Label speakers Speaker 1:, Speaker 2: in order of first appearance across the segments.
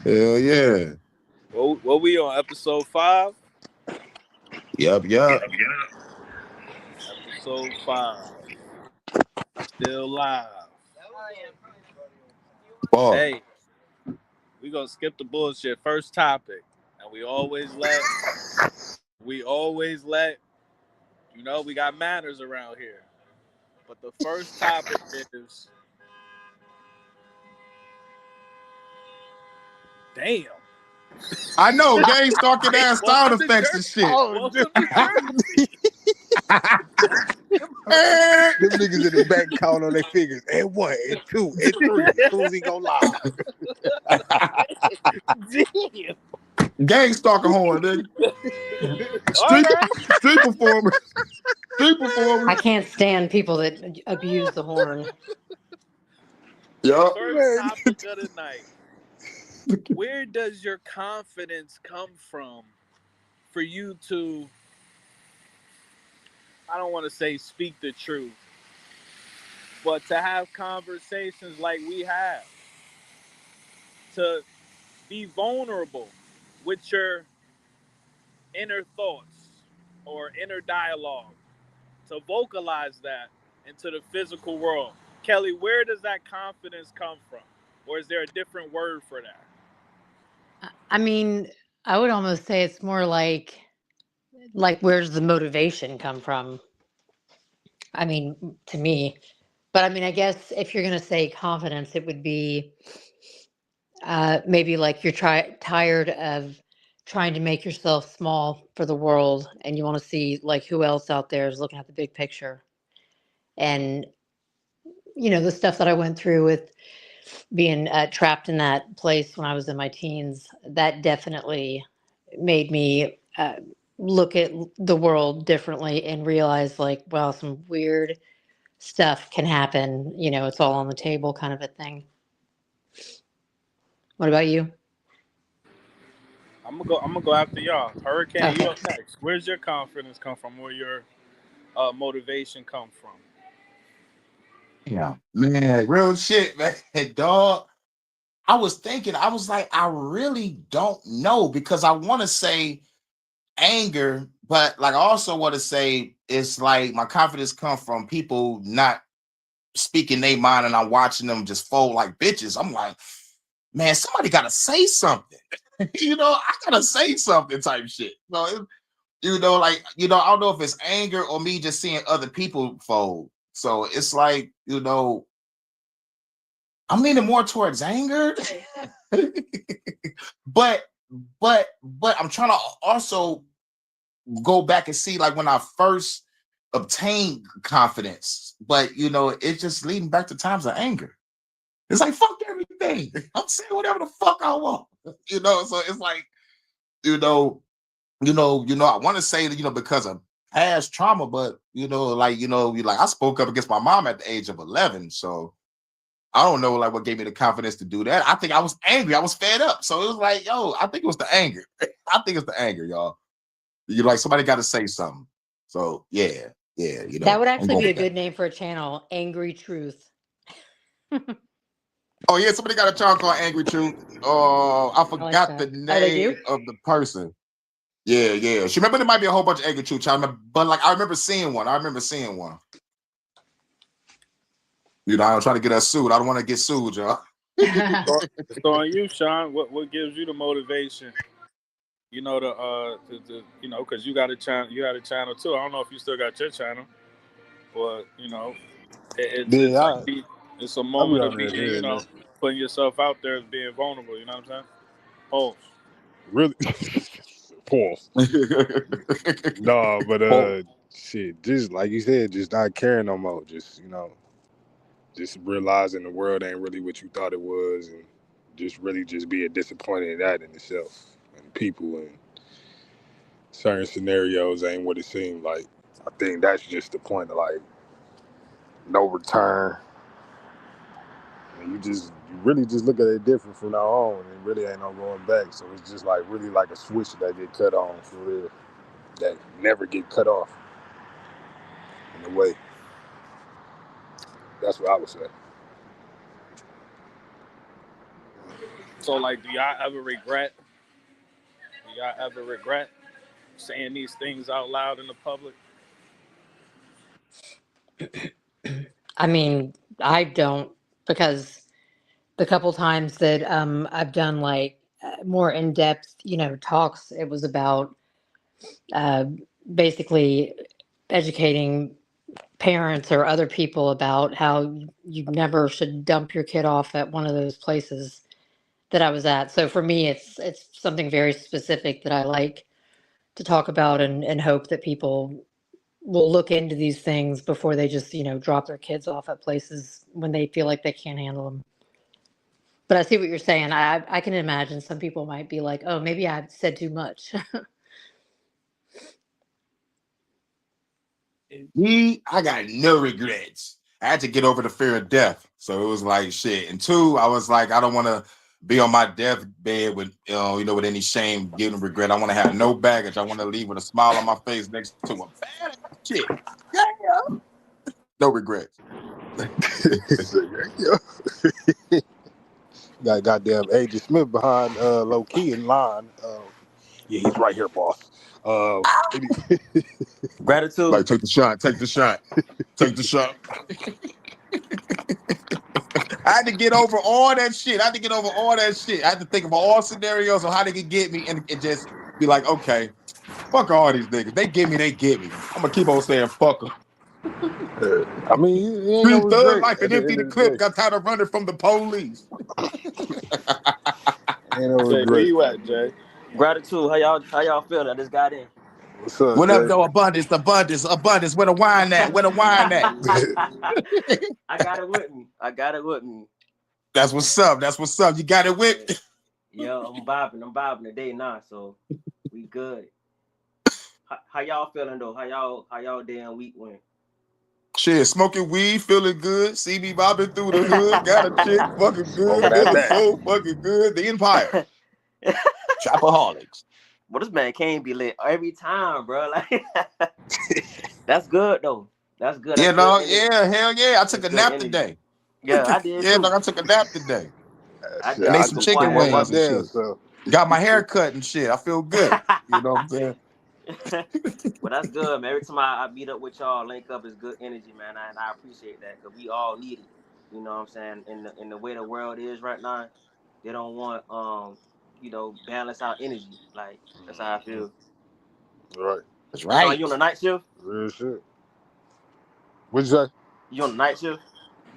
Speaker 1: Hell yeah.
Speaker 2: What we on episode 5?
Speaker 1: Yep, yep.
Speaker 2: Episode 5. Still live.
Speaker 1: Bar.
Speaker 2: Hey, we gonna skip the bullshit. First topic, and we always let we got manners around here. But the first topic is damn.
Speaker 1: I know, gang stalking ass sound
Speaker 2: Welcome to
Speaker 1: effects and
Speaker 2: Jersey.
Speaker 1: shit.
Speaker 3: Oh,
Speaker 2: Welcome to Jersey.
Speaker 1: Eh.
Speaker 3: them niggas in the back count on their fingers. And 1, and 2, and 3. As soon as he go live. Damn.
Speaker 1: Gang stalking horn, nigga.
Speaker 2: All
Speaker 1: Street,
Speaker 2: right.
Speaker 1: street performer. Street performer.
Speaker 4: I can't stand people that abuse the horn.
Speaker 1: Yup.
Speaker 2: First topic of the night. Where does your confidence come from for you to, I don't want to say speak the truth, but to have conversations like we have, to be vulnerable with your inner thoughts or inner dialogue, to vocalize that into the physical world? Kelly, where does that confidence come from? Or is there a different word for that?
Speaker 4: I mean, I would almost say it's more like where's the motivation come from? I mean, to me. But I mean, I guess if you're going to say confidence, it would be maybe like you're tired of trying to make yourself small for the world and you want to see like who else out there is looking at the big picture. And, the stuff that I went through with being trapped in that place when I was in my teens, that definitely made me look at the world differently and realize like, wow, some weird stuff can happen. It's all on the table kind of a thing. What about you?
Speaker 2: I'm gonna go after y'all. Hurricane, you
Speaker 4: Okay.
Speaker 2: up next. Where's your confidence come from? Where your motivation come from?
Speaker 1: Yeah, man, real shit, man, dog. I was thinking, I was like, I really don't know because I want to say anger, but like I also want to say it's like my confidence come from people not speaking their mind and I'm watching them just fold like bitches. I'm like, man, somebody gotta say something. I gotta say something type shit. I don't know if it's anger or me just seeing other people fold. So it's like, I'm leaning more towards anger. but but I'm trying to also go back and see like when I first obtained confidence. But it's just leading back to times of anger. It's like fuck everything. I'm saying whatever the fuck I want. So it's like, I want to say that, because of past trauma, but I spoke up against my mom at the age of 11. So I don't know like what gave me the confidence to do that. I think I was angry. I was fed up. So it was like, yo, I think it was the anger. I think it's the anger, y'all. You like somebody got to say something. So yeah,
Speaker 4: That would
Speaker 1: I'm
Speaker 4: actually
Speaker 1: going
Speaker 4: be a
Speaker 1: with that.
Speaker 4: good name for a channel, Angry Truth.
Speaker 1: Oh yeah, somebody got a channel called Angry Truth. Oh, I
Speaker 4: I like
Speaker 1: forgot the
Speaker 4: that. Oh, they do?
Speaker 1: name of the person. Yeah. She remember there might be a whole bunch of Angry Truth channels, but like I remember seeing one. I don't try to get us sued. I don't want to get sued, y'all.
Speaker 2: It's on you, Sean. What gives you the motivation? Because you got a channel. You had a channel too. I don't know if you still got your channel, but it's like
Speaker 3: Yeah,
Speaker 2: it's a
Speaker 3: I be
Speaker 2: moment
Speaker 3: on
Speaker 2: of
Speaker 3: there
Speaker 2: being,
Speaker 3: here and there.
Speaker 2: putting yourself out there as being vulnerable. You know what I'm saying? Pulse.
Speaker 3: Really? Pause. No, but
Speaker 1: Oh,
Speaker 3: shit, just like you said, just not caring no more. Just just realizing the world ain't really what you thought it was, and just really just being disappointed in that in itself, and people and certain scenarios ain't what it seemed like. I think that's just the point of like no return, and you really just look at it different from now on, and it really ain't no going back. So it's just like really like a switch that get cut on for real, that never get cut off in a way. That's what I would say.
Speaker 2: So, like, do y'all ever regret? Do y'all ever regret saying these things out loud in the public?
Speaker 4: I mean, I don't, because the couple times that I've done like more in depth, talks, it was about uh, basically educating parents or other people about how you never should dump your kid off at one of those places that I was at. So for me, it's something very specific that I like to talk about, and hope that people will look into these things before they just drop their kids off at places when they feel like they can't handle them. But I see what you're saying. I can imagine some people might be like, oh, maybe I said too much.
Speaker 1: Me, I got no regrets. I had to get over the fear of death. So it was like shit. And two, I was like, I don't want to be on my deathbed with with any shame, guilt, and regret. I want to have no baggage. I want to leave with a smile on my face next to a bad shit. Yeah. No regrets.
Speaker 3: Got goddamn Agent Smith behind low key in line. Yeah, he's right here, boss.
Speaker 5: Gratitude.
Speaker 1: Like, take the shot, take the shot, take the shot. I had to get over all that shit. I had to think of all scenarios on how they could get me and just be like, okay, fuck all these niggas. They get me, they get me. I'm gonna keep on saying fuck them.
Speaker 3: I mean, he ain't no
Speaker 1: Breathe thug
Speaker 3: regret
Speaker 1: life
Speaker 3: at
Speaker 1: and
Speaker 3: the
Speaker 1: empty
Speaker 3: end
Speaker 1: the
Speaker 3: of the
Speaker 1: clip.
Speaker 3: day.
Speaker 1: Got tired of running from the police.
Speaker 3: Ain't no
Speaker 2: Jay, where
Speaker 3: regret.
Speaker 2: you at, Jay?
Speaker 5: Gratitude. How y'all feeling? I just got in.
Speaker 3: What's up,
Speaker 1: What up,
Speaker 3: Jay?
Speaker 1: though? Abundance. Where the wine at? Where the wine at?
Speaker 5: I got it with me.
Speaker 1: That's what's up. You got it with.
Speaker 5: Yeah, I'm vibing today now, so we good. How y'all feeling though? How y'all damn week went?
Speaker 1: Shit, smoking weed, feeling good. See me bobbing through the hood. Got a chick, fucking
Speaker 3: Smoking
Speaker 1: good.
Speaker 3: that
Speaker 1: Feeling
Speaker 3: back.
Speaker 1: so fucking good. The Empire. Trapaholics.
Speaker 5: Well, this man can't be lit every time, bro. Like that's good though. That's good. That's good energy.
Speaker 1: Yeah, hell yeah. I took
Speaker 5: That's
Speaker 1: a
Speaker 5: good
Speaker 1: nap
Speaker 5: energy.
Speaker 1: today.
Speaker 5: Yeah, I did
Speaker 1: Yeah,
Speaker 5: too.
Speaker 1: dog, I took a nap today.
Speaker 5: I
Speaker 3: Shit,
Speaker 1: I
Speaker 5: did
Speaker 1: ate
Speaker 3: I
Speaker 1: some
Speaker 5: too
Speaker 3: just
Speaker 5: before I
Speaker 1: chicken
Speaker 3: came on
Speaker 5: had
Speaker 3: my
Speaker 1: wings
Speaker 5: work.
Speaker 1: and
Speaker 3: damn
Speaker 1: shit.
Speaker 3: self.
Speaker 1: Got my hair cut and shit. I feel good. You know what I'm saying?
Speaker 5: Well, that's good, man. Every time I meet up with y'all, link up is good energy, man. And I appreciate that because we all need it. You know what I'm saying? In the way the world is right now, they don't want balance out energy. Like that's how I feel.
Speaker 3: Right.
Speaker 1: That's
Speaker 5: So are
Speaker 1: right.
Speaker 5: you on the night shift?
Speaker 3: Real shit. What'd you say?
Speaker 5: You on the night shift?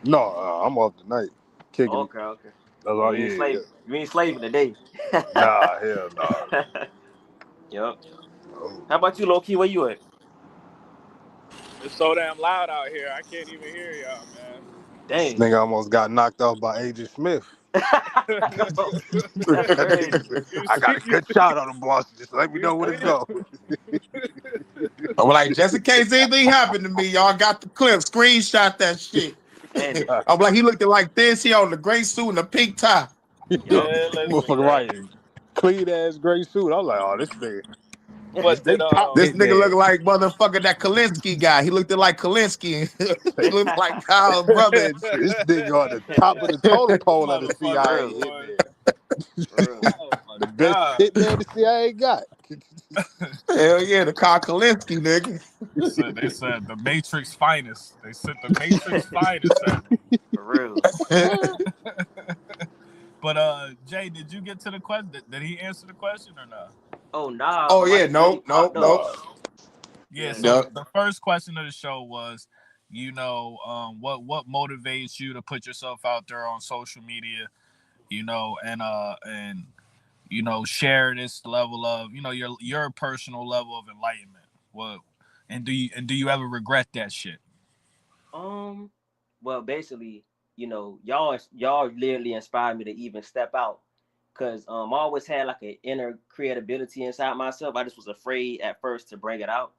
Speaker 3: No, I'm off tonight. Kicking it.
Speaker 5: Okay, okay.
Speaker 3: That's
Speaker 5: Yeah,
Speaker 3: all. Yeah.
Speaker 5: you ain't slaving today.
Speaker 3: Nah, hell nah.
Speaker 5: Yep.
Speaker 3: No.
Speaker 5: How about you, low key? Where you at?
Speaker 2: It's so damn loud out here. I can't even hear y'all, man.
Speaker 3: This
Speaker 5: Dang.
Speaker 3: nigga almost got knocked off by Agent Smith.
Speaker 5: That's crazy.
Speaker 2: You
Speaker 3: I got
Speaker 2: see,
Speaker 3: a good shot on the boss. Just let me
Speaker 2: you
Speaker 3: know where to
Speaker 2: see
Speaker 3: go.
Speaker 1: I'm like, just in case anything happened to me, y'all got the clip. Screenshot that shit.
Speaker 5: And
Speaker 1: I'm like, he looked like this. He on the gray suit and the pink tie.
Speaker 5: yup.
Speaker 2: Man, listen,
Speaker 3: Motherfucker,
Speaker 2: bro.
Speaker 3: right. Clean ass gray suit. I'm like, oh, this nigga.
Speaker 2: But
Speaker 3: They
Speaker 2: did
Speaker 3: top
Speaker 1: This
Speaker 3: hitting
Speaker 1: nigga look
Speaker 3: ass.
Speaker 1: like motherfucker that Kalinsky guy. He looked like Kalinsky. He looked like Kyle brother.
Speaker 3: This nigga on the top of the totem
Speaker 2: this
Speaker 3: pole of the
Speaker 5: For
Speaker 2: motherfucker,
Speaker 3: CIA
Speaker 5: real.
Speaker 2: boy.
Speaker 3: hitman.
Speaker 5: For real.
Speaker 2: Oh my
Speaker 3: The best
Speaker 2: god.
Speaker 3: hitman the CIA got.
Speaker 1: Hell yeah, the Kyle Kalinsky nigga.
Speaker 2: They said the Matrix finest. They sent the Matrix finest at me.
Speaker 5: For real.
Speaker 2: But Jay, did you get to the question? Did he answer the question or not?
Speaker 5: Oh nah,
Speaker 1: Oh
Speaker 5: my
Speaker 1: yeah,
Speaker 5: mic steady
Speaker 1: nope,
Speaker 5: popped up.
Speaker 3: Nah.
Speaker 2: Yeah.
Speaker 5: Yeah.
Speaker 2: So
Speaker 1: nope.
Speaker 2: the first question of the show was, what motivates you to put yourself out there on social media, and share this level of your personal level of enlightenment. What and do you ever regret that shit?
Speaker 5: Um, well, basically, y'all literally inspired me to even step out, cause I always had like an inner creativity inside myself. I just was afraid at first to bring it out,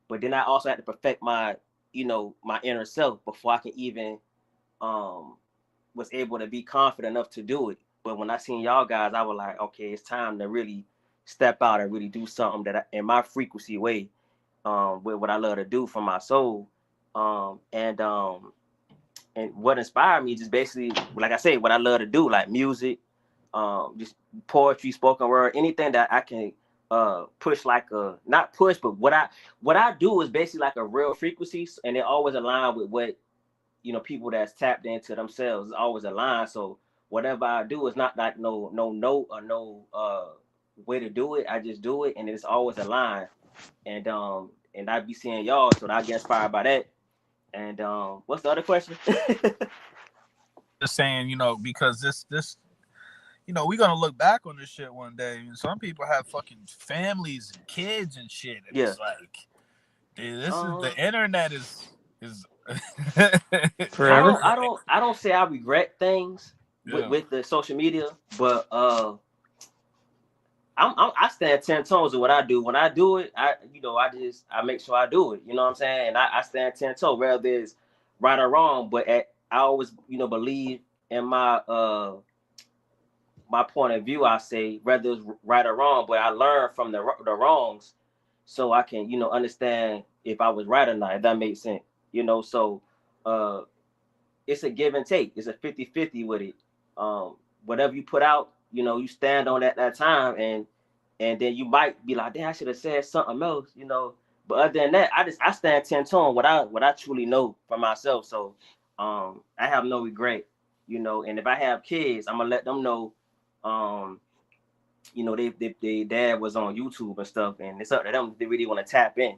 Speaker 5: but then I also had to perfect my inner self before I can even um was able to be confident enough to do it. But when I seen y'all guys, I was like, okay, it's time to really step out and really do something in my frequency way, with what I love to do for my soul. And what inspired me just basically, like I said, what I love to do, like music, just poetry, spoken word, anything that I can push like a not push, but what I do is basically like a real frequency, and it always align with what people that's tapped into themselves is always aligned. So whatever I do is not like no note or no way to do it. I just do it, and it's always aligned. And I be seeing y'all, so I get inspired by that. And what's the other question?
Speaker 6: Just saying, because this we're gonna look back on this shit one day. And some people have fucking families and kids and shit, and
Speaker 5: Yeah.
Speaker 6: it's like, dude, this is the internet is
Speaker 4: Forever.
Speaker 5: I don't say I regret things
Speaker 6: Yeah.
Speaker 5: with the social media, but I stand 10 toes with what I do. When I do it, I make sure I do it. You know what I'm saying? And I stand 10 toes, whether it's right or wrong. But I always believe in my point of view. I say whether it's right or wrong, but I learn from the wrongs, so I can understand if I was right or not. If that makes sense, So it's a give and take. It's a 50-50 with it. Whatever you put out, you stand on that time, and then you might be like, damn, I should have said something else, But other than that, I stand 10 toes on what I truly know for myself. So I have no regret, And if I have kids, I'm gonna let them know, they dad was on YouTube and stuff, and it's up to them if they really want to tap in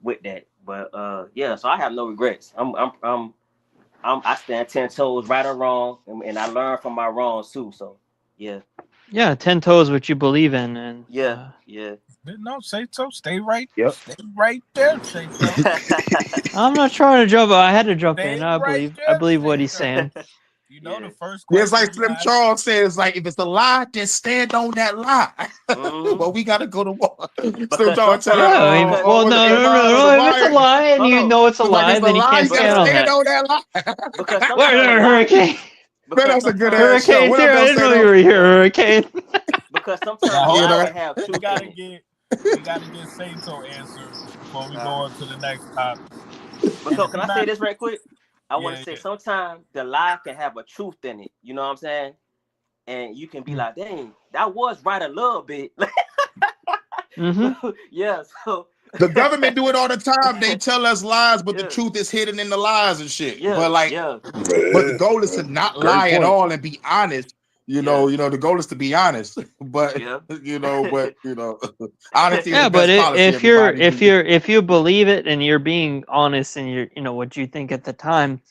Speaker 5: with that. But yeah, so I have no regrets. I stand 10 toes, right or wrong, and I learn from my wrongs too. So yeah.
Speaker 7: Yeah, 10 toes, what you believe in, and
Speaker 5: Yeah.
Speaker 6: No, say so. Stay right.
Speaker 1: Yep.
Speaker 6: Stay right there. Say so.
Speaker 7: I'm not trying to jump. I had to jump
Speaker 6: Stay
Speaker 7: in. I
Speaker 6: right
Speaker 7: believe
Speaker 6: there.
Speaker 7: what
Speaker 6: Say
Speaker 7: he's
Speaker 6: so.
Speaker 7: saying.
Speaker 6: The first
Speaker 1: Yeah,
Speaker 6: question.
Speaker 1: it's like
Speaker 6: we
Speaker 1: Slim
Speaker 6: asked-
Speaker 1: Charles says, like, if it's a lie, then stand on that lie.
Speaker 5: Mhm.
Speaker 1: Well, we gotta go to war. Slim
Speaker 5: Because
Speaker 1: Charles tell her,
Speaker 7: Yeah, I mean,
Speaker 5: because-
Speaker 7: well,
Speaker 1: was it
Speaker 7: no.
Speaker 1: Iman or the
Speaker 7: If it's a
Speaker 1: liar?
Speaker 7: lie and
Speaker 5: Hold
Speaker 7: you
Speaker 5: on.
Speaker 7: know it's a
Speaker 1: It's like,
Speaker 7: lie,
Speaker 1: it's a
Speaker 7: then you
Speaker 1: lie,
Speaker 7: can't
Speaker 1: you gotta
Speaker 7: stand on
Speaker 1: stand
Speaker 7: that.
Speaker 1: on that lie.
Speaker 5: Because
Speaker 7: What,
Speaker 5: sometimes a lie,
Speaker 7: Hurricane?
Speaker 1: Man,
Speaker 5: because
Speaker 1: that's a good
Speaker 5: sometimes
Speaker 1: ass show.
Speaker 7: Hurricane's
Speaker 1: What
Speaker 7: here.
Speaker 1: up,
Speaker 7: I
Speaker 1: though,
Speaker 7: didn't know
Speaker 1: Sato?
Speaker 7: you were here, Hurricane.
Speaker 5: because sometimes
Speaker 6: Now,
Speaker 5: a
Speaker 6: hold
Speaker 1: You
Speaker 5: lie
Speaker 1: know,
Speaker 5: can have
Speaker 6: We
Speaker 5: truth
Speaker 6: gotta
Speaker 5: in it.
Speaker 6: get Sato answer before we go on to the next topic. And
Speaker 5: Because
Speaker 6: if
Speaker 5: can
Speaker 6: you're
Speaker 5: I say
Speaker 6: not,
Speaker 5: this right quick? I want to
Speaker 6: yeah,
Speaker 5: say
Speaker 6: yeah.
Speaker 5: sometimes the lie can have a truth in it. You know what I'm saying? And you can be like, dang, that was right a little bit.
Speaker 7: Mm-hmm.
Speaker 5: Yeah. So
Speaker 1: the government do it all the time. They tell us lies, but the
Speaker 5: yeah,
Speaker 1: truth is hidden in the lies and shit.
Speaker 5: yeah,
Speaker 1: But like,
Speaker 5: yeah,
Speaker 1: but the goal is to not
Speaker 3: Great
Speaker 1: lie at
Speaker 3: point.
Speaker 1: all and be honest.
Speaker 5: yeah,
Speaker 1: The goal is to be honest. But
Speaker 5: yeah.
Speaker 1: honesty is
Speaker 7: Yeah,
Speaker 1: the
Speaker 7: but
Speaker 1: best policy. Everybody.
Speaker 7: if you believe it and you're being honest and what you think at the time,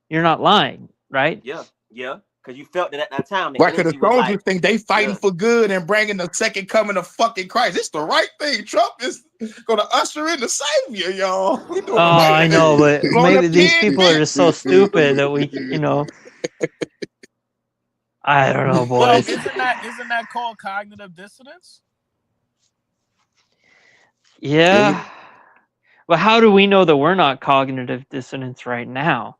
Speaker 7: you're not lying, right?
Speaker 5: Yeah, yeah. Because you felt that at that time the
Speaker 1: Right, because
Speaker 5: energy
Speaker 1: the
Speaker 5: was
Speaker 1: soldiers
Speaker 5: like,
Speaker 1: think they fighting
Speaker 5: yeah,
Speaker 1: for good and bringing the second coming of fucking Christ. It's the right thing. Trump is going to usher in the savior, y'all. We doing the
Speaker 7: Oh,
Speaker 1: right
Speaker 7: I know,
Speaker 1: thing.
Speaker 7: but
Speaker 1: Blow them
Speaker 7: maybe these
Speaker 1: kids,
Speaker 7: people are just so stupid that I don't know,
Speaker 6: Well,
Speaker 7: boys.
Speaker 6: isn't that called cognitive dissonance?
Speaker 7: Yeah. But how do we know that we're not cognitive dissonance right now?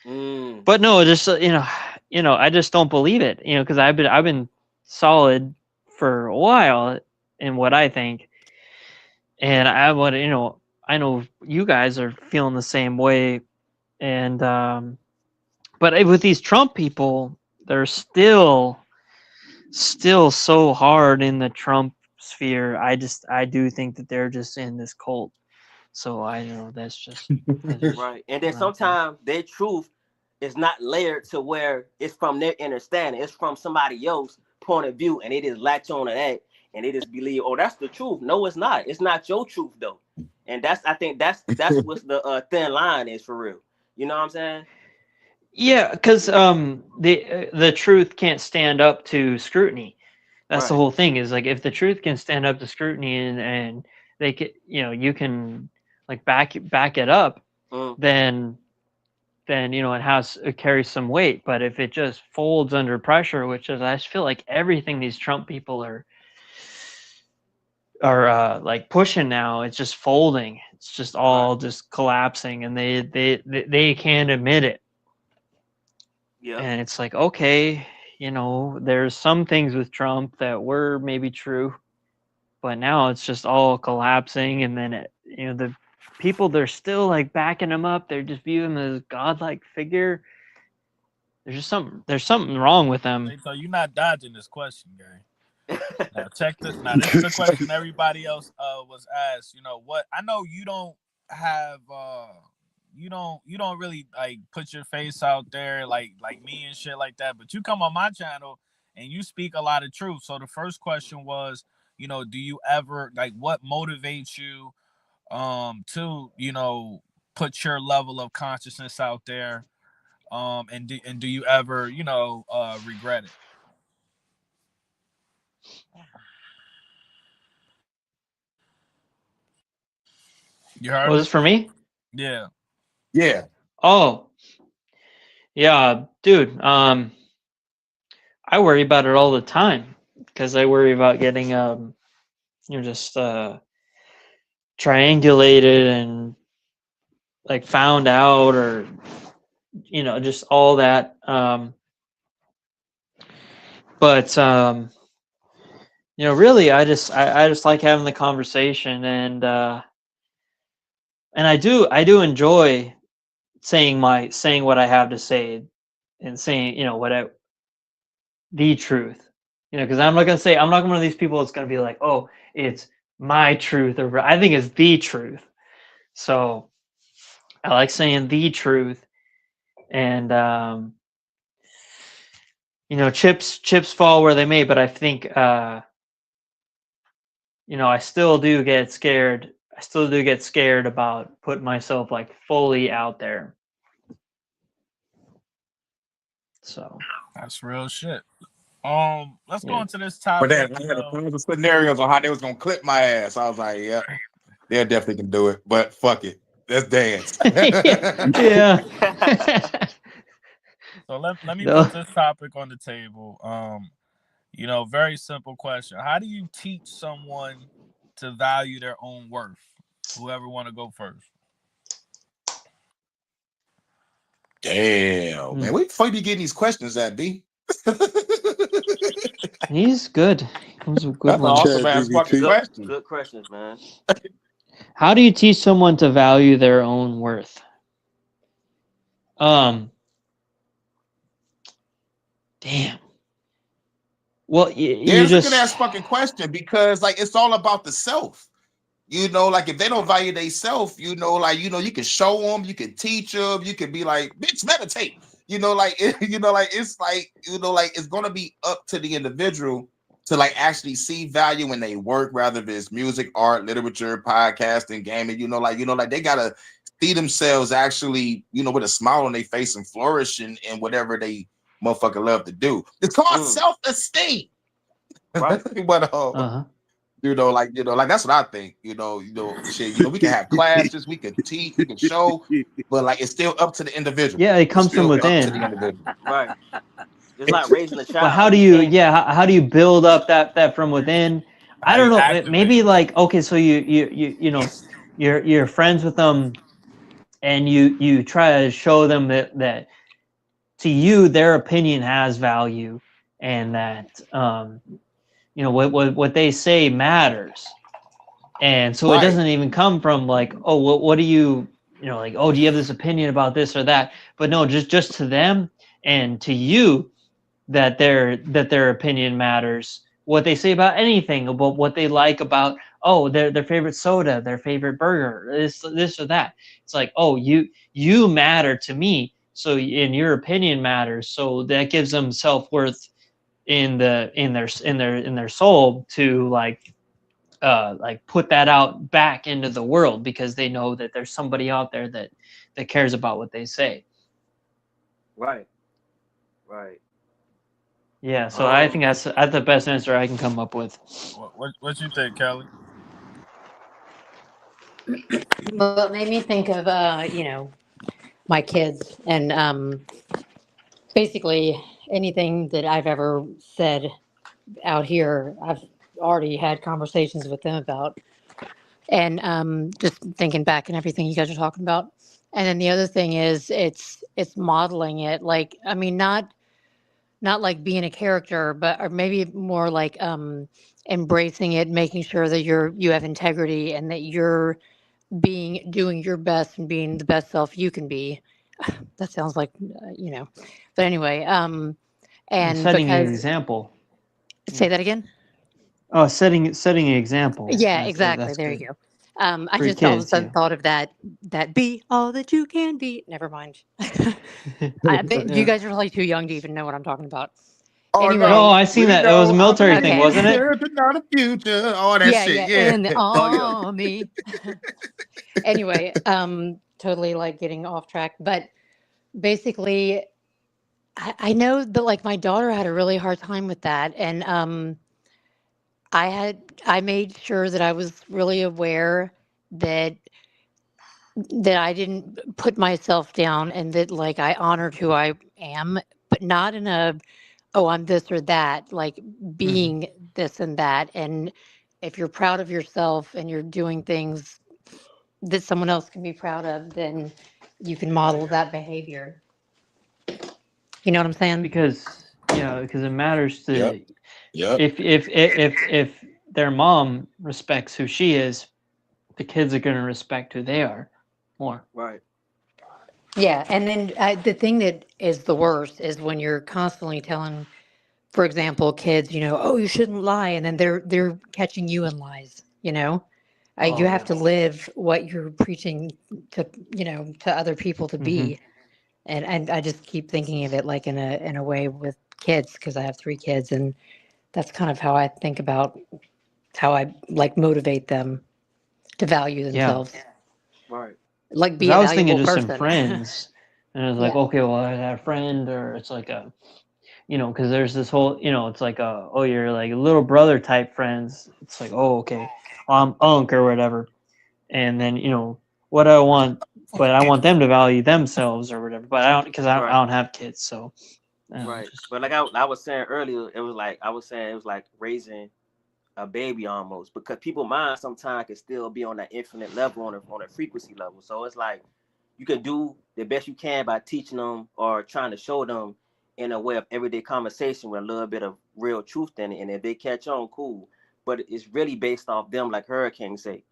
Speaker 5: mm,
Speaker 7: But no, just I just don't believe it. Because I've been solid for a while in what I think, and I know you guys are feeling the same way, and but with these Trump people, they're still so hard in the Trump sphere. I do think that they're just in this cult. So I know that's just
Speaker 5: right. And then
Speaker 7: what I'm thinking.
Speaker 5: sometimes their truth is not layered to where it's from their understanding. It's from somebody else's point of view, and they just latch on to that, and they just believe, oh, that's the truth. No, it's not. It's not your truth though. And I think that's what the thin line is for real. You know what I'm saying?
Speaker 7: Yeah, because the truth can't stand up to scrutiny. That's the
Speaker 5: Right.
Speaker 7: whole thing. Is like if the truth can stand up to scrutiny and they can you can like back it up,
Speaker 5: Mm,
Speaker 7: then it carries some weight. But if it just folds under pressure, which is I just feel like everything these Trump people are like pushing now, it's just folding. It's just all just collapsing, and they can't admit it.
Speaker 5: yeah.
Speaker 7: And it's like, okay, there's some things with Trump that were maybe true, but now it's just all collapsing. And then the people, they're still like backing him up. They just view him as godlike figure. there's something wrong with them.
Speaker 6: So you're not dodging this question, Gary. Now check this. Now this is a question everybody else was asked. What I know you don't have you don't really like put your face out there like me and shit like that, but you come on my channel and you speak a lot of truth. So the first question was, do you ever like what motivates you to, put your level of consciousness out there? And do you ever, regret it? You heard
Speaker 7: Was
Speaker 6: me?
Speaker 7: this for me?
Speaker 6: Yeah.
Speaker 1: Yeah.
Speaker 7: Oh, yeah, dude. I worry about it all the time because I worry about getting just triangulated and like found out, or just all that. But really, I just like having the conversation, and I do enjoy saying what I have to say, and saying the truth. Because I'm not gonna I'm not one of these people that's gonna be like, oh, it's my truth, or I think it's the truth. So I like saying the truth, and chips fall where they may. But I think I still do get scared. I still do get scared about putting myself like fully out there. So
Speaker 6: That's real shit. Let's go
Speaker 7: yeah.
Speaker 6: into this
Speaker 1: But
Speaker 6: topic.
Speaker 1: then I had a bunch of scenarios on how they was gonna clip my ass. I was like, yeah, they definitely can do it. But fuck it. Let's dance.
Speaker 7: Yeah.
Speaker 6: So let me
Speaker 7: No.
Speaker 6: put this topic on the table. Very simple question. How do you teach someone to value their own worth? Whoever want to go first.
Speaker 1: Damn, man. Where the fuck you getting these questions at, B?
Speaker 7: He's good. Those are good
Speaker 1: That's an
Speaker 7: ones.
Speaker 1: awesome
Speaker 3: Chat
Speaker 1: ass fucking
Speaker 3: GBT.
Speaker 1: question.
Speaker 5: Good questions, man.
Speaker 7: How do you teach someone to value their own worth? Damn. Well,
Speaker 1: Yeah,
Speaker 7: you
Speaker 1: it's a good
Speaker 7: just
Speaker 1: ass fucking question because like it's all about the self. Like if they don't value they self, you can show them, you can teach them, you can be like, bitch, meditate. It's gonna be up to the individual to like actually see value in their work, rather if it's music, art, literature, podcasting, gaming. Like they gotta see themselves actually, with a smile on their face and flourishing in whatever they motherfucker love to do. It's called self-esteem.
Speaker 5: Right.
Speaker 1: But
Speaker 7: uh-huh.
Speaker 1: like that's what I think. Shit. We can have classes, we can teach, we can show, but like it's still up to the individual.
Speaker 7: Yeah, it
Speaker 1: It's
Speaker 7: comes from
Speaker 1: still up to the
Speaker 7: within.
Speaker 1: individual.
Speaker 5: Right. It's like raising a
Speaker 7: But how
Speaker 5: child.
Speaker 7: do
Speaker 5: You
Speaker 7: you
Speaker 5: can't.
Speaker 7: how do you build up that from within? I
Speaker 6: How
Speaker 7: don't
Speaker 6: you
Speaker 7: know.
Speaker 6: activate
Speaker 7: Maybe
Speaker 6: them?
Speaker 7: like, okay, so you're friends with them, and you try to show them that to you their opinion has value, and that what they say matters. And so it
Speaker 1: Right.
Speaker 7: doesn't even come from like, oh, what do you like, oh, do you have this opinion about this or that? But no, just to them and to you, that their opinion matters. What they say about anything, about what they like about, oh, their favorite soda, their favorite burger, this or that. It's like, oh, you matter to me, so and your opinion matters. So that gives them self-worth in their soul to like put that out back into the world, because they know that there's somebody out there that cares about what they say.
Speaker 5: Right. Right.
Speaker 7: Yeah, so I think
Speaker 5: Um.
Speaker 7: that's the best answer I can come up with.
Speaker 6: What you think, Kelly?
Speaker 4: Well, it made me think of my kids, and basically anything that I've ever said out here, I've already had conversations with them about, and just thinking back and everything you guys are talking about. And then the other thing is it's modeling it, like, I mean, not like being a character, but or maybe more like embracing it, making sure that you have integrity and that you're doing your best and being the best self you can be. that sounds like, but anyway, and
Speaker 7: Setting an
Speaker 4: because,
Speaker 7: example.
Speaker 4: say that again.
Speaker 7: Oh, setting an example.
Speaker 4: Yeah, exactly.
Speaker 7: That's
Speaker 4: There you
Speaker 7: good
Speaker 4: go. I
Speaker 7: for your
Speaker 4: just all of a
Speaker 7: kids.
Speaker 4: sudden
Speaker 7: Yeah.
Speaker 4: thought of that be all that you can be. Never mind. I think you
Speaker 7: Yeah.
Speaker 4: guys are like too young to even know what I'm talking about.
Speaker 1: Oh
Speaker 7: No,
Speaker 1: no,
Speaker 4: Anyway,
Speaker 7: I seen
Speaker 1: we
Speaker 7: that. It was a
Speaker 1: know. I'm
Speaker 7: military thing,
Speaker 1: living
Speaker 4: okay.
Speaker 1: in
Speaker 7: wasn't
Speaker 1: the
Speaker 7: it?
Speaker 1: past, but not the future. All that
Speaker 4: Yeah,
Speaker 1: shit.
Speaker 4: yeah,
Speaker 1: Yeah.
Speaker 4: in the
Speaker 5: Oh yeah.
Speaker 4: army. Anyway, totally like getting off track, but basically, I know that like my daughter had a really hard time with that, and I made sure that I was really aware that I didn't put myself down, and that like I honored who I am, but not in a, oh, I'm this or that, like
Speaker 7: Hmm.
Speaker 4: being this and that. And if you're proud of yourself and you're doing things that someone else can be proud of, then you can model that behavior. You know what I'm saying?
Speaker 7: Because because it matters
Speaker 1: Yep.
Speaker 7: to
Speaker 1: Yep.
Speaker 7: if their mom respects who she is, the kids are going to respect who they are more.
Speaker 5: Right.
Speaker 4: Yeah. And then the thing that is the worst is when you're constantly telling, for example, kids, oh, you shouldn't lie, and then they're catching you in lies. You
Speaker 7: Oh
Speaker 4: have
Speaker 7: yeah.
Speaker 4: to live what you're preaching to, to other people to
Speaker 7: Hmm.
Speaker 4: be. And I just keep thinking of it like in a way with kids, because I have 3 kids, and that's kind of how I think about how I like motivate them to value
Speaker 7: Yeah.
Speaker 4: themselves,
Speaker 5: Right.
Speaker 4: like
Speaker 7: Because
Speaker 4: be a
Speaker 7: I was thinking
Speaker 4: valuable
Speaker 7: just some
Speaker 4: person.
Speaker 7: friends, and it was like,
Speaker 4: Yeah.
Speaker 7: okay, well, I had a friend, or it's like a, because there's this whole, it's like a, oh, you're like little brother type friends. It's like, oh, okay, I'm Unc or whatever, and then what I want, but I want them to value themselves or whatever. But I don't, because I
Speaker 5: Right.
Speaker 7: don't have kids, so
Speaker 5: Right.
Speaker 7: just
Speaker 5: But like I was saying earlier, it was like I was saying it was like raising a baby almost, because people mind sometimes can still be on that infinite level, on a frequency level. So it's like you can do the best you can by teaching them or trying to show them in a way of everyday conversation with a little bit of real truth in it. And if they catch on, cool. But it's really based off them, like Hurricane say.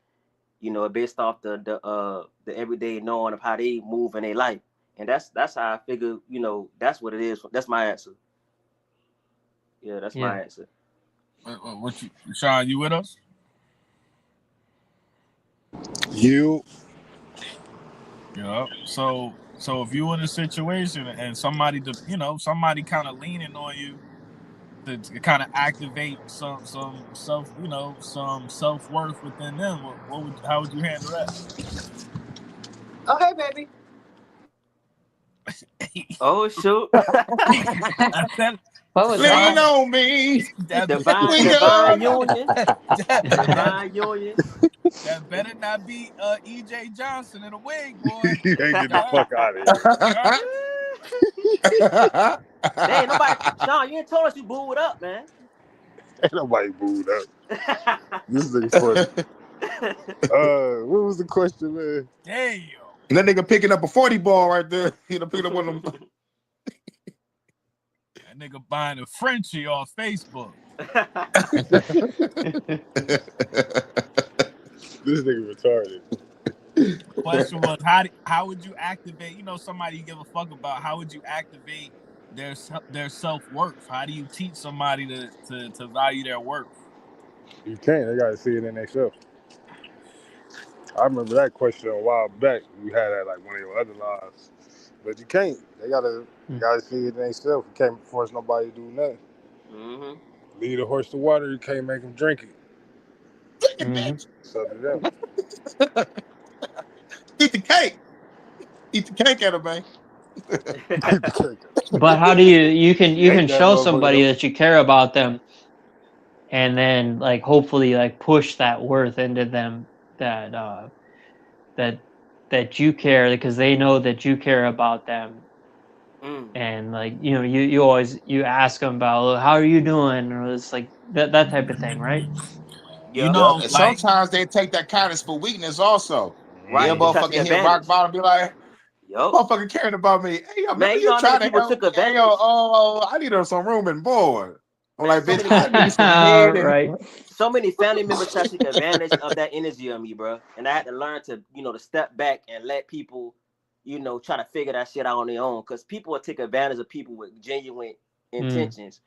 Speaker 5: Based off the everyday knowing of how they move in their life. And that's how I figure, that's what it is. That's my answer. Yeah, that's
Speaker 7: yeah.
Speaker 5: my answer.
Speaker 6: What you, Sean? You with us?
Speaker 3: You
Speaker 6: Yeah. So if you in a situation and somebody, somebody kind of leaning on you to kind of activate some self, some self worth within them, how would you handle that?
Speaker 5: Okay, baby. Oh shoot.
Speaker 6: I said,
Speaker 4: What was
Speaker 1: Lean
Speaker 6: Sean,
Speaker 4: that?
Speaker 1: on me.
Speaker 6: that
Speaker 5: divine
Speaker 1: We
Speaker 5: divine
Speaker 1: know.
Speaker 5: union.
Speaker 6: that
Speaker 5: Divine union.
Speaker 6: that better not be EJ Johnson in a wig, boy.
Speaker 3: ain't get the
Speaker 6: Yeah,
Speaker 3: fuck out of here.
Speaker 6: yeah.
Speaker 5: Dang, nobody Sean, you ain't told us you booed up, man.
Speaker 3: Ain't nobody booed up. This nigga funny. What was the question, man?
Speaker 6: Damn.
Speaker 1: That nigga picking up a 40 ball right there. Picking up one of them.
Speaker 6: That nigga buying a Frenchie off Facebook.
Speaker 3: This nigga retarded.
Speaker 6: Question was, how would you activate? Somebody you give a fuck about. How would you activate their self worth? How do you teach somebody to value their worth?
Speaker 3: You can't. They gotta see it in themselves. I remember that question a while back. You had that like one of your other lives, but you can't. They gotta see it in themselves. You can't force nobody to do nothing.
Speaker 5: Mm-hmm.
Speaker 3: Lead a horse to water. You can't make him drink it.
Speaker 7: Hmm.
Speaker 3: It's up to them.
Speaker 1: Eat the cake. Eat the cake at him, man.
Speaker 7: But how do you can
Speaker 3: Ain't that
Speaker 7: show
Speaker 3: motherfucker
Speaker 7: somebody
Speaker 3: though?
Speaker 7: that you care about them, and then like hopefully like push that worth into them, that that you care, because they know that you care about them.
Speaker 5: Mm.
Speaker 7: And like you always you ask them about, "Oh, how are you doing," or it's like that type of thing, right?
Speaker 5: Yep.
Speaker 1: Yep. And
Speaker 6: Like,
Speaker 1: sometimes they take that kindness for weakness also. They'll
Speaker 5: Right. They
Speaker 3: Mm-hmm.
Speaker 5: try to take
Speaker 1: motherfucking hit rock
Speaker 5: advantage.
Speaker 1: bottom, be like,
Speaker 5: Yup.
Speaker 1: motherfucker caring about me. Hey, yo, remember
Speaker 5: Man, you know
Speaker 1: you
Speaker 5: how many
Speaker 1: trying to
Speaker 5: people
Speaker 1: help
Speaker 5: took
Speaker 1: me? Hey, yo,
Speaker 5: advantage?
Speaker 1: I need some room and board. I'm
Speaker 5: Man,
Speaker 1: like, bitch, I need some head and
Speaker 7: Right.
Speaker 5: so many family members try to take advantage of that energy of me, bro. And I had to learn to, to step back and let people try to figure that shit out on their own. Because people will take advantage of people with genuine intentions.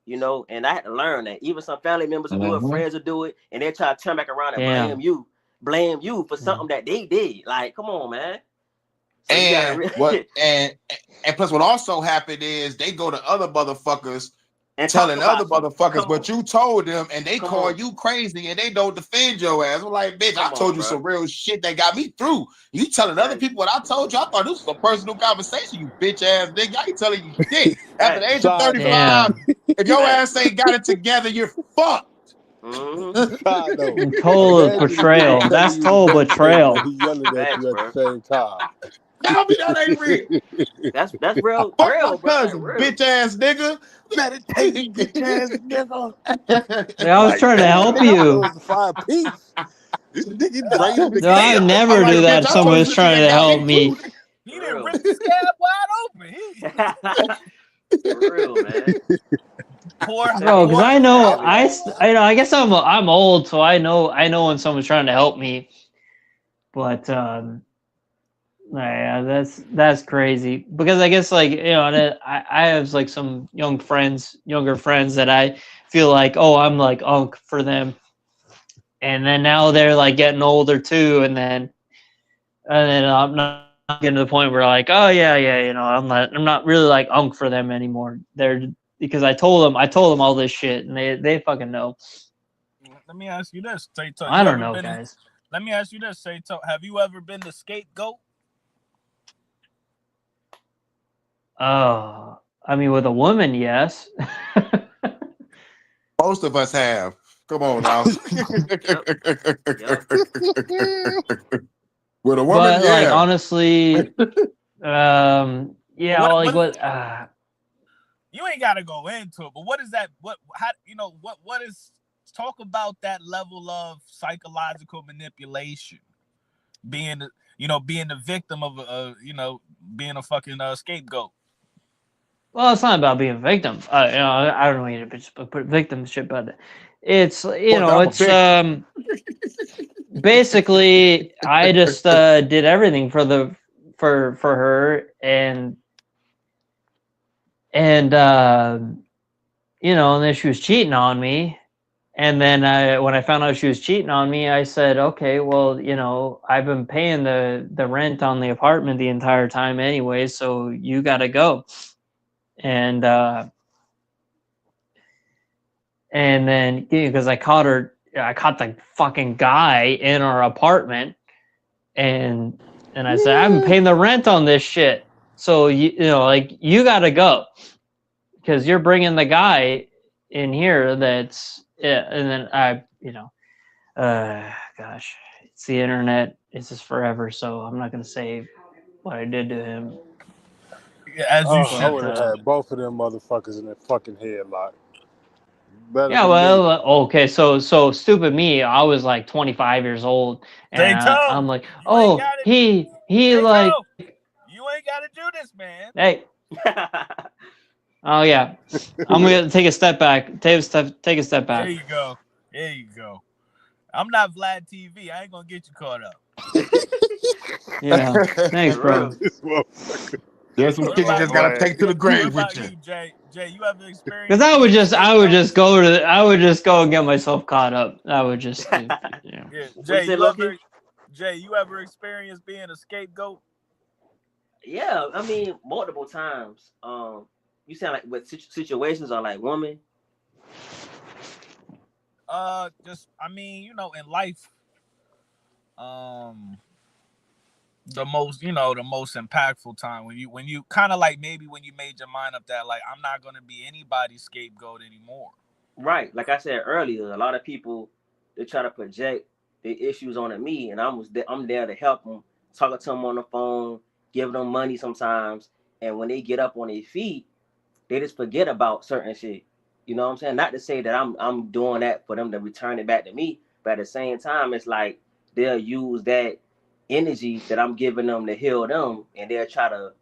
Speaker 5: And I had to learn that. Even some family members will do it, friends will do it, and they try to turn back around and blame you for something that they did. Like, come on, man. So you gotta
Speaker 1: and plus what also happened is they go to other motherfuckers
Speaker 5: and
Speaker 1: telling other motherfuckers
Speaker 5: what
Speaker 1: you told them, and they call you crazy and they don't defend your ass. I'm like, bitch, I told you some real shit that got me through. You telling other people what I told you? I thought this was a personal conversation, you bitch ass nigga. I ain't telling you shit. After the age of 35, if your ass ain't got it together, you're fucked.
Speaker 7: Total betrayal. That's total betrayal.
Speaker 3: He yelling at you at the same time.
Speaker 1: Tell me that ain't real.
Speaker 5: That's real.
Speaker 1: Fuck
Speaker 5: real,
Speaker 1: my
Speaker 5: bro.
Speaker 1: cousin, bitch ass nigga.
Speaker 3: Meditation, bitch ass nigga.
Speaker 7: I was trying to help you.
Speaker 3: To find peace. This nigga draining the
Speaker 7: No, I would never do that. If someone was trying to help me.
Speaker 6: He didn't rip the scab wide open.
Speaker 5: For real, man.
Speaker 7: Bro, because I know I guess I'm old, so I know when someone's trying to help me. But yeah, that's crazy. Because I guess I have like some younger friends that I feel like, oh, I'm like unk for them, and then now they're like getting older too, and then I'm not getting to the point where like, oh yeah, I'm not really like unk for them anymore. Because I told them all this shit, and they fucking know.
Speaker 6: Let me ask you this, Tato.
Speaker 7: I don't know, guys.
Speaker 6: Let me ask you this, Tato. Have you ever been the scapegoat?
Speaker 7: Oh, I mean, with a woman, yes.
Speaker 1: Most of us have. Come on now. With a woman,
Speaker 7: but like honestly, yeah,
Speaker 6: you ain't gotta go into it, but what is that? What is talk about that level of psychological manipulation? Being the victim of being a fucking scapegoat.
Speaker 7: Well, it's not about being a victim. I don't know you to put victim shit, but it's it's basically I just did everything for her and and then she was cheating on me. And then when I found out she was cheating on me, I said, okay, well, I've been paying the rent on the apartment the entire time anyway, so you got to go. And then because I caught the fucking guy in our apartment, and I said, I've been paying the rent on this shit, so you got to go because you're bringing the guy in here that's and then gosh, it's the internet. It's just forever, so I'm not gonna say what I did to him.
Speaker 6: As you should.
Speaker 3: I would have had both of them motherfuckers in their fucking headlock.
Speaker 7: Yeah, well, okay, so stupid me. I was like 25 years old, and I'm like, oh, he like.
Speaker 6: You ain't got to do this, man.
Speaker 7: Hey. Oh yeah, I'm gonna take a step back. Take a step back.
Speaker 6: There you go. I'm not Vlad TV. I ain't gonna get you caught up.
Speaker 7: Yeah, thanks, bro.
Speaker 1: There's some shit you just gotta take to the grave with you.
Speaker 6: Jay, you ever experienced?
Speaker 7: Because I would just go and get myself caught up. I would just,
Speaker 6: Yeah, Jay, you ever experienced being a scapegoat?
Speaker 5: Yeah, I mean, multiple times. You sound like what situations are like women?
Speaker 6: Just I mean, in life, the most impactful time when you kind of like maybe when you made your mind up that like I'm not gonna be anybody's scapegoat anymore.
Speaker 5: Right, like I said earlier, a lot of people they try to project their issues onto me, and I'm there to help them, talking to them on the phone, giving them money sometimes, and when they get up on their feet, they just forget about certain shit. You know what I'm saying? Not to say that I'm doing that for them to return it back to me, but at the same time, it's like they'll use that energy that I'm giving them to heal them, and they'll try to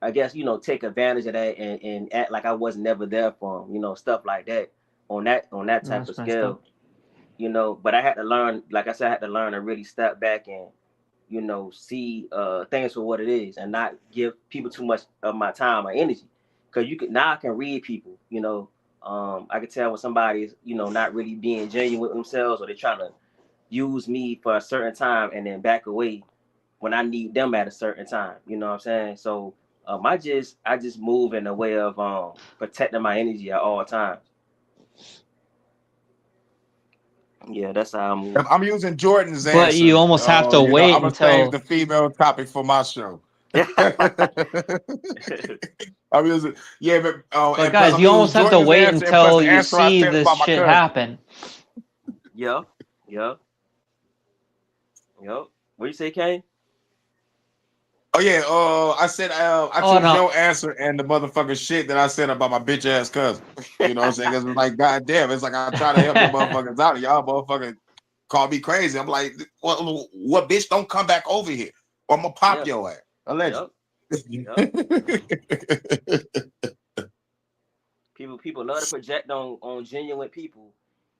Speaker 5: I guess take advantage of that and act like I was never there for them, stuff like that on that type of scale. But I had to learn, like I said, I had to learn to really step back and see things for what it is and not give people too much of my time or energy. Because now I can read people. I can tell when somebody is not really being genuine with themselves, or they're trying to use me for a certain time and then back away when I need them at a certain time. You know what I'm saying? So I just move in a way of protecting my energy at all times. Yeah, that's how I move.
Speaker 1: I'm using Jordan's
Speaker 7: But you
Speaker 1: answer.
Speaker 7: almost have to
Speaker 1: I'm
Speaker 7: wait
Speaker 1: gonna save
Speaker 7: until.
Speaker 1: the female topic for my show. I'm using, yeah, but
Speaker 7: But
Speaker 1: and plus
Speaker 7: guys,
Speaker 1: I'm
Speaker 7: you
Speaker 1: using
Speaker 7: almost have to
Speaker 1: Jordan's
Speaker 7: wait
Speaker 1: answer and plus
Speaker 7: until
Speaker 1: the
Speaker 7: you
Speaker 1: answer I
Speaker 7: see
Speaker 1: said
Speaker 7: this
Speaker 1: about my
Speaker 7: shit
Speaker 1: cousin.
Speaker 7: happen.
Speaker 5: Yeah, yeah, yeah. What you say, Kane?
Speaker 1: Oh yeah, I said I
Speaker 7: Oh
Speaker 1: choose
Speaker 7: no.
Speaker 1: your answer and the motherfucking shit that I said about my bitch ass cousin. You know what I'm saying? Because it's like, goddamn, it's like I try to help your motherfuckers out, and y'all motherfucking call me crazy. I'm like, what bitch don't come back over here, or I'm gonna pop
Speaker 5: Yeah,
Speaker 1: your ass. Allegedly.
Speaker 5: yep, yep. People love to project on genuine people,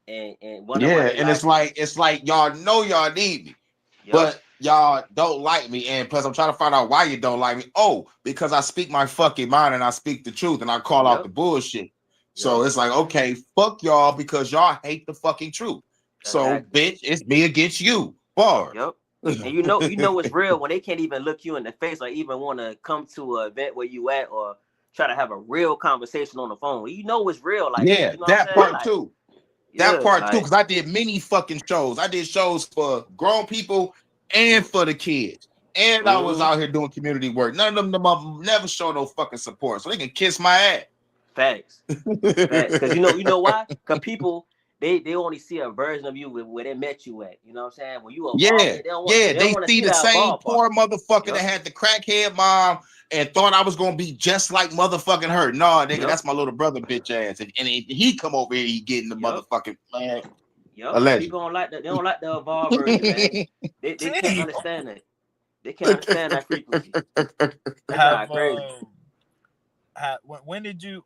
Speaker 5: and wonder why
Speaker 1: Yeah,
Speaker 5: they
Speaker 1: and
Speaker 5: life.
Speaker 1: it's like y'all know y'all need me,
Speaker 5: Yep,
Speaker 1: but y'all don't like me. And plus, I'm trying to find out why you don't like me. Oh, because I speak my fucking mind and I speak the truth and I call out
Speaker 5: yep,
Speaker 1: the bullshit. So
Speaker 5: yep.
Speaker 1: it's like, okay, fuck y'all because y'all hate the fucking truth. So,
Speaker 5: Exactly.
Speaker 1: bitch, it's me against you. Bars.
Speaker 5: Yep. And you know it's real when they can't even look you in the face or even want to come to an event where you at or try to have a real conversation on the phone. You know it's real. Like,
Speaker 1: Yeah,
Speaker 5: you know what I'm
Speaker 1: that
Speaker 5: saying?
Speaker 1: part
Speaker 5: Like,
Speaker 1: too. That
Speaker 5: yeah,
Speaker 1: part too,
Speaker 5: like,
Speaker 1: because I did many fucking shows. I did shows for grown people and for the kids. And I was
Speaker 5: mm-hmm.
Speaker 1: out here doing community work. None of them never show no fucking support. So they can kiss my ass.
Speaker 5: Facts. Facts. Because you know why? Because people they only see a version of you where they met you at. You know what I'm saying? When you evolve,
Speaker 1: Yeah,
Speaker 5: they don't want
Speaker 1: yeah.
Speaker 5: they don't
Speaker 1: They
Speaker 5: want to
Speaker 1: see
Speaker 5: see
Speaker 1: the
Speaker 5: that
Speaker 1: same
Speaker 5: evolve part.
Speaker 1: poor motherfucker that
Speaker 5: Yep.
Speaker 1: had the crackhead mom and thought I was gonna be just like motherfucking her. No, nigga,
Speaker 5: Yep.
Speaker 1: that's my little brother, bitch ass. And he come over here, he getting the
Speaker 5: Yep.
Speaker 1: motherfucking man.
Speaker 5: Yep.
Speaker 1: Alleged.
Speaker 5: People don't like that. They don't like the evolved version, man. They can't
Speaker 6: Damn.
Speaker 5: understand it. They can't understand that frequency. That
Speaker 6: Have
Speaker 5: drive crazy.
Speaker 6: when did you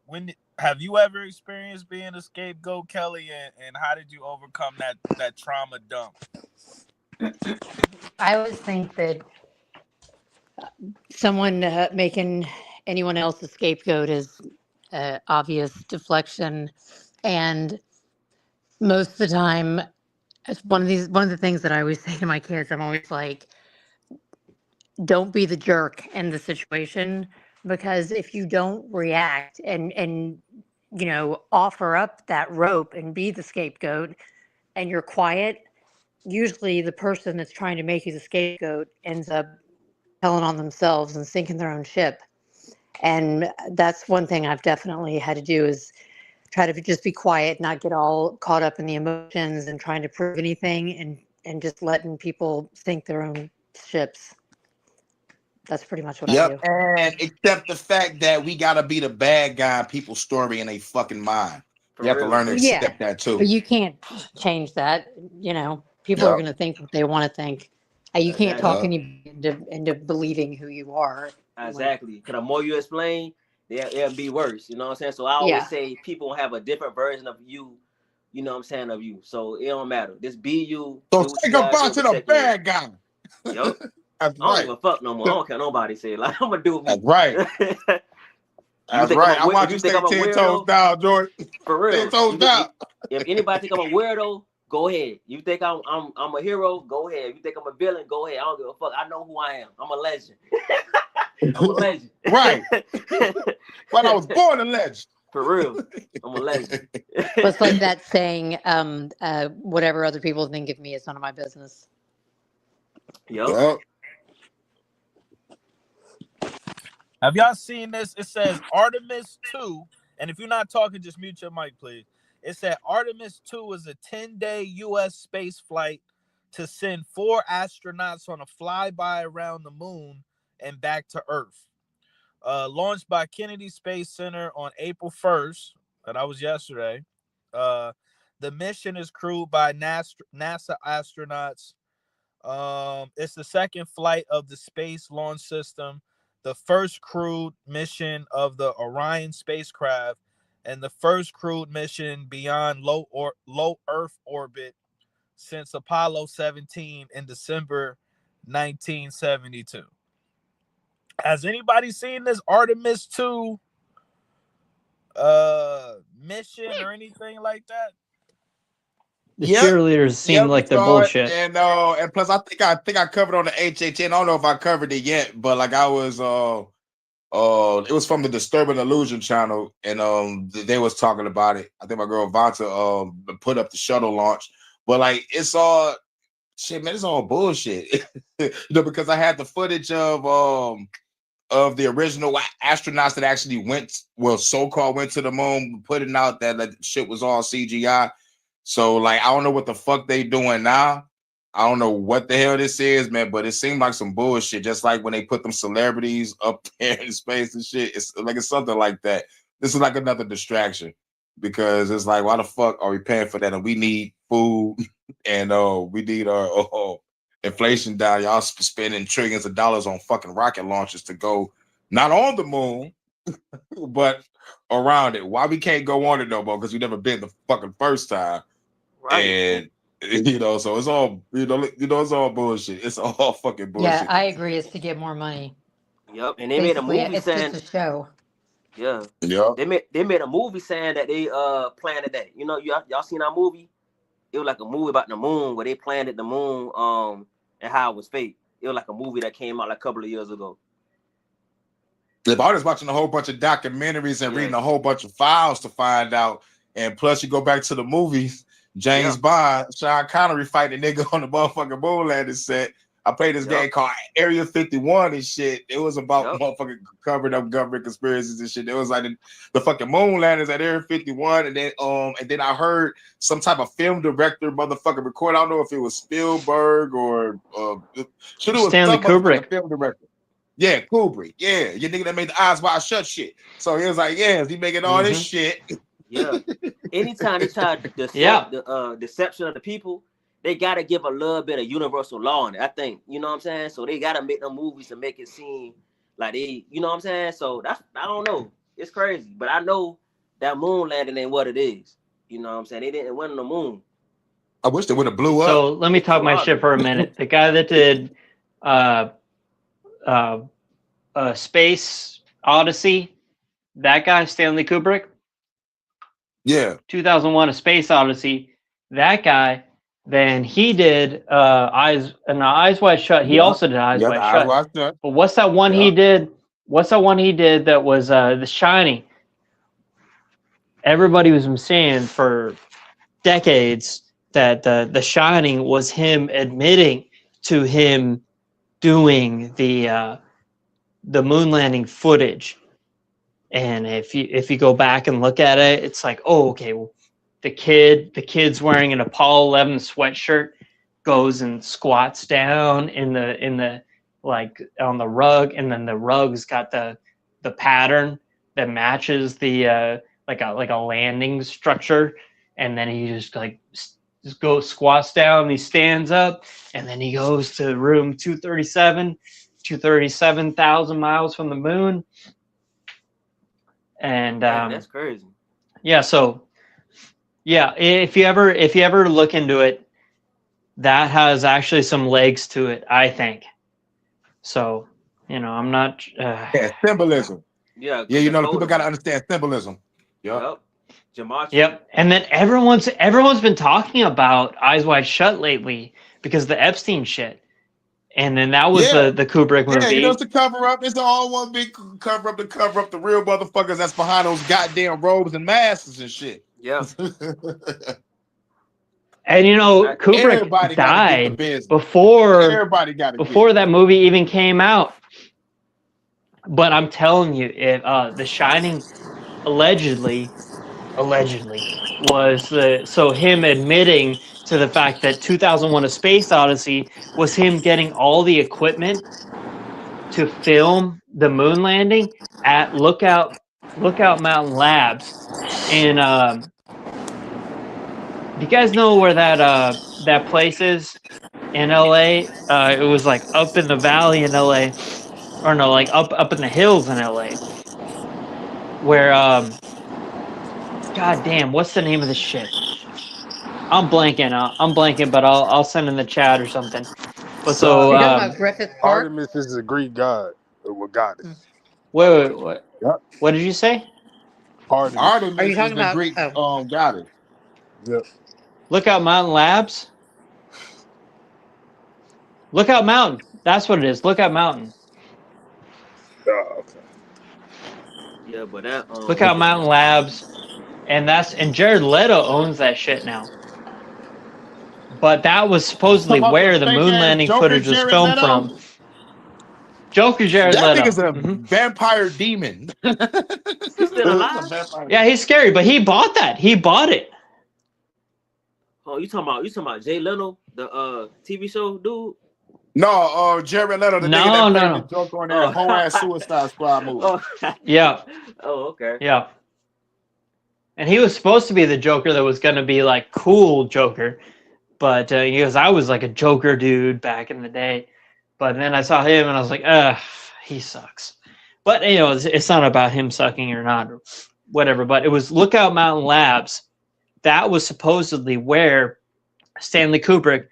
Speaker 6: have you ever experienced being a scapegoat, Kelly, and how did you overcome that trauma dump?
Speaker 4: I always think that someone making anyone else a scapegoat is obvious deflection, and most of the time, it's one of the things that I always say to my kids. I'm always like, don't be the jerk in the situation, because if you don't react and offer up that rope and be the scapegoat, and you're quiet, usually the person that's trying to make you the scapegoat ends up telling on themselves and sinking their own ship. And that's one thing I've definitely had to do, is try to just be quiet, not get all caught up in the emotions and trying to prove anything, and just letting people sink their own ships. That's pretty much what I
Speaker 1: Yep.
Speaker 4: do.
Speaker 1: And accept the fact that we gotta be the bad guy in people's story in a fucking mind.
Speaker 5: For
Speaker 1: You have to
Speaker 5: real.
Speaker 1: learn to
Speaker 4: Yeah,
Speaker 1: accept that
Speaker 4: but
Speaker 1: too.
Speaker 4: you can't change that. People are
Speaker 1: Yep.
Speaker 4: going to think what they want to think. You can't
Speaker 5: Exactly.
Speaker 4: talk
Speaker 1: Yep.
Speaker 4: anybody into believing who you are. Like,
Speaker 5: Exactly. Because the more you explain, it'll be worse. You know what I'm saying? So I always
Speaker 4: yeah,
Speaker 5: say people have a different version of you. You know what I'm saying, of you. So it don't matter. Just be you.
Speaker 1: So
Speaker 5: Do what you
Speaker 1: think
Speaker 5: gotta do.
Speaker 1: about to the
Speaker 5: Protect your energy.
Speaker 1: bad guy.
Speaker 5: Yup.
Speaker 1: That's
Speaker 5: I don't give
Speaker 1: right.
Speaker 5: a fuck no more. I don't care nobody say. Like, I'm gonna do
Speaker 1: That's
Speaker 5: me.
Speaker 1: right.
Speaker 5: You
Speaker 1: That's
Speaker 5: think I'm
Speaker 1: right.
Speaker 5: a
Speaker 1: I want
Speaker 5: if
Speaker 1: you
Speaker 5: you
Speaker 1: to
Speaker 5: think
Speaker 1: stay
Speaker 5: I'm a
Speaker 1: 10 toes
Speaker 5: weirdo,
Speaker 1: down, Jordan.
Speaker 5: for
Speaker 1: 10
Speaker 5: real.
Speaker 1: toes down.
Speaker 5: If anybody think I'm a weirdo, go ahead. You think I'm a hero, go ahead. If you think I'm a villain, go ahead. I don't give a fuck. I know who I am. I'm a legend. I'm a legend.
Speaker 1: Right. But I was born a legend.
Speaker 5: For real. I'm a legend.
Speaker 4: well, it's like that saying, whatever other people think of me is none of my business.
Speaker 5: Yup.
Speaker 1: Yep.
Speaker 6: Have y'all seen this? It says Artemis 2, and if you're not talking, just mute your mic, please. It said Artemis 2 is a 10-day U.S. space flight to send 4 astronauts on a flyby around the moon and back to Earth. Launched by Kennedy Space Center on April 1st, that was yesterday. The mission is crewed by NASA astronauts. It's the second flight of the Space Launch System, the first crewed mission of the Orion spacecraft, and the first crewed mission beyond low Earth orbit since Apollo 17 in December 1972. Has anybody seen this Artemis 2 mission or anything like that?
Speaker 7: The
Speaker 1: Yep.
Speaker 7: cheerleaders seem
Speaker 1: Yep, we
Speaker 7: like they're
Speaker 1: saw it.
Speaker 7: bullshit.
Speaker 1: And plus I think I covered on the HHN. I don't know if I covered it yet, but like I was it was from the Disturbing Illusion channel, and they was talking about it. I think my girl Vanta put up the shuttle launch. But like it's all shit, man, it's all bullshit. Because I had the footage of the original astronauts that actually went, well, so-called went to the moon, putting out that like shit was all CGI. So like I don't know what the fuck they doing now. I don't know what the hell this is, man, but it seemed like some bullshit. Just like when they put them celebrities up there in space and shit. It's like it's something like that. This is like another distraction because it's like, why the fuck are we paying for that? And we need food and we need our inflation down. Y'all spending trillions of dollars on fucking rocket launches to go not on the moon, but around it. Why we can't go on it no more? Because we never been the fucking first time.
Speaker 5: Right.
Speaker 1: And so it's all it's all bullshit. It's all fucking
Speaker 4: Yeah,
Speaker 1: bullshit.
Speaker 4: I agree. It's to get more money.
Speaker 5: Yep. And they made a
Speaker 4: Basically,
Speaker 5: movie
Speaker 4: it's
Speaker 5: saying,
Speaker 4: just a show.
Speaker 5: yeah,
Speaker 1: Yeah.
Speaker 5: they made a movie saying that they planted that. You know, y'all seen that movie? It was like a movie about the moon where they planted the moon and how it was fake. It was like a movie that came out like a couple of years ago.
Speaker 1: If I was watching a whole bunch of documentaries and reading
Speaker 5: Yeah.
Speaker 1: a whole bunch of files to find out, and plus you go back to the movies, James
Speaker 5: Yep.
Speaker 1: Bond, Sean Connery fighting a nigga on the motherfucking moon landing set. I played this game
Speaker 5: Yep.
Speaker 1: called Area 51 and shit. It was about
Speaker 5: Yep.
Speaker 1: motherfucking covering up government conspiracies and shit. It was like the fucking moon landings at Area 51, and then I heard some type of film director motherfucking record. I don't know if it was Spielberg or should it was
Speaker 7: Stanley
Speaker 1: some motherfucking
Speaker 7: Kubrick.
Speaker 1: film director. Yeah, Kubrick. Yeah, your nigga that made the Eyes Wide Shut shit. So he was like, yeah, he making all this shit.
Speaker 5: Yeah. Anytime they try to
Speaker 7: Yeah.
Speaker 5: the deception of the people, they gotta give a little bit of universal law in it. I think, you know what I'm saying? So they gotta make them movies to make it seem like they, you know what I'm saying? So that's, I don't know. It's crazy. But I know that moon landing ain't what it is. You know what I'm saying? They didn't win on the moon.
Speaker 1: I wish they would have blew up.
Speaker 7: So let me talk my shit for a minute. The guy that did Space Odyssey, that guy, Stanley Kubrick,
Speaker 1: Yeah.
Speaker 7: 2001: A Space Odyssey, that guy, then he did Eyes Wide Shut. He also did Eyes Wide
Speaker 1: Eyes
Speaker 7: Shut.
Speaker 1: Wide Shut.
Speaker 7: But what's that one he did? What's that one he did that was The Shining? Everybody was saying for decades that The Shining was him admitting to him doing the moon landing footage. And if you go back and look at it, it's like, oh, okay, well, the kid's wearing an Apollo 11 sweatshirt, goes and squats down in the like on the rug, and then the rug's got the pattern that matches the like a landing structure, and then he just goes squats down, and he stands up, and then he goes to room 237,000 miles from the moon. And
Speaker 5: that's crazy.
Speaker 7: Yeah, so yeah, if you ever look into it, that has actually some legs to it, I think. So, I'm not
Speaker 1: Yeah, symbolism.
Speaker 5: Yeah,
Speaker 1: Yeah, the people got to understand symbolism. Yep.
Speaker 5: Gematria.
Speaker 7: Yep. And then everyone's been talking about Eyes Wide Shut lately because of the Epstein shit. And then that was the Kubrick movie.
Speaker 1: Yeah, it's the cover up. It's all one big cover up to cover up the real motherfuckers that's behind those goddamn robes and masks and shit.
Speaker 5: Yeah.
Speaker 7: And Kubrick died before that movie even came out. But I'm telling you, The Shining allegedly was him admitting to the fact that 2001: A Space Odyssey was him getting all the equipment to film the moon landing at Lookout Mountain Labs. And do you guys know where that place is in LA? It was like up in the valley in LA, or no, like up in the hills in LA, where God damn, what's the name of the shit? I'm blanking, but I'll send in the chat or something. But
Speaker 3: Nah,
Speaker 7: so
Speaker 4: You're talking about Griffith Park?
Speaker 3: Artemis is a Greek god, or
Speaker 4: Hmm.
Speaker 3: goddess.
Speaker 7: wait, what?
Speaker 1: Yep.
Speaker 7: What did you say?
Speaker 3: Artemis.
Speaker 4: Are you
Speaker 1: Artemis is
Speaker 4: talking
Speaker 1: the
Speaker 4: about?
Speaker 1: Greek
Speaker 4: Oh,
Speaker 1: goddess.
Speaker 3: Yep.
Speaker 7: Lookout Mountain Labs. Lookout Mountain. That's what it is. Lookout Mountain.
Speaker 3: Oh, okay.
Speaker 5: Yeah, but that
Speaker 7: Lookout Mountain Labs, and Jared Leto owns that shit now. But that was
Speaker 1: Talking
Speaker 7: supposedly
Speaker 1: about the
Speaker 7: where the
Speaker 1: fake
Speaker 7: moon
Speaker 1: ass
Speaker 7: landing
Speaker 1: Joker
Speaker 7: footage was
Speaker 1: Jared
Speaker 7: filmed
Speaker 1: Leto.
Speaker 7: from. Joker Jared
Speaker 1: That
Speaker 7: Leto.
Speaker 1: nigga's a
Speaker 7: Hmm.
Speaker 1: vampire demon.
Speaker 5: he's still
Speaker 1: That's a
Speaker 5: alive.
Speaker 1: vampire.
Speaker 7: Yeah, he's scary, but he bought that. He bought it.
Speaker 5: Oh, you talking about Jay Leno, the TV show dude?
Speaker 1: No, Jared Leto, the nigga
Speaker 7: No,
Speaker 1: that
Speaker 7: no,
Speaker 1: played the
Speaker 7: no.
Speaker 1: Joker on that
Speaker 5: Oh,
Speaker 1: whole ass Suicide Squad movie.
Speaker 5: oh,
Speaker 7: Yeah,
Speaker 5: oh, okay.
Speaker 7: yeah. And he was supposed to be the Joker that was going to be like cool Joker, but he goes, I was like a Joker dude back in the day, but then I saw him and I was like, he sucks. But you know, it's not about him sucking or not, or whatever. But it was Lookout Mountain Labs. That was supposedly where Stanley Kubrick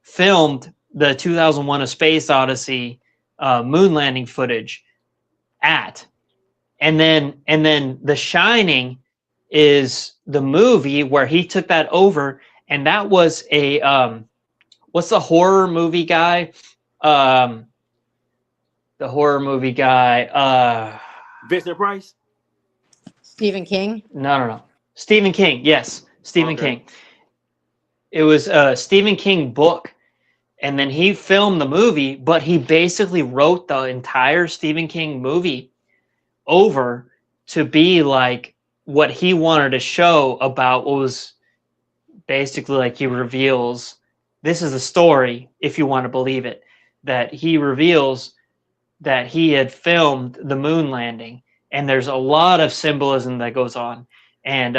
Speaker 7: filmed the 2001: A Space Odyssey moon landing footage at, and then The Shining is the movie where he took that over, and that was a what's the horror movie guy? The horror movie guy.
Speaker 5: Vincent Price.
Speaker 4: Stephen King.
Speaker 7: No. Stephen King. Yes, Stephen
Speaker 5: Okay.
Speaker 7: King. It was a Stephen King book, and then he filmed the movie, but he basically wrote the entire Stephen King movie over to be like what he wanted to show about what was basically like he reveals this is the story, if you want to believe it, that he reveals that he had filmed the moon landing, and there's a lot of symbolism that goes on. And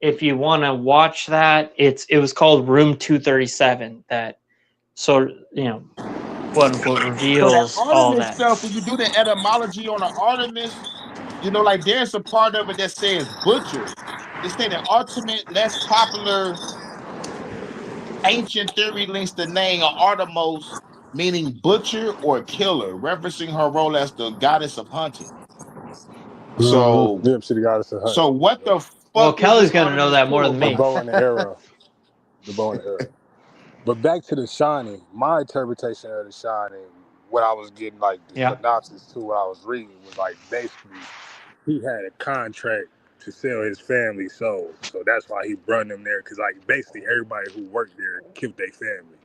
Speaker 7: if you want to watch that, it was called Room 237. That sort of, you know, quote unquote
Speaker 1: So that
Speaker 7: reveals all
Speaker 1: Artemis
Speaker 7: that.
Speaker 1: stuff, when you do the etymology on the Artemis, you know, like there's a part of it that says butcher. They say the ultimate, less popular ancient theory links the name of Artemis, meaning butcher or killer, referencing her role as the goddess of hunting. So,
Speaker 3: Yep, she got us a hunt.
Speaker 1: so what
Speaker 3: Yep.
Speaker 1: the
Speaker 7: Well,
Speaker 1: fuck is
Speaker 7: Kelly's
Speaker 1: this
Speaker 7: gonna know
Speaker 1: Artemis
Speaker 7: that more
Speaker 1: tool
Speaker 7: than
Speaker 3: The
Speaker 7: me.
Speaker 1: about?
Speaker 3: bow and the arrow. The bow and the arrow. But back to The Shining, my interpretation of The Shining, what I was getting like the
Speaker 7: Yeah.
Speaker 3: synopsis to what I was reading was like basically he had a contract to sell his family soul. So that's why he brought them there, because like basically everybody who worked there killed their family.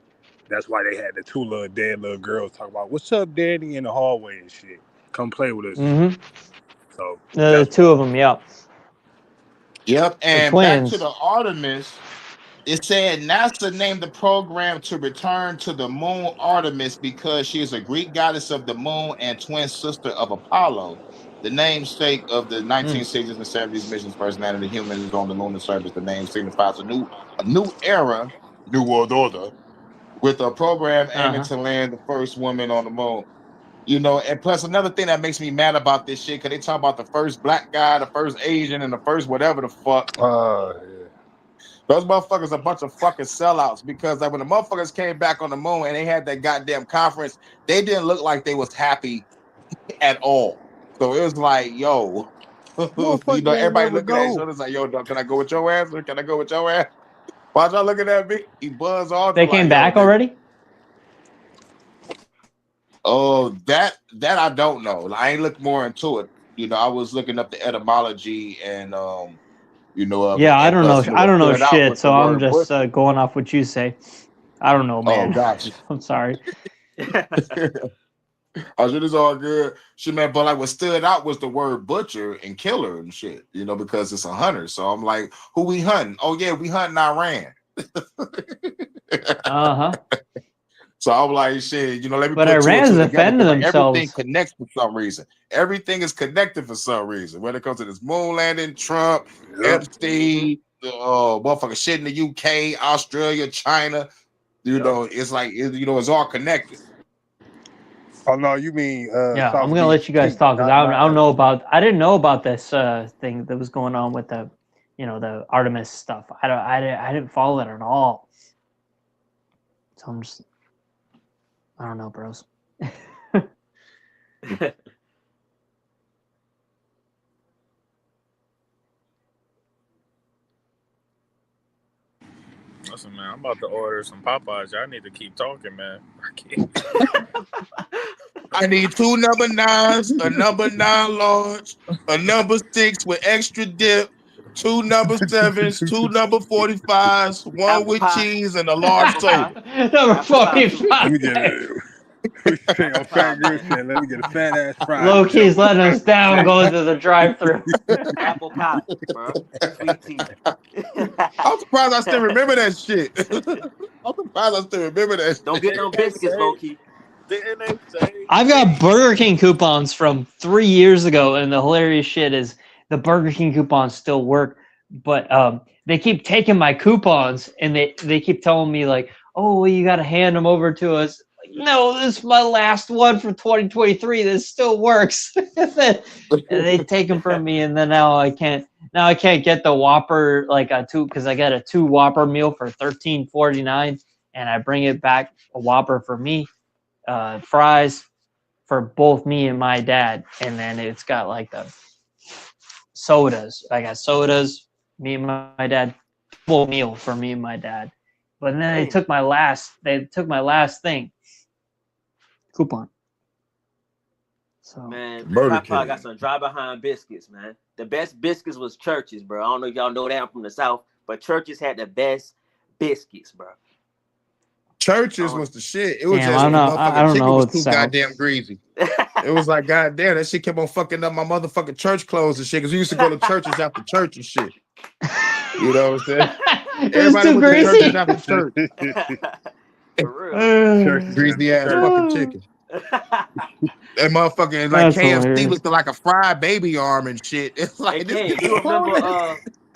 Speaker 3: That's why they had the two little dead little girls talking about, what's up, daddy, in the hallway and shit. Come play with us and shit.
Speaker 7: Mm-hmm.
Speaker 3: So
Speaker 7: The
Speaker 3: that's what
Speaker 7: two
Speaker 3: I
Speaker 7: of
Speaker 3: was
Speaker 7: them, yeah.
Speaker 1: Yep.
Speaker 7: The
Speaker 1: And back to
Speaker 7: twins.
Speaker 1: the Artemis, it said NASA named the program to return to the moon Artemis because she is a Greek goddess of the moon and twin sister of Apollo, the namesake of the 1960s and 70s missions first landed the humans on the lunar surface. The name signifies a new era, new world order, with a program aiming
Speaker 7: Uh-huh.
Speaker 1: to land the first woman on the moon. You know, and plus another thing that makes me mad about this shit, because they talk about the first black guy, the first Asian, and the first whatever the fuck.
Speaker 3: yeah.
Speaker 1: Those motherfuckers a bunch of fucking sellouts, because like when the motherfuckers came back on the moon and they had that goddamn conference, they didn't look like they was happy at all. So it was like, yo, you know,
Speaker 3: Motherfucker ain't
Speaker 1: everybody
Speaker 3: never
Speaker 1: looking at each
Speaker 3: go.
Speaker 1: other like, yo, dog, can I go with your ass? Or can I go with your ass? Why y'all looking at me? He buzzed off
Speaker 7: They
Speaker 1: like,
Speaker 7: came
Speaker 1: yo,
Speaker 7: back
Speaker 1: nigga.
Speaker 7: already?
Speaker 1: Oh, that I don't know. I ain't looked more into it. You know, I was looking up the etymology and you know, of it.
Speaker 7: Yeah, I
Speaker 1: And
Speaker 7: don't know.
Speaker 1: plus, you know,
Speaker 7: I
Speaker 1: what
Speaker 7: don't know
Speaker 1: stood out
Speaker 7: shit,
Speaker 1: was the
Speaker 7: so I'm
Speaker 1: word
Speaker 7: just
Speaker 1: butcher.
Speaker 7: going off what you say. I don't know,
Speaker 1: Oh,
Speaker 7: man.
Speaker 1: gotcha.
Speaker 7: I'm sorry.
Speaker 1: I said it's all good. Shit, man, but like what stood out was the word butcher and killer and shit, you know, because it's a hunter. So I'm like, who we hunting? Oh, yeah, we hunting Iran.
Speaker 7: Uh-huh.
Speaker 1: So I'm like, shit, you know, let me
Speaker 7: But
Speaker 1: put two and
Speaker 7: Iran's
Speaker 1: two together,
Speaker 7: defending
Speaker 1: because like everything
Speaker 7: themselves.
Speaker 1: connects for some reason. Everything is connected for some reason. When it comes to this moon landing, Trump,
Speaker 3: Yep.
Speaker 1: Epstein, motherfucker shit in the UK, Australia, China, you
Speaker 5: Yep.
Speaker 1: know, it's like, you know, it's all connected.
Speaker 3: Oh no, you mean
Speaker 7: Yeah, I'm
Speaker 3: South
Speaker 7: gonna let
Speaker 3: Beach,
Speaker 7: you guys
Speaker 3: Pete,
Speaker 7: talk because
Speaker 3: not
Speaker 7: I don't know
Speaker 3: Epstein.
Speaker 7: about. I didn't know about this thing that was going on with the, you know, the Artemis stuff. I didn't follow it at all. So I don't know, bros.
Speaker 6: Listen, man, I'm about to order some Popeyes. Y'all need to keep talking, man. I can't.
Speaker 1: I need 2 number 9s, a number 9 large, a number 6 with extra dip, 2 number 7s, 2 number 45s, 1
Speaker 5: Apple
Speaker 1: with
Speaker 5: pie.
Speaker 1: cheese, and a large
Speaker 5: Apple
Speaker 1: soda.
Speaker 5: pie.
Speaker 7: Number
Speaker 5: Apple pie too.
Speaker 7: 45.
Speaker 3: Let me get it. Straight on
Speaker 5: Apple pie,
Speaker 3: Fat Grill
Speaker 5: man.
Speaker 3: saying, let me get a fat ass fry.
Speaker 7: Low key's letting us down going to the drive-thru.
Speaker 5: Apple pie, bro. Sweet tea.
Speaker 1: I'm surprised I still remember that shit. I'm surprised I still remember that shit.
Speaker 5: Don't get no biscuits, low key.
Speaker 6: Didn't they say?
Speaker 7: I've got Burger King coupons from 3 years ago, and the hilarious shit is the Burger King coupons still work, but they keep taking my coupons, and they keep telling me like, oh, well, you got to hand them over to us. Like, no, this is my last one for 2023. This still works. And they take them from me, and then now I can't get the Whopper like a 2 because I got a 2 Whopper meal for $13.49, and I bring it back a Whopper for me. Fries for both me and my dad, and then it's got like the sodas. I got sodas, me and my dad, full meal for me and my dad. But then they took my last thing, coupon. So
Speaker 5: Man,
Speaker 1: Burger
Speaker 5: Papa
Speaker 1: King.
Speaker 5: got some dry behind biscuits, man. The best biscuits was Church's, bro. I don't know if y'all know that. I'm from the South, but Church's had the best biscuits, bro.
Speaker 1: Churches was the shit. It was
Speaker 7: damn,
Speaker 1: just
Speaker 7: I don't
Speaker 1: chicken
Speaker 7: know
Speaker 1: was
Speaker 7: what's
Speaker 1: too
Speaker 7: South.
Speaker 1: goddamn greasy. It was like, goddamn, that shit kept on fucking up my motherfucking church clothes and shit. Because we used to go to churches after church and shit. You know what I'm saying?
Speaker 7: It was
Speaker 1: Everybody
Speaker 7: too
Speaker 1: went to churches
Speaker 7: greasy.
Speaker 1: after church.
Speaker 5: For real.
Speaker 1: Greasy ass fucking chicken. That motherfucking like
Speaker 7: That's
Speaker 1: KFC
Speaker 7: hilarious.
Speaker 1: looked like a fried baby arm and shit. It's
Speaker 5: Hey,
Speaker 1: like this.
Speaker 5: Ken,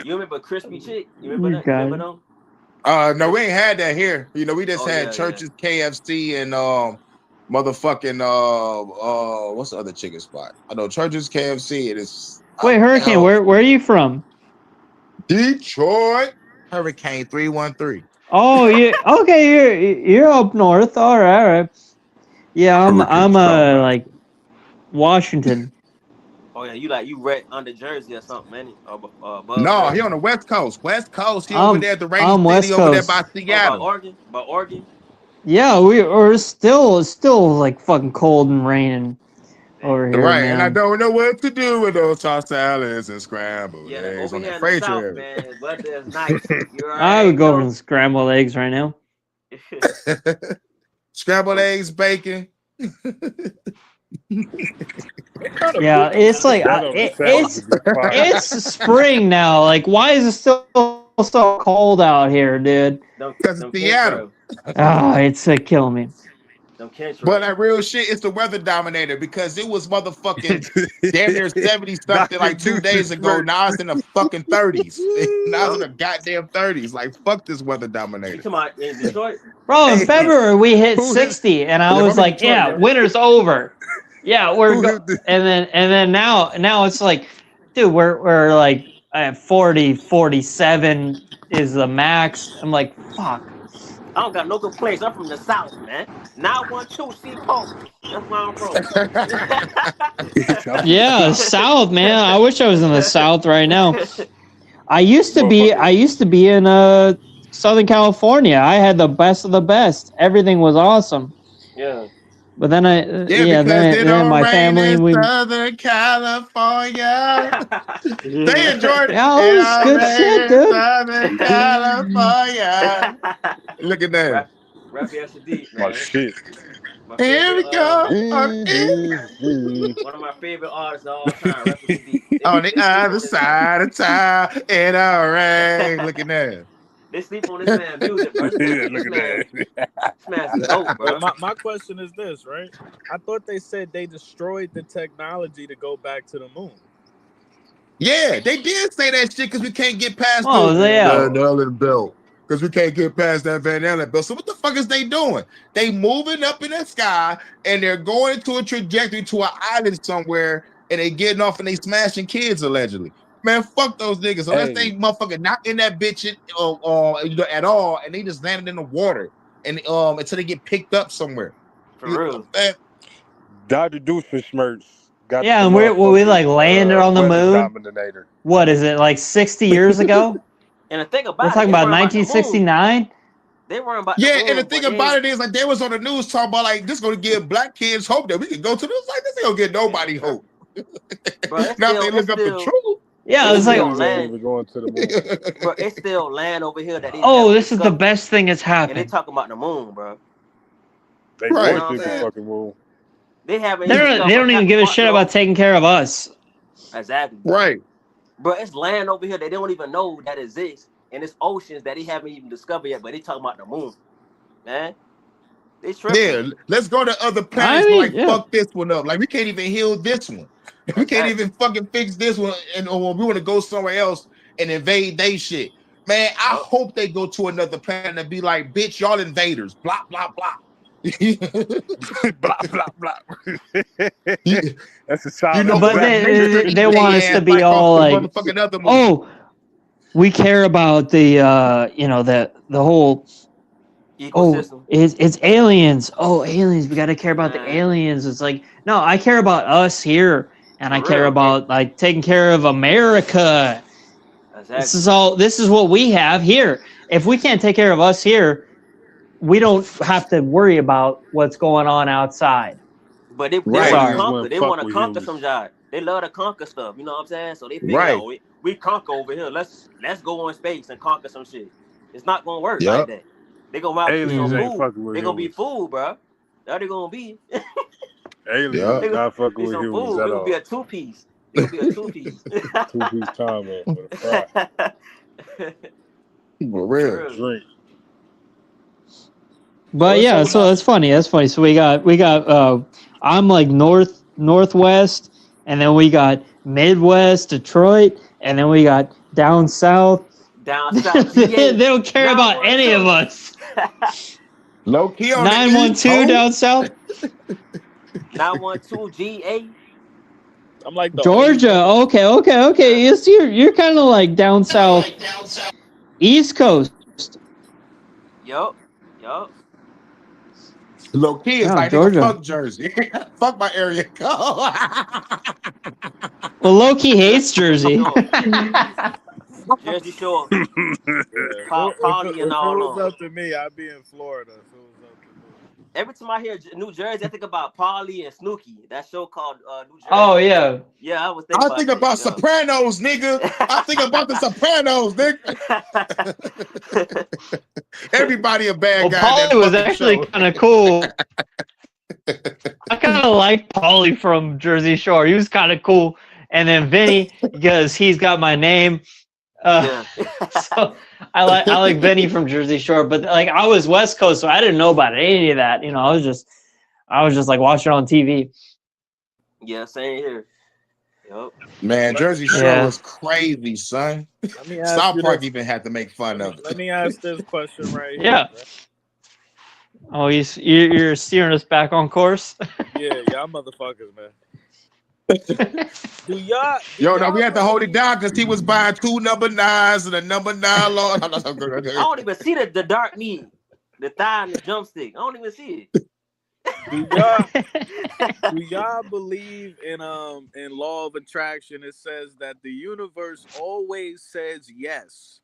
Speaker 5: you remember Crispy Chick? You remember
Speaker 7: You
Speaker 5: that? You remember
Speaker 7: guys.
Speaker 5: them?
Speaker 1: No, we ain't had that here. You know, we just
Speaker 5: Oh,
Speaker 1: had
Speaker 5: yeah,
Speaker 1: churches, KFC, and motherfucking what's the other chicken spot? I know churches, KFC. It is
Speaker 7: Wait, Hurricane, where are you from?
Speaker 1: Detroit Hurricane 313.
Speaker 7: Oh, you're up north. All right. Yeah, I'm
Speaker 3: Hurricane Strong.
Speaker 7: like Washington.
Speaker 5: Oh yeah, you read under Jersey or something, man? Or above
Speaker 1: No,
Speaker 5: Jersey?
Speaker 1: he on the West Coast. West Coast. He over there at the Rainy
Speaker 7: I'm West
Speaker 1: City over there by
Speaker 7: Coast.
Speaker 5: Oh,
Speaker 1: Seattle.
Speaker 5: by Oregon.
Speaker 7: Yeah, we're still like fucking cold and raining over here,
Speaker 1: Right,
Speaker 7: man.
Speaker 1: and I don't know what to do with those tossed salads and scrambled
Speaker 5: Yeah,
Speaker 1: eggs
Speaker 5: over
Speaker 1: on
Speaker 5: here
Speaker 1: that
Speaker 5: in the
Speaker 1: freight
Speaker 5: South,
Speaker 1: train.
Speaker 5: man, weather is nice. You
Speaker 7: I would
Speaker 5: already
Speaker 7: go for
Speaker 5: know.
Speaker 7: some scrambled eggs right now.
Speaker 1: Scrambled eggs, bacon.
Speaker 7: Yeah, it's like
Speaker 3: That on the sandwich would be fire.
Speaker 7: it's spring now. Like, why is it still so cold out here, dude?
Speaker 1: Because it's Seattle.
Speaker 7: Oh, it's killing me.
Speaker 1: But that real shit, it's the weather dominator because it was motherfucking damn near 70 something like 2 days ago. Now it's in the fucking 30s. Now it's in the goddamn 30s. Like, fuck this weather
Speaker 5: You
Speaker 1: dominator.
Speaker 5: talking about in Detroit?
Speaker 7: Bro, in February we hit
Speaker 3: Who hit-
Speaker 7: 60, and I
Speaker 1: Yeah,
Speaker 7: was
Speaker 1: I'm in
Speaker 7: like,
Speaker 1: Detroit,
Speaker 7: "Yeah,
Speaker 1: bro.
Speaker 7: winter's over." Yeah, we're
Speaker 3: Who
Speaker 7: go-
Speaker 3: hit the-
Speaker 7: and then now it's like, dude, we're like at 40, 47 is the max. I'm like, fuck.
Speaker 5: I don't got no complaints. I'm from the South, man. 912 C Post. That's where I'm from.
Speaker 7: Yeah, South, man. I wish I was in the South right now. I used to be in Southern California. I had the best of the best. Everything was awesome.
Speaker 5: Yeah.
Speaker 1: because
Speaker 7: But then
Speaker 1: it don't
Speaker 7: my
Speaker 1: rain
Speaker 7: family
Speaker 1: in Southern California. Say it, Jordan.
Speaker 7: Yeah,
Speaker 1: It
Speaker 7: it was
Speaker 1: don't
Speaker 7: good
Speaker 1: rain
Speaker 7: shit,
Speaker 1: in
Speaker 7: dude.
Speaker 1: Southern California. Look at that.
Speaker 5: Raphael Sadiq,
Speaker 3: My
Speaker 5: man.
Speaker 3: shit.
Speaker 5: My
Speaker 1: Here we
Speaker 5: favorite,
Speaker 1: go.
Speaker 5: one of my favorite artists of all time, Raphael Sadiq.
Speaker 1: On the other side of town, it don't rain. Look at that.
Speaker 5: They sleep on this man music, bro.
Speaker 3: Yeah, look at that.
Speaker 5: This man's a goat, bro.
Speaker 6: But my question is this, right? I thought they said they destroyed the technology to go back to the moon.
Speaker 1: Yeah, they did say that shit because we can't get past
Speaker 7: Oh,
Speaker 1: the
Speaker 7: yeah.
Speaker 1: Van Allen belt. Because we can't get past that Van Allen belt. So what the fuck is they doing? They moving up in the sky and they're going into a trajectory to an island somewhere and they getting off and they smashing kids allegedly. Man, fuck those niggas. Unless they motherfucking not in that bitch at all and they just landed in the water and until they get picked up somewhere.
Speaker 5: For real.
Speaker 1: Man,
Speaker 3: Dr. Doofenshmirtz got
Speaker 7: Yeah,
Speaker 3: the
Speaker 7: and we like
Speaker 3: motherfucking
Speaker 7: landed on the
Speaker 3: weather
Speaker 7: moon.
Speaker 3: dominator.
Speaker 7: What is it, like 60 years ago?
Speaker 5: And the thing
Speaker 7: We're
Speaker 5: about it,
Speaker 7: talking
Speaker 5: they
Speaker 7: about
Speaker 5: weren't about the moon.
Speaker 7: 1969.
Speaker 5: They weren't about the
Speaker 1: yeah, and the
Speaker 5: moon,
Speaker 1: thing
Speaker 5: but
Speaker 1: about it is, like, they was on the news talking about, like, this going to give black kids hope that we can go to this. Like, this ain't going to get nobody hope.
Speaker 5: bro, it's
Speaker 1: Now, if they
Speaker 5: still,
Speaker 1: look up the truth.
Speaker 7: Yeah,
Speaker 5: it's
Speaker 7: it's like,
Speaker 5: still
Speaker 3: Niggas ain't
Speaker 5: land,
Speaker 3: even going to the moon.
Speaker 5: bro. It's still land over here that they
Speaker 7: oh,
Speaker 5: haven't
Speaker 7: this is the
Speaker 5: discovered.
Speaker 7: best thing that's
Speaker 5: And they
Speaker 7: happened.
Speaker 5: talking about the moon, bro.
Speaker 3: They
Speaker 1: Right.
Speaker 5: You know what I'm
Speaker 3: worship the
Speaker 5: saying?
Speaker 3: fucking moon.
Speaker 5: They haven't
Speaker 7: They
Speaker 5: discovered
Speaker 7: don't even
Speaker 5: half
Speaker 7: give a
Speaker 5: parts
Speaker 7: shit
Speaker 5: of the
Speaker 7: about
Speaker 5: ocean.
Speaker 7: taking care of us.
Speaker 5: Exactly.
Speaker 1: Right.
Speaker 5: Bro, it's land over here that they don't even know that exists, and it's oceans that they haven't even discovered yet. But they talking about the moon, man. They tripping.
Speaker 1: Yeah, let's go to other
Speaker 7: I
Speaker 1: planets, but
Speaker 7: mean,
Speaker 1: like,
Speaker 7: yeah.
Speaker 1: fuck this one up. Like, we can't even heal this one. We can't
Speaker 5: Exactly.
Speaker 1: even fucking fix this one. And or we want to go somewhere else and invade they shit. Man, I
Speaker 5: Yup.
Speaker 1: hope they go to another planet and be like, bitch, y'all invaders. Blah, blah, blah.
Speaker 3: Blah, blah, blah.
Speaker 1: You
Speaker 3: That's a solid
Speaker 1: know,
Speaker 7: But
Speaker 1: or
Speaker 3: black.
Speaker 1: nature
Speaker 7: they
Speaker 1: eat
Speaker 7: want
Speaker 1: they
Speaker 7: us to
Speaker 1: ass
Speaker 7: be
Speaker 1: like off
Speaker 7: all
Speaker 1: the
Speaker 7: like,
Speaker 1: motherfucking other movie.
Speaker 7: oh, we care about the you know, the whole, oh,
Speaker 5: Ecosystem.
Speaker 7: it's aliens. Oh, aliens, we got to care about the
Speaker 5: Man,
Speaker 7: aliens. It's like, no, I care about us here, and I
Speaker 5: for
Speaker 7: care
Speaker 5: real.
Speaker 7: about like taking care of America.
Speaker 5: Exactly.
Speaker 7: This is what we have here. If we can't take care of us here, we don't have to worry about what's going on outside.
Speaker 5: But they
Speaker 1: Right.
Speaker 5: want to
Speaker 7: Sorry.
Speaker 3: Aliens
Speaker 5: conquer.
Speaker 3: wouldn't
Speaker 5: They
Speaker 3: fuck
Speaker 5: want to
Speaker 3: with
Speaker 5: conquer
Speaker 3: humans.
Speaker 5: some jive. They love to conquer stuff. You know what I'm saying? So they figure
Speaker 1: Right.
Speaker 5: out we conquer over here. Let's go in space and conquer some shit. It's not gonna work like
Speaker 1: Yep.
Speaker 5: that. They gonna have be some
Speaker 3: Aliens ain't
Speaker 5: food.
Speaker 3: fucking with
Speaker 5: They gonna be
Speaker 3: humans.
Speaker 5: food, bro. That they gonna be.
Speaker 3: Aliens
Speaker 1: Yep.
Speaker 3: is
Speaker 5: They gonna
Speaker 3: not fucking
Speaker 5: be
Speaker 3: with
Speaker 5: some
Speaker 3: humans
Speaker 5: food.
Speaker 3: at
Speaker 5: They gonna be
Speaker 3: all.
Speaker 5: a 2-piece. They gonna be a 2-piece.
Speaker 3: Two-piece combo with a fry
Speaker 1: For
Speaker 5: For
Speaker 1: real.
Speaker 3: and a
Speaker 5: real.
Speaker 3: drink.
Speaker 7: But
Speaker 6: So it's
Speaker 7: yeah,
Speaker 6: so
Speaker 7: so
Speaker 6: now
Speaker 7: that's funny. That's funny. So we got I'm like northwest, and then we got Midwest Detroit, and then we got down south.
Speaker 5: Down south
Speaker 7: they
Speaker 5: GA
Speaker 7: don't care about any of
Speaker 5: 912.
Speaker 7: us.
Speaker 1: Low key on the East
Speaker 7: 912
Speaker 1: Coast.
Speaker 7: down south.
Speaker 5: 912 GA.
Speaker 6: I'm like the only
Speaker 7: Georgia.
Speaker 6: one.
Speaker 7: Okay.
Speaker 5: Yeah.
Speaker 7: Yes, you're kind of like down south, East Coast.
Speaker 5: Yup. Yup.
Speaker 1: Low key is
Speaker 7: Yeah,
Speaker 1: like, nigga,
Speaker 7: Georgia.
Speaker 1: fuck Jersey. Fuck my area code.
Speaker 7: Well, Loki hates Jersey.
Speaker 5: Sure. Jersey Shore.
Speaker 6: Yeah.
Speaker 5: Polly and
Speaker 6: If it
Speaker 5: all
Speaker 6: was
Speaker 5: on.
Speaker 6: up to me, I'd be in Florida. If it was up to me.
Speaker 5: Every time I hear New Jersey, I think about Polly and Snooki. That show called New Jersey.
Speaker 7: Oh yeah.
Speaker 5: Yeah, I was thinking
Speaker 1: I
Speaker 5: about
Speaker 1: think
Speaker 5: that.
Speaker 1: about Sopranos, nigga. I think about the Sopranos, nigga. Everybody a bad
Speaker 7: Well,
Speaker 1: guy in that
Speaker 7: Polly was
Speaker 1: fucking
Speaker 7: actually
Speaker 1: show.
Speaker 7: kind of cool. I kind of like Polly from Jersey Shore. He was kind of cool. And then Vinny, because he's got my name.
Speaker 5: Yeah.
Speaker 7: So I like Vinny from Jersey Shore. But like I was West Coast, so I didn't know about any of that. You know, I was just like watching it on TV.
Speaker 5: Yeah, same here. Yep.
Speaker 1: Man, Jersey Shore
Speaker 7: Yeah.
Speaker 1: was crazy, son.
Speaker 6: Let me ask
Speaker 1: South
Speaker 6: you
Speaker 1: Park
Speaker 6: this.
Speaker 1: even had to make fun of
Speaker 6: Let
Speaker 1: it.
Speaker 6: me ask this question right
Speaker 7: Yeah.
Speaker 6: here.
Speaker 7: Oh, you're steering us back on course.
Speaker 6: Yeah, y'all motherfuckers, man. Do y'all?
Speaker 1: Yo, no, we had to hold it down because he was buying 2 number 9s and a number 9 long.
Speaker 5: I don't even see the dark meat, the thigh and the drumstick. I don't even see it.
Speaker 6: Do y'all believe in law of attraction? It says that the universe always says yes,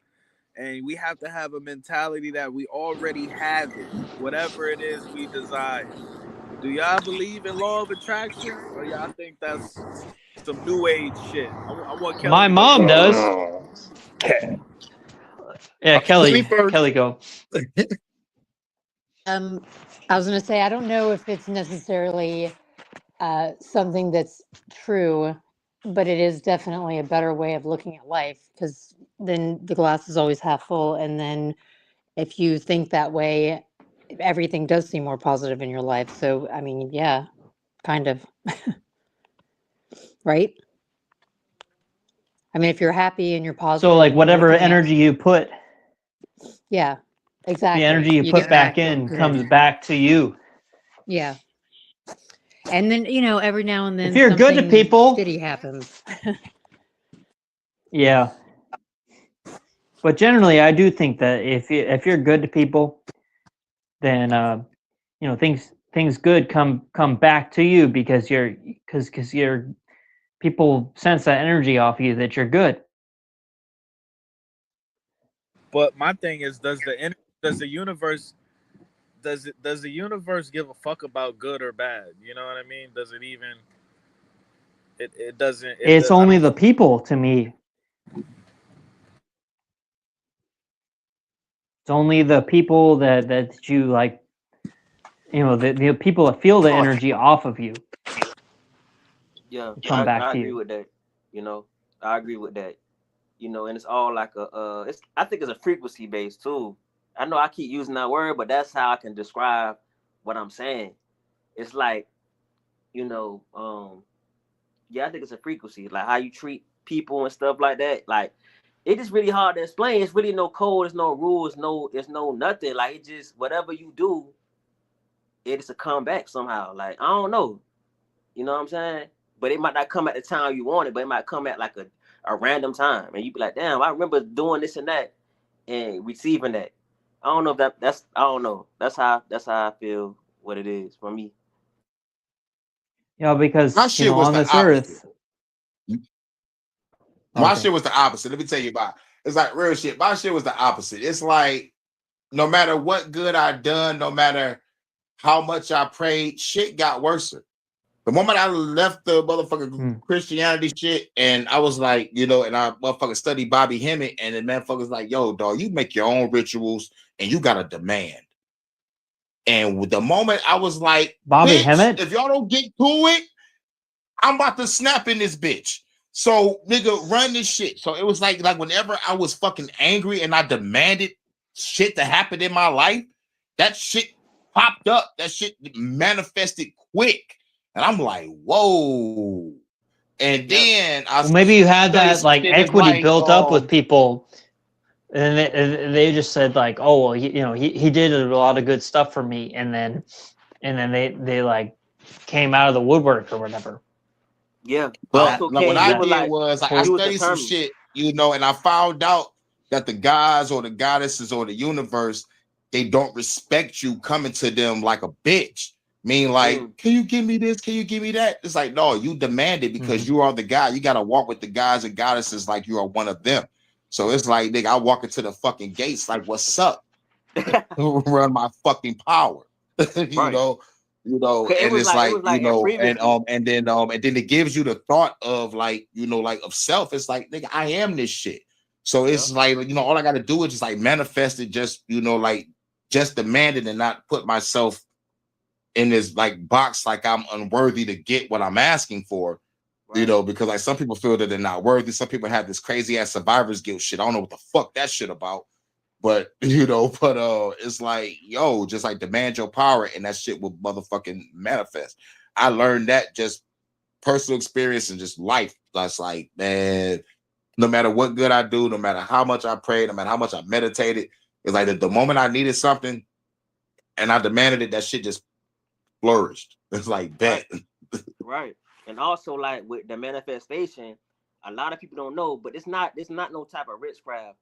Speaker 6: and we have to have a mentality that we already have it, whatever it is we desire. Do y'all believe in law of attraction, or y'all think that's some new age shit? I want Kelly.
Speaker 7: My
Speaker 6: to go
Speaker 7: mom
Speaker 6: first.
Speaker 7: does. Yeah, Kelly go.
Speaker 4: I was going to say, I don't know if it's necessarily something that's true, but it is definitely a better way of looking at life, because then the glass is always half full. And then if you think that way, everything does seem more positive in your life. So, I mean, yeah, kind of. Right? I mean, if you're happy and you're positive.
Speaker 7: So like
Speaker 4: and you're
Speaker 7: whatever
Speaker 4: looking at-
Speaker 7: energy you put,
Speaker 4: Yeah, exactly.
Speaker 7: the energy you
Speaker 4: get
Speaker 7: put back
Speaker 4: from
Speaker 7: in
Speaker 4: it.
Speaker 7: comes back to you.
Speaker 4: Yeah. And then, every now and then
Speaker 7: If you're good to
Speaker 4: something
Speaker 7: people,
Speaker 4: shitty happens.
Speaker 7: yeah. But generally, I do think that if you're good to people, then things things good come back to you because you're people sense that energy off you that you're good.
Speaker 6: But my thing is, does the universe does the universe give a fuck about good or bad? You know what I mean? Does it even? It doesn't. It
Speaker 7: It's
Speaker 6: does. I
Speaker 7: only
Speaker 6: don't.
Speaker 7: the people to me. It's only the people that you like, the people that feel the energy off of you
Speaker 5: Yeah,
Speaker 7: come back
Speaker 5: I
Speaker 7: to
Speaker 5: agree
Speaker 7: you.
Speaker 5: with that. I agree with that. And it's all like it's I think it's a frequency based too. I know I keep using that word, but that's how I can describe what I'm saying. It's like, you know, yeah, I think it's a frequency, like how you treat people and stuff like that. Like it's just really hard to explain. It's really no code, it's no rules, it's no nothing. Like it just whatever you do, it's a comeback somehow. Like I don't know. You know what I'm saying? But it might not come at the time you want it, but it might come at like a random time. And you be like, damn, I remember doing this and that and receiving that. I don't know if that's I don't know. That's how I feel what it is for me.
Speaker 7: Because
Speaker 1: My shit was
Speaker 7: on
Speaker 1: the
Speaker 7: this
Speaker 1: opposite.
Speaker 7: earth.
Speaker 1: My
Speaker 7: Okay.
Speaker 1: shit was the opposite. Let me tell you about it. It's like real shit. My shit was the opposite. It's like no matter what good I done, no matter how much I prayed, shit got worse. The moment I left the motherfucking Christianity shit, and I was like, and I motherfucking studied Bobby Hemmett, and the motherfucker's like, yo, dog, you make your own rituals and you got a demand. And with the moment I was like,
Speaker 7: Bobby
Speaker 1: bitch,
Speaker 7: Hemmett?
Speaker 1: if y'all don't get to it, I'm about to snap in this bitch. So nigga, run this shit. So it was like whenever I was fucking angry and I demanded shit to happen in my life, that shit popped up. That shit manifested quick. And I'm like, whoa. And then I
Speaker 7: Well, maybe you had
Speaker 1: studied
Speaker 7: that
Speaker 1: some
Speaker 7: like
Speaker 1: shit that's
Speaker 7: equity
Speaker 1: like,
Speaker 7: built up with people, and they just said like, oh well, he did a lot of good stuff for me, and then they like came out of the woodwork or whatever.
Speaker 5: Yeah.
Speaker 1: but
Speaker 5: Also,
Speaker 1: what
Speaker 5: King,
Speaker 1: I
Speaker 5: you were
Speaker 1: did
Speaker 5: like
Speaker 1: was I
Speaker 5: you was
Speaker 1: studied some
Speaker 5: determined.
Speaker 1: shit, and I found out that the gods or the goddesses or the universe, they don't respect you coming to them like a bitch. Mean like, can you give me this? Can you give me that? It's like, no, you demand it because you are the guy. You got to walk with the gods and goddesses like you are one of them. So it's like, nigga, I walk into the fucking gates like, what's up? Run my fucking power, you
Speaker 5: Right.
Speaker 1: know,
Speaker 5: It
Speaker 1: and
Speaker 5: was
Speaker 1: it's
Speaker 5: like
Speaker 1: like,
Speaker 5: and previously.
Speaker 1: and then it gives you the thought of like, like of self. It's like, nigga, I am this shit. So
Speaker 5: Yeah.
Speaker 1: it's like, all I got to do is just like manifest it, just like just demand it and not put myself in this like box like I'm unworthy to get what I'm asking for.
Speaker 5: Right.
Speaker 1: Because like some people feel that they're not worthy. Some people have this crazy ass survivor's guilt shit. I don't know what the fuck that shit about. But it's like, yo, just like demand your power and that shit will motherfucking manifest. I learned that just personal experience and just life. That's like, man, no matter what good I do, no matter how much I prayed, no matter how much I meditated, it's like the moment I needed something and I demanded it, that shit just flourished. It's like bet.
Speaker 5: Right. And also like with the manifestation, a lot of people don't know, but it's not no type of witchcraft.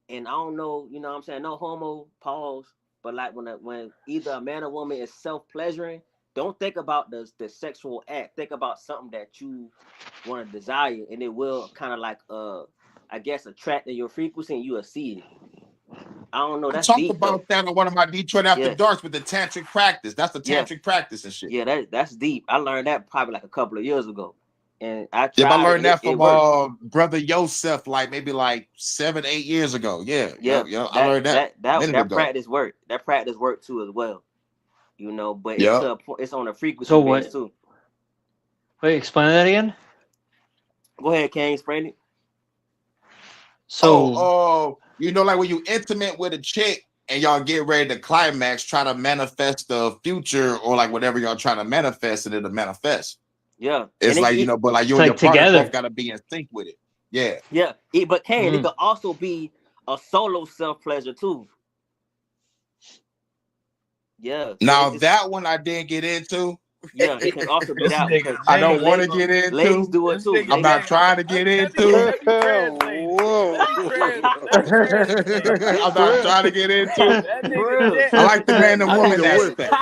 Speaker 5: And I don't know, you know what I'm saying? No homo, pause. But like when either a man or woman is self-pleasuring, don't think about the sexual act. Think about something that you want to desire, and it will kind of like I guess attract in your frequency and you will see it. I don't know,
Speaker 1: I
Speaker 5: that's
Speaker 1: talked
Speaker 5: deep though.
Speaker 1: about that on one of my Detroit After
Speaker 5: Yeah.
Speaker 1: Darks with the tantric practice. That's the
Speaker 5: Yeah.
Speaker 1: tantric practice and shit.
Speaker 5: Yeah, that's deep. I learned that probably like a couple of years ago. And I
Speaker 1: If I
Speaker 5: tried it
Speaker 1: learned
Speaker 5: and
Speaker 1: that
Speaker 5: it
Speaker 1: from
Speaker 5: worked.
Speaker 1: brother Yosef, like maybe like 7-8 years ago. Yeah. I learned that a minute
Speaker 5: That
Speaker 1: ago.
Speaker 5: practice worked. That practice worked too as well. But it's
Speaker 1: Yeah.
Speaker 5: to a point, it's on a frequency
Speaker 7: So
Speaker 5: base
Speaker 7: what?
Speaker 5: too.
Speaker 7: Wait, explain that again.
Speaker 5: Go ahead, King, explain it.
Speaker 7: So
Speaker 1: Like when you intimate with a chick and y'all get ready to climax, try to manifest the future or like whatever y'all trying to manifest, and it'll manifest.
Speaker 5: Yeah.
Speaker 1: It's
Speaker 5: And
Speaker 1: like, but like you
Speaker 7: it's
Speaker 1: and your
Speaker 7: like
Speaker 1: partner both
Speaker 7: together.
Speaker 1: got to be in sync with it. Yeah.
Speaker 5: Yeah. But King, it could also be a solo self-pleasure too. Yeah. So
Speaker 1: Now
Speaker 5: it's
Speaker 1: that one I didn't get into.
Speaker 5: yeah, it can also be
Speaker 6: This
Speaker 5: that one
Speaker 6: nigga
Speaker 5: because
Speaker 1: I don't want to
Speaker 6: James,
Speaker 1: get
Speaker 5: ladies
Speaker 1: into.
Speaker 5: do it
Speaker 6: this
Speaker 5: too.
Speaker 6: nigga
Speaker 1: I'm
Speaker 5: Ladies.
Speaker 1: not
Speaker 6: James.
Speaker 1: trying to get into.
Speaker 6: Let me translate it.
Speaker 3: Whoa.
Speaker 6: Let me translate it.
Speaker 1: I'm not trying to get into.
Speaker 6: That nigga
Speaker 5: Real.
Speaker 1: I like the man and
Speaker 3: I need
Speaker 1: woman
Speaker 3: a whip.
Speaker 1: aspect.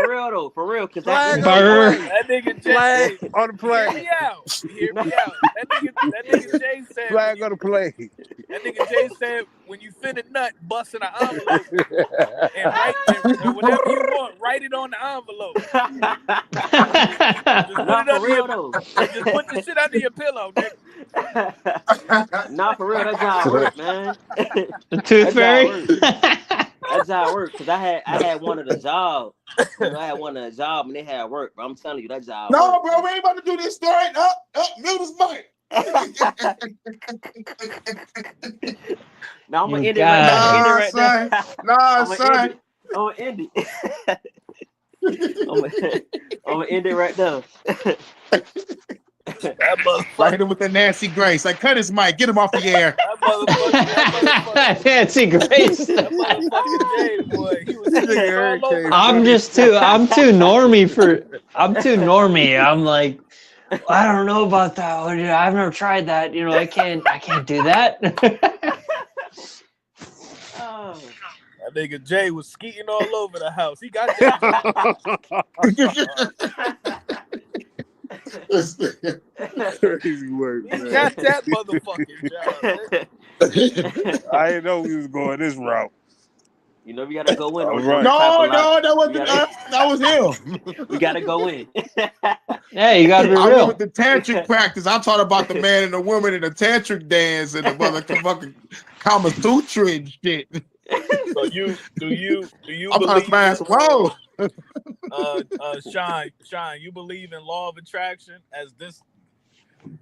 Speaker 5: real though, for real, because that
Speaker 3: Flag
Speaker 5: energy.
Speaker 3: on the
Speaker 7: Burr.
Speaker 3: play.
Speaker 2: That nigga
Speaker 3: Flag
Speaker 2: Jay,
Speaker 3: on the
Speaker 2: hear
Speaker 3: play.
Speaker 2: me out. Hear me out. That nigga Jay said when
Speaker 3: Flag
Speaker 2: you,
Speaker 3: on the play.
Speaker 2: that nigga Jay said when you finna nut, bust in an envelope and write and whatever you want, write it on the envelope. Just put
Speaker 5: Not
Speaker 2: it
Speaker 5: for
Speaker 2: under
Speaker 5: real
Speaker 2: your
Speaker 5: though.
Speaker 2: just put the shit under your pillow, nigga.
Speaker 5: Not for real. That's how it work, man.
Speaker 7: The Tooth
Speaker 5: That's how it
Speaker 7: Fairy.
Speaker 5: work. That's how it work. Cause I had one of the job. You know, I had one of the job and they had work. But I'm telling you, that's how it
Speaker 1: No,
Speaker 5: work.
Speaker 1: bro, we ain't about to do this story. Up, mute his mic.
Speaker 5: Now I'm gonna
Speaker 7: You
Speaker 5: end it right there. I'm gonna end it
Speaker 7: guys.
Speaker 5: right there.
Speaker 1: Nah,
Speaker 5: I'm gonna end
Speaker 1: son.
Speaker 5: it. I'm gonna end it. I'm gonna end it right there.
Speaker 2: That motherfucker.
Speaker 1: Right in with the Nancy Grace. Like, cut his mic. Get him off the air.
Speaker 2: That motherfucker.
Speaker 7: Fancy Grace.
Speaker 2: That motherfucking Jay, boy, he was
Speaker 3: Nigga
Speaker 2: singing
Speaker 3: Eric
Speaker 2: all over.
Speaker 3: came
Speaker 7: I'm
Speaker 3: funny.
Speaker 7: too normie. I'm like, I don't know about that. I've never tried that. You know, I can't do that.
Speaker 5: Oh.
Speaker 2: That nigga Jay was skeeting all over the house. He got that.
Speaker 3: Crazy work,
Speaker 2: He
Speaker 3: man.
Speaker 2: got that motherfucking job.
Speaker 3: I didn't know we was going this route.
Speaker 5: You know we gotta go in
Speaker 3: All
Speaker 5: on
Speaker 3: right.
Speaker 5: the type of lot.
Speaker 1: that wasn't us. That was him.
Speaker 5: We gotta go in.
Speaker 7: Yeah, you gotta be
Speaker 1: I went
Speaker 7: real.
Speaker 1: with the tantric practice. I'm talking about the man and the woman in the tantric dance and the motherfucking Kama Sutra and shit.
Speaker 2: So do you
Speaker 1: I'm trying to
Speaker 2: believe
Speaker 1: smash.
Speaker 2: in,
Speaker 1: Whoa.
Speaker 2: Sean, you believe in law of attraction as this?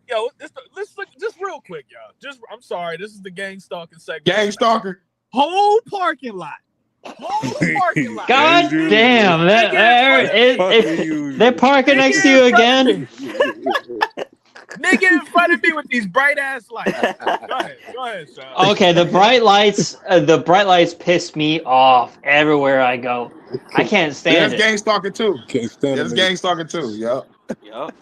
Speaker 2: Yo, let's look just real quick, y'all. I'm sorry, this is the gang stalking segment.
Speaker 1: Gang stalker.
Speaker 2: Whole parking lot.
Speaker 7: God damn, they're parking next to you again.
Speaker 2: Nigga in front of me with these bright ass lights. Go ahead, Sean.
Speaker 7: Okay, the bright lights piss me off everywhere I go. I can't stand
Speaker 1: There's
Speaker 7: it.
Speaker 1: gang stalking too.
Speaker 3: Can't stand
Speaker 1: There's
Speaker 3: them
Speaker 1: gang stalking too. Yup.
Speaker 5: Yup.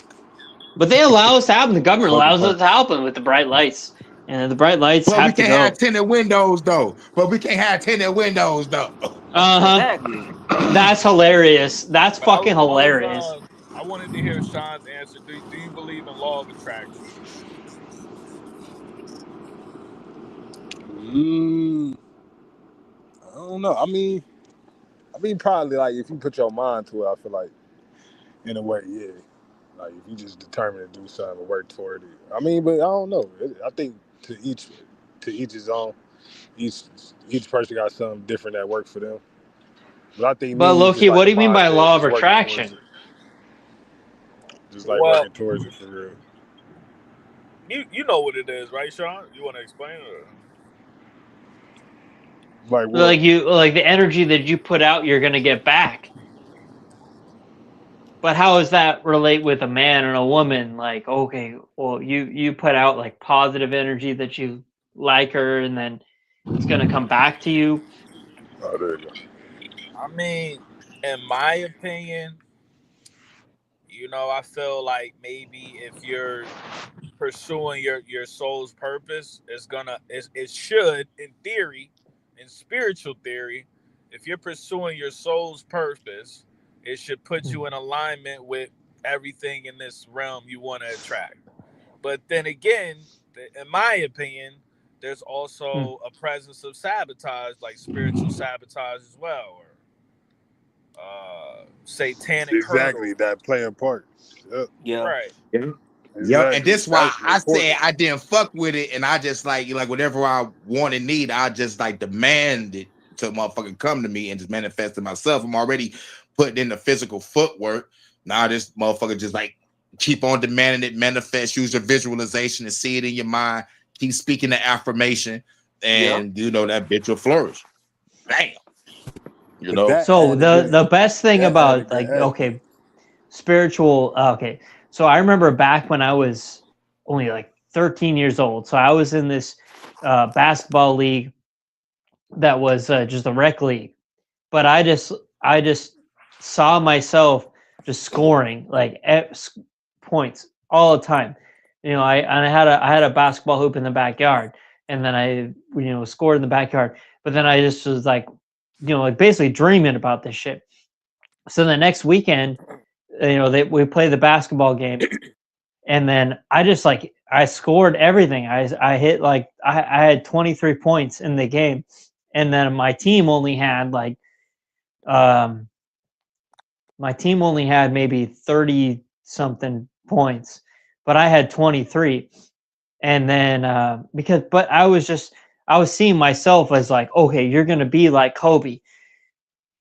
Speaker 7: But they allow us to happen. The government allows us to happen with the bright lights. And the bright lights
Speaker 1: But we
Speaker 7: have to
Speaker 1: can't
Speaker 7: go.
Speaker 1: have tinted windows though.
Speaker 5: Exactly.
Speaker 7: That's hilarious. That's
Speaker 2: But
Speaker 7: fucking hilarious.
Speaker 2: I wanted to hear Sean's answer. Do you believe in law of attraction?
Speaker 3: I don't know. I mean, probably like if you put your mind to it, I feel like, in a way, yeah. Like if you just determine to do something and work toward it. I mean, but I don't know. I think to each his own. Each person got something different that works for them. But I think.
Speaker 7: But Loki, what do you mean by law of
Speaker 3: just working
Speaker 7: attraction?
Speaker 3: towards it. Just like working towards it for real.
Speaker 2: You know what it is, right, Sean? You want to explain it?
Speaker 3: Like what?
Speaker 7: Like the energy that you put out, you're gonna get back. But how does that relate with a man and a woman? Like, okay, well, you put out like positive energy that you like her, and then it's gonna come back to you.
Speaker 3: Oh, there you go.
Speaker 2: I mean, in my opinion, I feel like maybe if you're pursuing your soul's purpose, it should, in theory, in spiritual theory, if you're pursuing your soul's purpose, it should put you in alignment with everything in this realm you want to attract. But then again, in my opinion, there's also a presence of sabotage, like spiritual sabotage as well, or satanic.
Speaker 3: Exactly, that play a part. Yep.
Speaker 5: Yeah.
Speaker 2: Right.
Speaker 1: Yeah.
Speaker 3: Exactly.
Speaker 1: Yep. And this why I
Speaker 3: important.
Speaker 1: said I didn't fuck with it, and I just like whatever I want and need, I just like demand it to motherfucking come to me and just manifest it myself. I'm already putting in the physical footwork. Now this motherfucker just like keep on demanding it, manifest, use your visualization and see it in your mind, keep speaking the affirmation, and that bitch will flourish. Bam.
Speaker 7: So the best thing about spiritual. Okay, so I remember back when I was only like 13 years old. So I was in this basketball league that was just a rec league, but I just saw myself just scoring like points all the time. I had a basketball hoop in the backyard, and then I scored in the backyard. But then I just was like, like basically dreaming about this shit. So the next weekend, we play the basketball game, and then I scored everything. I hit I had 23 points in the game, and then my team only had maybe 30 something points, but I had 23. And then but I was seeing myself as like, okay, you're gonna be like Kobe,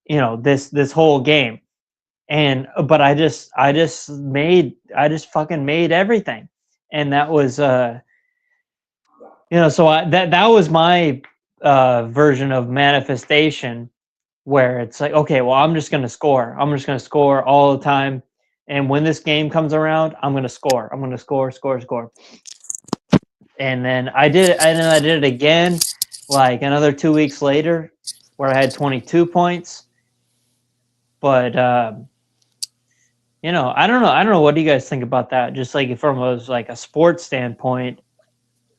Speaker 7: this whole game. And but I just fucking made everything. And that was so that was my version of manifestation, where it's like, okay, well, I'm just gonna score all the time, and when this game comes around, I'm gonna score, score. And then I did it, and then I did it again like another 2 weeks later, where I had 22 points. But I don't know what do you guys think about that, just like from a sports standpoint.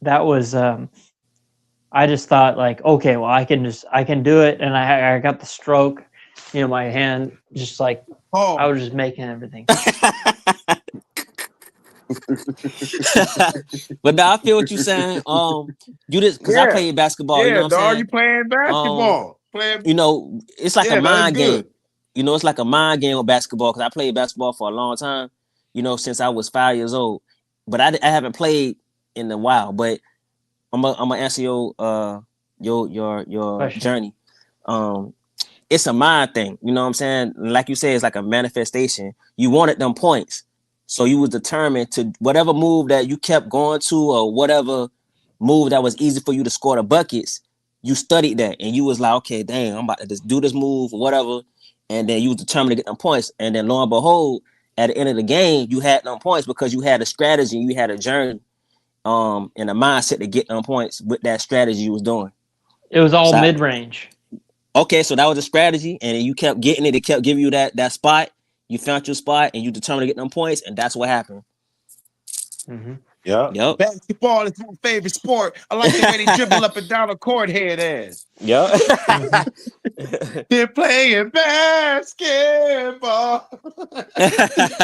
Speaker 7: That was I just thought like, okay, well, I can do it, and I got the stroke, my hand just like I was just making everything.
Speaker 8: But now I feel what you're saying. You just because I played basketball, you know what I'm saying?
Speaker 1: You playing basketball.
Speaker 8: It's like a mind game. It's like a mind game with basketball, because I played basketball for a long time, since I was 5 years old. But I haven't played in a while. But I'm gonna answer your journey. It's a mind thing, you know what I'm saying? Like you said, it's like a manifestation. You wanted them points, so you was determined to whatever move that you kept going to, or whatever move that was easy for you to score the buckets. You studied that, and you was like, okay, dang, I'm about to just do this move or whatever, and then you was determined to get them points. And then lo and behold, at the end of the game, you had them points because you had a strategy, you had a journey, and a mindset to get them points with that strategy you was doing.
Speaker 7: It was all mid-range.
Speaker 8: Okay, so that was a strategy, and you kept getting it. It kept giving you that spot. You found your spot, and you determined to get them points, and that's what happened.
Speaker 7: Mm-hmm.
Speaker 1: Yep. Basketball is my favorite sport. I like the way they dribble up and down the court, head ass.
Speaker 8: Yep.
Speaker 1: They're playing basketball.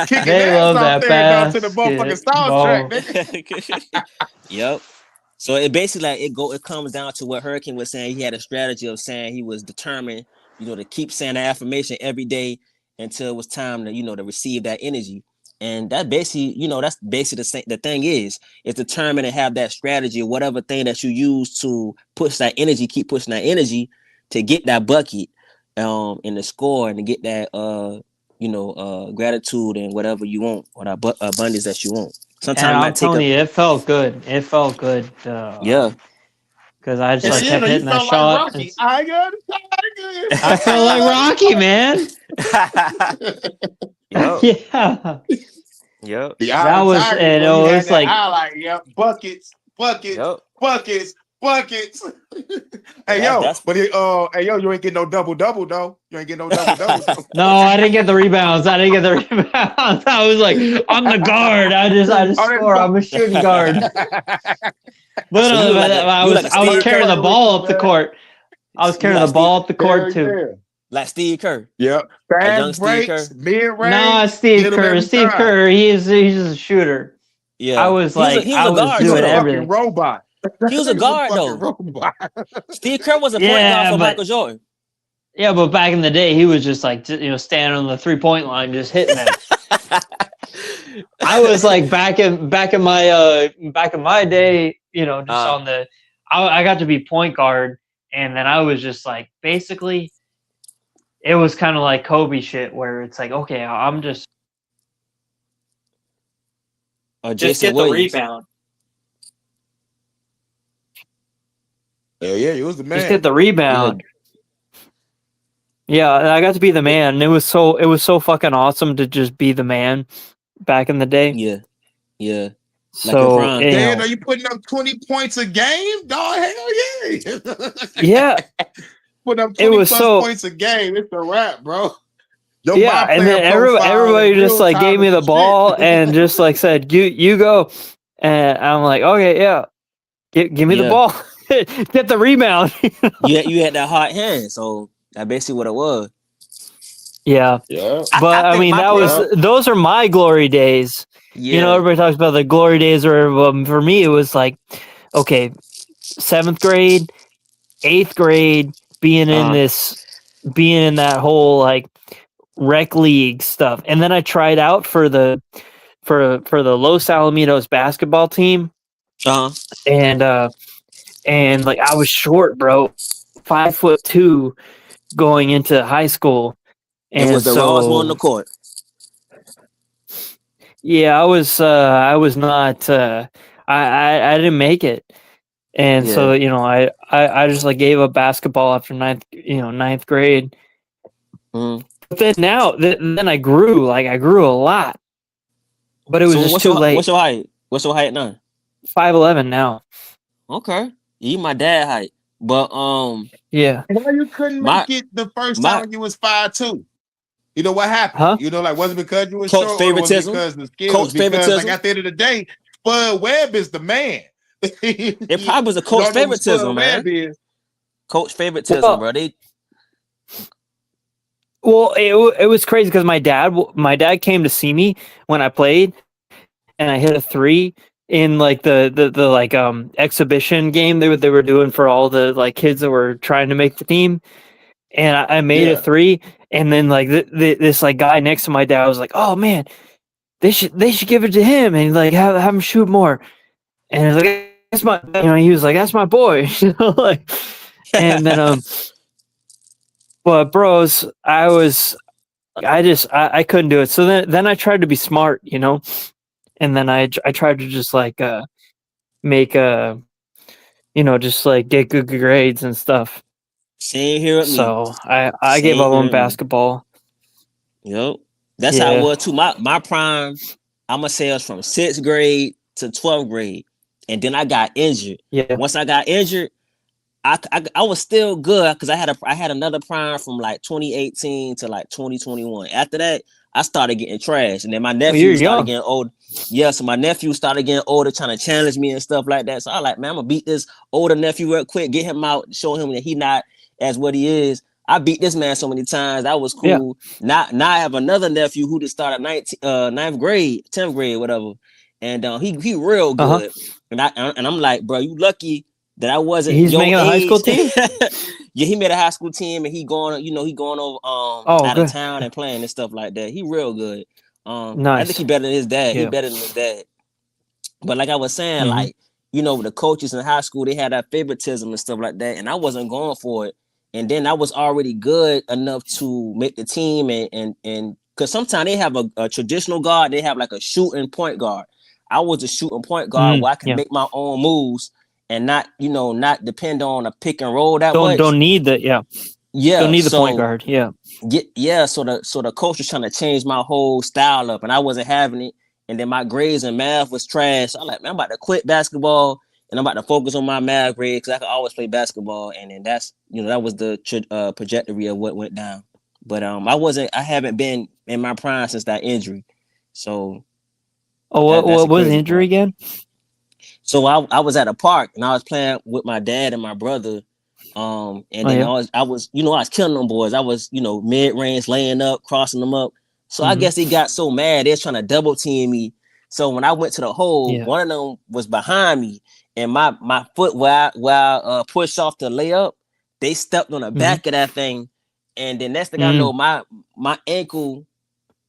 Speaker 1: Kicking
Speaker 7: They love
Speaker 1: ass
Speaker 7: that
Speaker 1: out there down to the motherfucking Star Trek.
Speaker 8: Yep. So it basically it comes down to what Hurricane was saying. He had a strategy of saying he was determined, to keep saying that affirmation every day until it was time to, to receive that energy. And that basically, that's basically the thing is determined to have that strategy or whatever thing that you use to push that energy, keep pushing that energy to get that bucket in the score, and to get that gratitude and whatever you want, or that abundance that you want. Sometimes
Speaker 7: and I'm telling you, it felt good.
Speaker 8: Yeah.
Speaker 7: Because I just kept hitting that shot.
Speaker 1: Like I got it.
Speaker 7: I felt like Rocky, man.
Speaker 8: Yep.
Speaker 7: Yeah.
Speaker 8: Yep.
Speaker 7: That was, and it was like,
Speaker 1: buckets.
Speaker 8: Yep.
Speaker 1: Buckets. Hey,
Speaker 8: you
Speaker 1: ain't getting no double though. You ain't getting no double.
Speaker 7: No, I didn't get the rebounds. I was like, I'm the guard. I just score. I'm a shooting guard. But
Speaker 8: So
Speaker 7: I was carrying the ball up the court. I was carrying the ball up the court too.
Speaker 8: Like Steve Kerr.
Speaker 1: Yep.
Speaker 8: Young Steve Kerr.
Speaker 1: Mid-range.
Speaker 7: No, Steve Kerr. Steve Kerr. He's just a shooter.
Speaker 8: Yeah.
Speaker 7: I was like, I was doing everything.
Speaker 1: Robot.
Speaker 8: He was a guard though. Steve Kerr was a point guard for Michael Jordan.
Speaker 7: Yeah, but back in the day, he was just like, standing on the 3-point line, just hitting it. I was like back in my day, just on the, I got to be point guard, and then I was just like, basically, it was kind of like Kobe shit, where it's like, okay, I'm just
Speaker 8: get
Speaker 7: the rebound.
Speaker 1: Hell yeah, he was the man.
Speaker 7: Just get the rebound. Yeah, I got to be the man. It was so fucking awesome to just be the man back in the day.
Speaker 8: Yeah.
Speaker 7: So,
Speaker 1: are you putting up 20 points a game? Dog, hell yeah.
Speaker 7: Yeah.
Speaker 1: Putting up 20 points a game. It's a wrap, bro.
Speaker 7: And then everybody just like gave me the ball and just like said, you go. And I'm like, okay, yeah. Give me the ball. Get the rebound.
Speaker 8: You had that hot hand, so that's basically what it was.
Speaker 1: Yeah.
Speaker 7: But
Speaker 8: I
Speaker 7: I
Speaker 8: think
Speaker 7: mean,
Speaker 8: my
Speaker 7: those are my glory days.
Speaker 8: yeah.
Speaker 7: Everybody talks about the glory days, or for me, it was like, okay, 7th grade, 8th grade, being in
Speaker 8: Uh
Speaker 7: this, being in that whole like rec league stuff, and then I tried out for the the Los Alamitos basketball team,
Speaker 8: uh
Speaker 7: and like I was short, bro, 5'2", going into high school,
Speaker 8: and was
Speaker 7: and
Speaker 8: the rawest one on the
Speaker 7: so
Speaker 8: court.
Speaker 7: yeah, I was not I didn't make it. And
Speaker 8: Yeah.
Speaker 7: so, I just like gave up basketball after ninth grade.
Speaker 8: Mm.
Speaker 7: But then then I grew a lot, but it was
Speaker 8: So
Speaker 7: just too
Speaker 8: what's
Speaker 7: late.
Speaker 8: your height? What's your height now?
Speaker 7: 5'11" now.
Speaker 8: Okay. You my dad height. But
Speaker 7: Yeah.
Speaker 1: Why you couldn't
Speaker 8: my
Speaker 1: make it the first
Speaker 8: my
Speaker 1: time you was 5'2"? You know what happened?
Speaker 7: Huh?
Speaker 1: Like, was it because you were
Speaker 8: coach
Speaker 1: short or was it
Speaker 8: favoritism.
Speaker 1: because of the skills?
Speaker 8: Coach
Speaker 1: Because like
Speaker 8: favoritism.
Speaker 1: at the end of the day, Spud Webb is the man.
Speaker 8: It
Speaker 1: You
Speaker 8: probably was a coach
Speaker 1: don't know who
Speaker 8: favoritism,
Speaker 1: Spud
Speaker 8: man.
Speaker 1: Webb is.
Speaker 8: Coach favoritism,
Speaker 7: Well,
Speaker 8: bro. They
Speaker 7: it was crazy because my dad came to see me when I played, and I hit a 3 in like the like exhibition game they were doing for all the like kids that were trying to make the team, and I made a
Speaker 1: Yeah.
Speaker 7: 3, and then like this like guy next to my dad was like, "Oh man, they should give it to him and like have him shoot more," and I was like, "That's my," he was like, "That's my boy," like, and then but bros, I couldn't do it. So then I tried to be smart, and then I tried to just like make just like get good grades and stuff.
Speaker 8: same here with me.
Speaker 7: So I gave
Speaker 8: Same
Speaker 7: up
Speaker 8: here
Speaker 7: on
Speaker 8: with me.
Speaker 7: basketball.
Speaker 8: Yep. That's how it
Speaker 7: Yeah,
Speaker 8: was too. My prime, I'm gonna say it was from 6th grade to 12th grade. And then I got injured.
Speaker 7: yeah.
Speaker 8: Once I got injured, I was still good because I had another prime from like 2018 to like 2021. After that, I started getting trashed, and then my
Speaker 7: Well, you're
Speaker 8: nephew started
Speaker 7: young.
Speaker 8: getting old. Yeah, so my nephew started getting older, trying to challenge me and stuff like that. So I like, man, I'm gonna beat this older nephew real quick, get him out, show him that he not as what he is. I beat this man so many times. That was
Speaker 7: Yeah.
Speaker 8: cool. Now I have another nephew who just started 9th grade, 10th grade, whatever, and he real
Speaker 7: Uh huh.
Speaker 8: good. And I'm like, bro, you lucky that I wasn't
Speaker 7: He's
Speaker 8: your
Speaker 7: making a high school
Speaker 8: age.
Speaker 7: team.
Speaker 8: Yeah, he made a high school team and he going over
Speaker 7: Oh,
Speaker 8: out of
Speaker 7: good.
Speaker 8: town and playing and stuff like that. He real good. I think he
Speaker 7: Nice.
Speaker 8: better than his dad. He
Speaker 7: Yeah.
Speaker 8: better than his dad. But like I was saying,
Speaker 7: Mm-hmm.
Speaker 8: like, the coaches in high school, they had that favoritism and stuff like that. And I wasn't going for it. And then I was already good enough to make the team and because sometimes they have a traditional guard, they have like a shooting point guard. I was a shooting point guard where I can
Speaker 7: Yeah.
Speaker 8: make my own moves and not depend on a pick and roll that
Speaker 7: Don't
Speaker 8: much.
Speaker 7: need the Don't
Speaker 8: Yeah,
Speaker 7: need the point
Speaker 8: so
Speaker 7: guard. Yeah.
Speaker 8: so the coach was trying to change my whole style up, and I wasn't having it. And then my grades and math was trash. So I'm like, man, I'm about to quit basketball, and I'm about to focus on my math grades because I could always play basketball. And then that's that was the trajectory of what went down. But I haven't been in my prime since that injury. So
Speaker 7: Oh,
Speaker 8: that's the
Speaker 7: what was the
Speaker 8: crazy
Speaker 7: injury
Speaker 8: part.
Speaker 7: again?
Speaker 8: So I was at a park and I was playing with my dad and my brother. And then
Speaker 7: Yeah.
Speaker 8: I was I was killing them boys. I was, mid range, laying up, crossing them up. So I
Speaker 7: Mm-hmm.
Speaker 8: guess he got so mad, they're trying to double team me. So when I went to the hole,
Speaker 7: Yeah.
Speaker 8: one of them was behind me, and my foot where I pushed off the layup, they stepped on the
Speaker 7: Mm-hmm.
Speaker 8: back of that thing. And then next thing I
Speaker 7: Mm.
Speaker 8: know, my ankle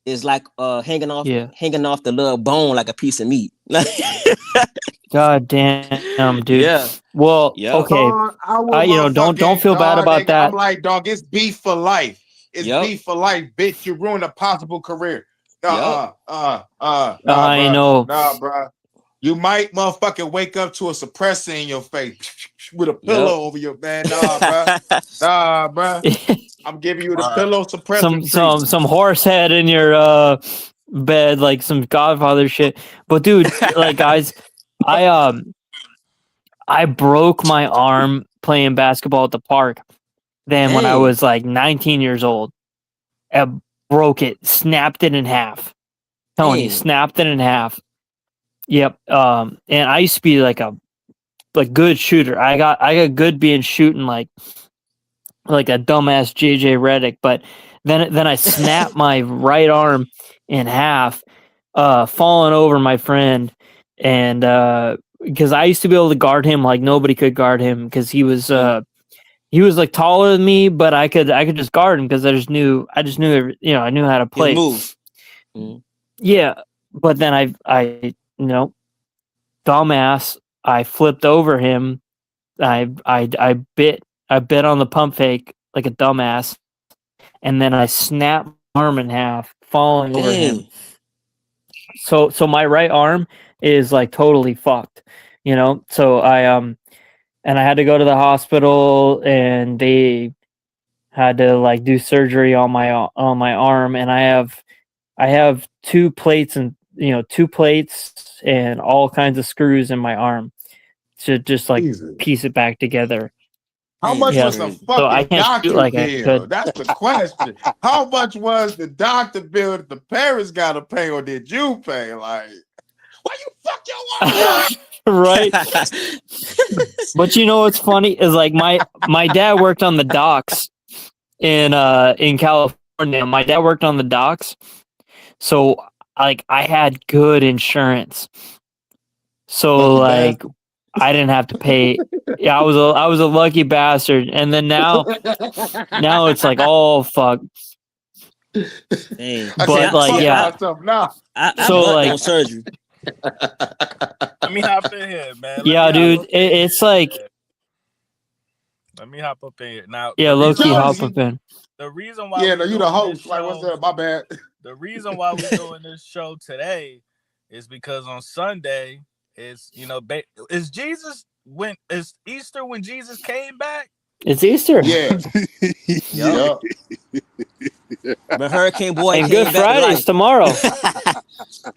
Speaker 8: is like hanging off
Speaker 7: Yeah.
Speaker 8: the little bone like a piece of meat.
Speaker 7: God damn, dude.
Speaker 8: Yeah.
Speaker 7: Well,
Speaker 8: Yep.
Speaker 7: okay.
Speaker 1: I would
Speaker 7: Don't feel bad about that.
Speaker 1: I'm like, dog, it's beef for life. It's
Speaker 8: Yep.
Speaker 1: beef for life, bitch. You ruined a possible career. Nah,
Speaker 7: I
Speaker 1: bro.
Speaker 7: know.
Speaker 1: Nah, bro. You might motherfucking wake up to a suppressor in your face with a pillow over your man. Nah, bro. Nah, bro. I'm giving you the pillow suppressor treatment.
Speaker 7: some horse head in your bed, like some Godfather shit. But dude, like guys, I broke my arm playing basketball at the park. Then when I
Speaker 8: Dang.
Speaker 7: was like 19 years old, I broke it, snapped it in half. Telling you,
Speaker 8: Dang.
Speaker 7: snapped it in half. Yep. And I used to be like a good shooter. I got good being shooting like a dumbass JJ Redick, but Then I snapped my right arm in half, falling over my friend, and because I used to be able to guard him like nobody could guard him because he was like taller than me, but I could just guard him because I just knew I knew how to
Speaker 8: His
Speaker 7: play.
Speaker 8: moves. Mhm.
Speaker 7: Yeah, but then I dumbass, I flipped over him. I bit on the pump fake like a dumbass, and then I snapped my arm in half, falling over him.
Speaker 8: Dang.
Speaker 7: So my right arm is like totally fucked, So and I had to go to the hospital, and they had to like do surgery on my arm, and I have two plates and all kinds of screws in my arm to just like
Speaker 1: Jesus.
Speaker 7: piece it back together.
Speaker 1: How
Speaker 8: Dang,
Speaker 1: much
Speaker 8: that's
Speaker 1: was the
Speaker 8: crazy.
Speaker 7: So I
Speaker 1: fucking
Speaker 7: can't shoot
Speaker 1: doctor
Speaker 7: like I
Speaker 1: bill?
Speaker 7: could.
Speaker 1: That's the question. How much was the doctor bill that the parents got to pay, or did you pay? Like, why you fuck your arm up?
Speaker 7: Right? But you know what's funny is like my dad worked on the docks in California. My dad worked on the docks, so like I had good insurance. So
Speaker 1: Lucky
Speaker 7: like
Speaker 1: bastard.
Speaker 7: I didn't have to pay. Yeah, I was a lucky bastard. And then now it's like, oh fuck.
Speaker 8: Dang.
Speaker 1: I
Speaker 7: But
Speaker 1: can't
Speaker 7: like,
Speaker 1: fuck with
Speaker 7: yeah.
Speaker 1: myself now.
Speaker 8: I
Speaker 7: So,
Speaker 8: butt
Speaker 7: like-
Speaker 8: on surgery.
Speaker 6: Let me hop in here, man. Let
Speaker 7: Yeah,
Speaker 6: me hop
Speaker 7: dude,
Speaker 6: up in
Speaker 7: it's
Speaker 6: here,
Speaker 7: like,
Speaker 6: man. Let me hop up in here now.
Speaker 7: yeah,
Speaker 6: the
Speaker 7: low
Speaker 6: reason
Speaker 7: key
Speaker 6: why
Speaker 1: Jones,
Speaker 7: hop
Speaker 6: we-
Speaker 7: up in.
Speaker 6: The reason why
Speaker 1: Yeah,
Speaker 6: we
Speaker 1: no, you the
Speaker 6: doing
Speaker 1: host.
Speaker 6: this
Speaker 1: Like, what's
Speaker 6: show-
Speaker 1: up? My bad.
Speaker 6: The reason why we're doing this show today is because on Sunday is is Easter when Jesus came back.
Speaker 7: It's Easter.
Speaker 1: Yeah.
Speaker 8: Yup.
Speaker 1: Yep.
Speaker 8: But Hurricane Boy
Speaker 7: And
Speaker 8: came
Speaker 7: Good
Speaker 8: back to
Speaker 7: Friday's
Speaker 8: life.
Speaker 7: tomorrow.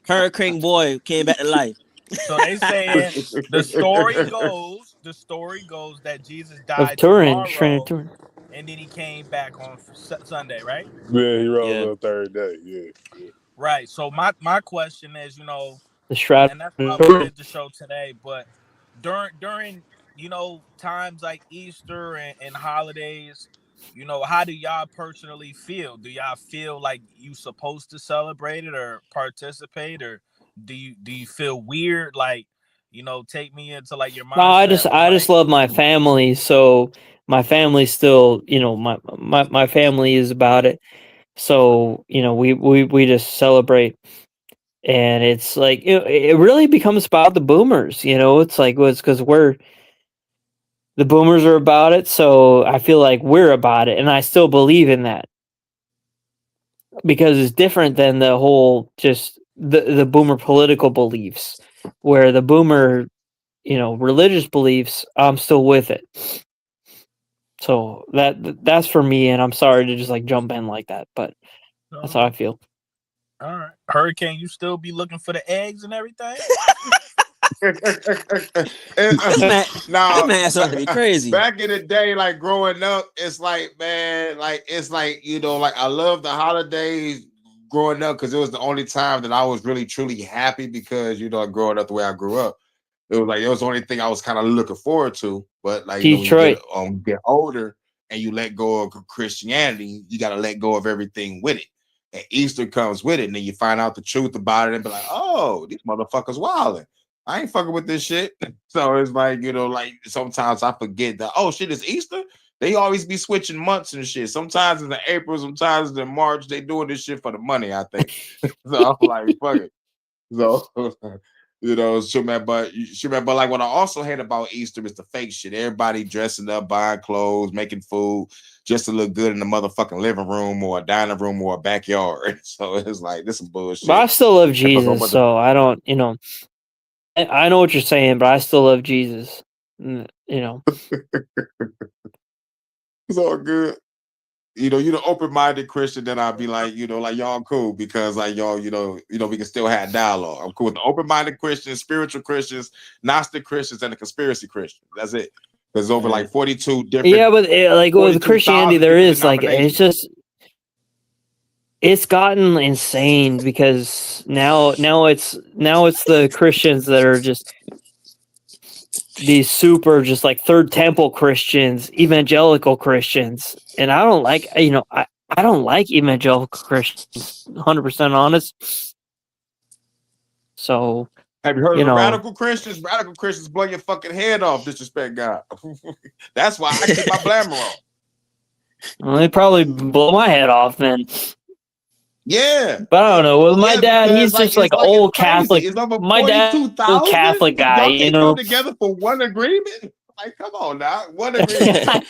Speaker 8: Hurricane Boy came back to life.
Speaker 6: So they saying the story goes that Jesus
Speaker 7: Of
Speaker 6: died
Speaker 7: Turin.
Speaker 6: tomorrow, and then he came back on Sunday, right?
Speaker 3: Yeah, he rose
Speaker 8: Yeah.
Speaker 3: on the third day. Yeah.
Speaker 6: Right. So my question is,
Speaker 7: The Shroud.
Speaker 6: and that's why we did the show today. But during times like Easter and holidays, how do y'all personally feel? Do y'all feel like you supposed to celebrate it or participate, or do you feel weird? Like, take me into like your mindset.
Speaker 7: No, I just love my family. So my family still, my family is about it. So, we just celebrate. And it's like, it really becomes about the boomers, it's like, it's because the boomers are about it. So I feel like we're about it. And I still believe in that because it's different than the whole, just the boomer political beliefs, where the boomer, religious beliefs, I'm still with it. So that's for me. And I'm sorry to just like jump in like that, but that's how I feel.
Speaker 6: All right. Hurricane, you still be looking for the eggs and everything?
Speaker 8: This man started to be crazy.
Speaker 1: Back in the day, like growing up, it's like, man, like it's like, like I love the holidays growing up because it was the only time that I was really truly happy because growing up the way I grew up. It was the only thing I was kind of looking forward to. But like
Speaker 7: Detroit.
Speaker 1: when you get older and you let go of Christianity, you gotta let go of everything with it. And Easter comes with it, and then you find out the truth about it and be like, oh, these motherfuckers wilding. I ain't fucking with this shit. So it's like, like sometimes I forget that, oh shit, it's Easter. They always be switching months and shit. Sometimes it's in April, sometimes it's in March. They doing this shit for the money, I think. So I'm like, fuck it. So but like what I also hate about Easter is the fake shit. Everybody dressing up, buying clothes, making food just to look good in the motherfucking living room or a dining room or a backyard. So it's like, this is bullshit.
Speaker 7: But I still love Jesus, so I don't, I know what you're saying, but I still love Jesus.
Speaker 1: It's all good. You're the open-minded Christian, then I'll be like, like y'all cool because like y'all, we can still have dialogue. I'm cool with the open-minded Christians, spiritual Christians, Gnostic Christians, and the conspiracy Christians. That's it. There's over like 42 different.
Speaker 7: Yeah, but like with Christianity, there is like it's gotten insane because now it's the Christians that are just these super just like third temple Christians, evangelical Christians, and I don't like I don't like evangelical Christians. 100% honest. So
Speaker 1: Have you heard
Speaker 7: you
Speaker 1: of the
Speaker 7: know,
Speaker 1: radical Christians? Radical Christians blow your fucking head off. Disrespect God. That's why I keep my blammer on.
Speaker 7: well, they probably blow my head off then.
Speaker 1: Yeah,
Speaker 7: But I don't know. With my
Speaker 1: yeah,
Speaker 7: dad,
Speaker 1: because
Speaker 7: he's
Speaker 1: like
Speaker 7: just like an
Speaker 1: it's
Speaker 7: old
Speaker 1: crazy.
Speaker 7: Catholic.
Speaker 1: It's over
Speaker 7: My dad's an old
Speaker 1: 42,000.
Speaker 7: Catholic guy,
Speaker 1: Y'all
Speaker 7: you
Speaker 1: can't come
Speaker 7: know.
Speaker 1: together for one agreement. Like, come on now, one agreement.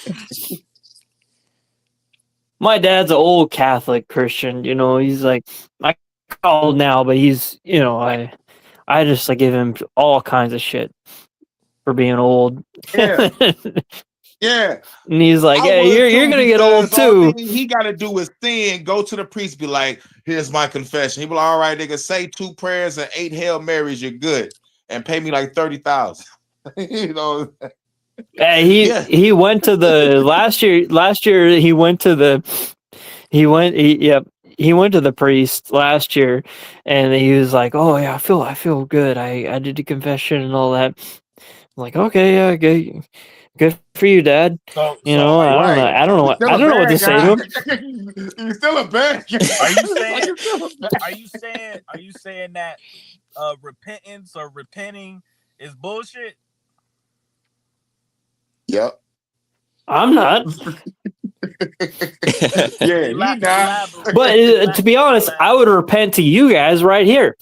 Speaker 7: My dad's an old Catholic Christian, you know. He's like, I called now, but he's, you know, I just like give him all kinds of shit for being old.
Speaker 1: Yeah, yeah.
Speaker 7: And he's like,
Speaker 1: I
Speaker 7: "Hey,
Speaker 1: would
Speaker 7: you're
Speaker 1: too,
Speaker 7: gonna get old
Speaker 1: because all
Speaker 7: too."
Speaker 1: thing he got to do is sin, go to the priest, be like, here's my confession. He be like, all right, nigga, say 2 prayers and 8 Hail Marys, you're good. And pay me like 30,000. You know, yeah,
Speaker 7: He went to the last year. Last year he went to the he went to the priest last year, and he was like, "Oh yeah, I feel good. I did the confession and all that." I'm like, okay, yeah, good for you, Dad.
Speaker 6: So
Speaker 7: You
Speaker 6: so
Speaker 7: know,
Speaker 6: are you
Speaker 1: right. You're still
Speaker 7: I
Speaker 1: a
Speaker 7: don't know what to
Speaker 1: bad
Speaker 7: say to
Speaker 1: guy.
Speaker 7: him.
Speaker 1: You're still a bad guy.
Speaker 6: are you
Speaker 1: Like,
Speaker 6: saying
Speaker 1: you're still a bad
Speaker 6: are you saying that repentance or repenting is bullshit?
Speaker 1: Yep.
Speaker 7: I'm not.
Speaker 1: Yeah, he not.
Speaker 6: Elaborate.
Speaker 7: But to be honest, I would repent to you guys right here.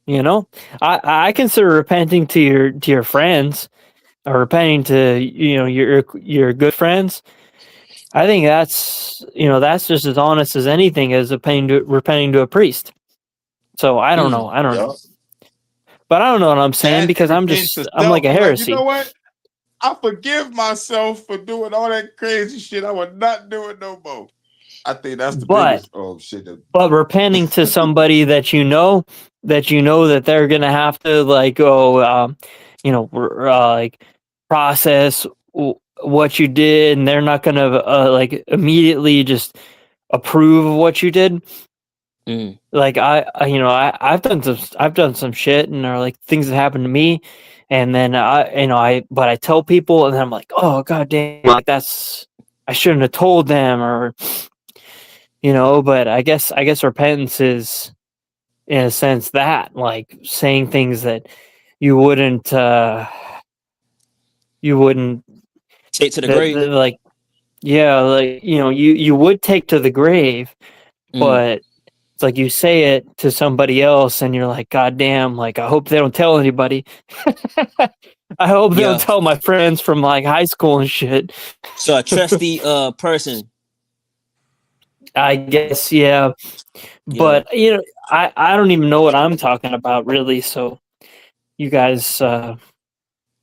Speaker 7: You know, I consider repenting to your friends, or repenting to your good friends. I think that's just as honest as anything as repenting to a priest. So I don't know. I don't
Speaker 1: Yep.
Speaker 7: know. But I don't know what I'm saying,
Speaker 1: That
Speaker 7: because
Speaker 1: and repent to
Speaker 7: I'm like
Speaker 1: self.
Speaker 7: a
Speaker 1: Be like, you know
Speaker 7: heresy.
Speaker 1: what? I forgive myself for doing all that crazy shit. I would not do it no more. I think that's the
Speaker 7: But
Speaker 1: biggest shit.
Speaker 7: but repenting to somebody that you know that they're gonna have to like go like process what you did, and they're not gonna like immediately just approve of what you did.
Speaker 8: Mm.
Speaker 7: Like I've done some shit, and are like things that happened to me, and then I tell people, and then I'm like, oh god damn, like I shouldn't have told them, or but I guess repentance is, in a sense, that like saying things that you wouldn't you wouldn't
Speaker 8: Take to the
Speaker 7: that,
Speaker 8: grave.
Speaker 7: that like yeah, like you would take to the grave,
Speaker 8: Mm.
Speaker 7: but it's like you say it to somebody else, and you're like, God damn, like I hope they don't tell anybody. I hope they don't
Speaker 8: Yeah.
Speaker 7: tell my friends from like high school and shit.
Speaker 8: So a trusty person.
Speaker 7: I guess, yeah.
Speaker 8: Yeah.
Speaker 7: But I don't even know what I'm talking about really, so you guys I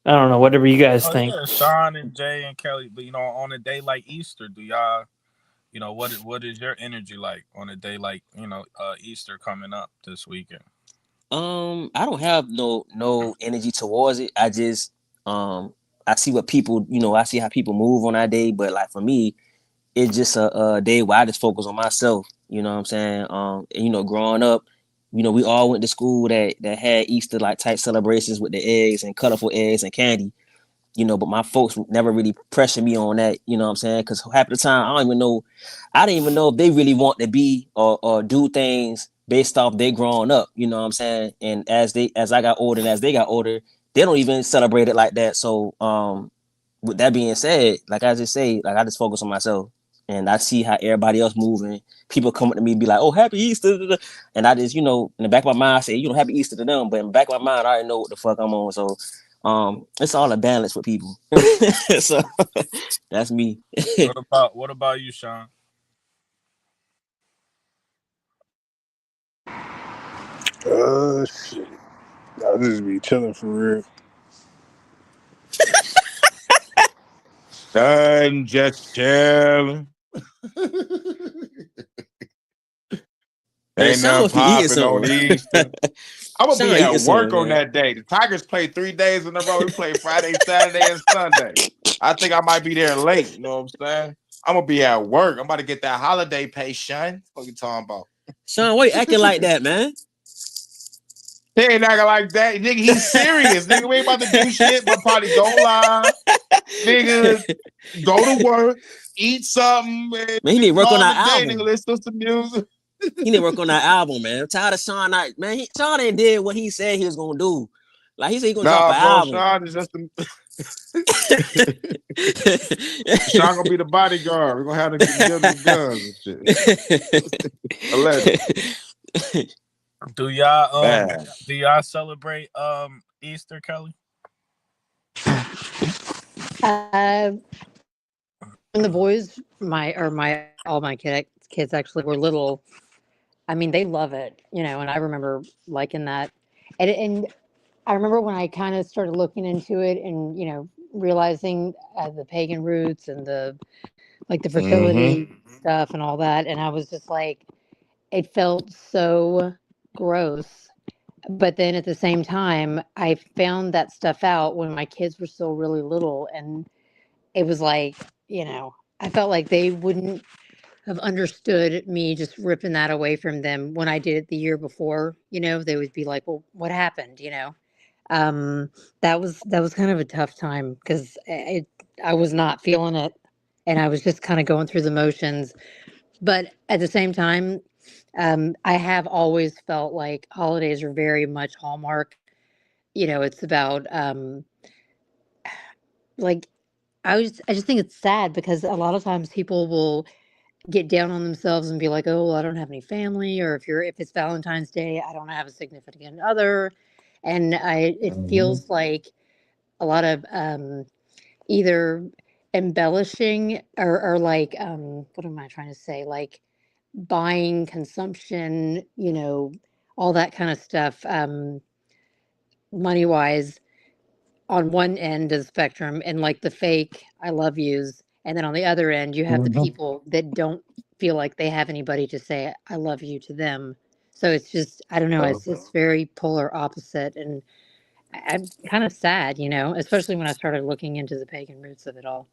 Speaker 7: don't know, whatever you guys
Speaker 6: Oh
Speaker 7: think.
Speaker 6: yeah, Sean and Jay and Kelly. But on a day like Easter, do y'all, what is your energy like on a day like Easter coming up this weekend?
Speaker 8: I don't have no energy towards it. I just I see what people, I see how people move on that day, but like for me, it's just a day where I just focus on myself. You know what I'm saying? And, growing up, we all went to school that had Easter like type celebrations with the eggs and colorful eggs and candy. But my folks never really pressured me on that. You know what I'm saying? Because half the time I didn't even know if they really want to be or do things based off they growing up. You know what I'm saying? And as I got older and as they got older, they don't even celebrate it like that. So with that being said, like I just say, like I just focus on myself, and I see how everybody else moving. People come up to me and be like, "Oh, happy Easter," and I just, in the back of my mind, I say, "Happy Easter" to them, but in the back of my mind, I already know what the fuck I'm on. So, it's all a balance with people. So that's me.
Speaker 6: What about you, Sean?
Speaker 3: Shit. I'll just be chilling for real.
Speaker 1: Done just chilling.
Speaker 8: Man,
Speaker 1: Ain't
Speaker 8: Sean
Speaker 1: nothing
Speaker 8: must be eating
Speaker 1: popping on
Speaker 8: something.
Speaker 1: Easter. I'm gonna
Speaker 8: Sean
Speaker 1: be
Speaker 8: eating
Speaker 1: at work
Speaker 8: something,
Speaker 1: on
Speaker 8: man.
Speaker 1: that day. The Tigers played 3 days in a row. We played Friday, Saturday, and Sunday. I think I might be there late. You know what I'm saying? I'm gonna be at work. I'm about to get that holiday pay, Sean. What you talking about?
Speaker 8: Sean, why you acting like that, man?
Speaker 1: He ain't acting like that. Nigga, he's serious. Nigga, we ain't about to do shit, but probably go live. Nigga, go to work, eat something, man.
Speaker 8: Man, he need to work on
Speaker 1: Call
Speaker 8: that
Speaker 1: the day,
Speaker 8: album.
Speaker 1: nigga, listen to some music.
Speaker 8: He need to work on that album, man. I'm tired of Sean. Man, Sean ain't did what he said he was gonna do. Like he said he gonna drop
Speaker 1: Nah,
Speaker 8: an
Speaker 1: bro,
Speaker 8: album.
Speaker 1: Sean is just Sean gonna be the bodyguard. We're gonna have to give him guns and shit. Allegedly.
Speaker 6: Do y'all
Speaker 1: Bad.
Speaker 6: do y'all celebrate Easter, Kelly?
Speaker 4: When the boys, all my kids actually were little, I mean, they love it, and I remember liking that. And I remember when I kind of started looking into it and, realizing the pagan roots and the fertility stuff and all that. And I was just like, it felt so gross. But then at the same time, I found that stuff out when my kids were still really little. And it was like, I felt like they wouldn't have understood me just ripping that away from them when I did it the year before. They would be like, well, what happened? That was kind of a tough time because I was not feeling it, and I was just kind of going through the motions. But at the same time, I have always felt like holidays are very much Hallmark. It's about like I just think it's sad because a lot of times people will get down on themselves and be like, "Oh, well, I don't have any family," or if it's Valentine's Day, I don't have a significant other, and it feels like a lot of either embellishing or like what am I trying to say? Like buying, consumption, all that kind of stuff, money wise on one end of the spectrum, and like the fake I love yous, and then on the other end you have the people that don't feel like they have anybody to say I love you to them. So it's just, I don't know, it's very polar opposite, and I'm kind of sad, especially when I started looking into the pagan roots of it all.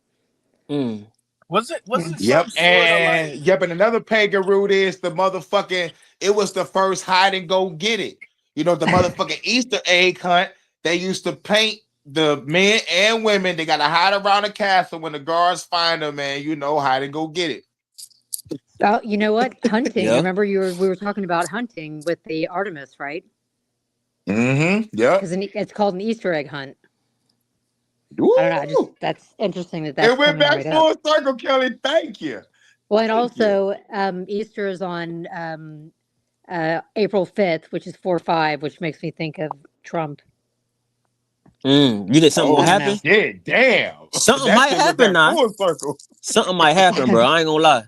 Speaker 8: Mm.
Speaker 6: Was it
Speaker 1: Yep,
Speaker 6: some sort of like
Speaker 1: and another pagan root is the motherfucking. It was the first hide and go get it. The motherfucking Easter egg hunt. They used to paint the men and women. They got to hide around the castle. When the guards find them, man, hide and go get it.
Speaker 4: Oh, you know what? Hunting.
Speaker 8: Yeah.
Speaker 4: Remember we were talking about hunting with the Artemis, right?
Speaker 1: Yep.
Speaker 4: Because it's called an Easter egg hunt.
Speaker 1: Ooh.
Speaker 4: I don't know. That's interesting that's
Speaker 1: it went
Speaker 4: coming
Speaker 1: back
Speaker 4: right
Speaker 1: full
Speaker 4: up.
Speaker 1: circle, Kelly. Thank you.
Speaker 4: Well, and also Easter is on April 5th, which is 4/5, which makes me think of Trump.
Speaker 8: You think something gonna happen?
Speaker 1: Shit, damn.
Speaker 8: Something
Speaker 1: That
Speaker 8: might
Speaker 1: shit went
Speaker 8: happen
Speaker 1: back
Speaker 8: now.
Speaker 1: full circle.
Speaker 8: Something might happen, bro. I ain't gonna lie.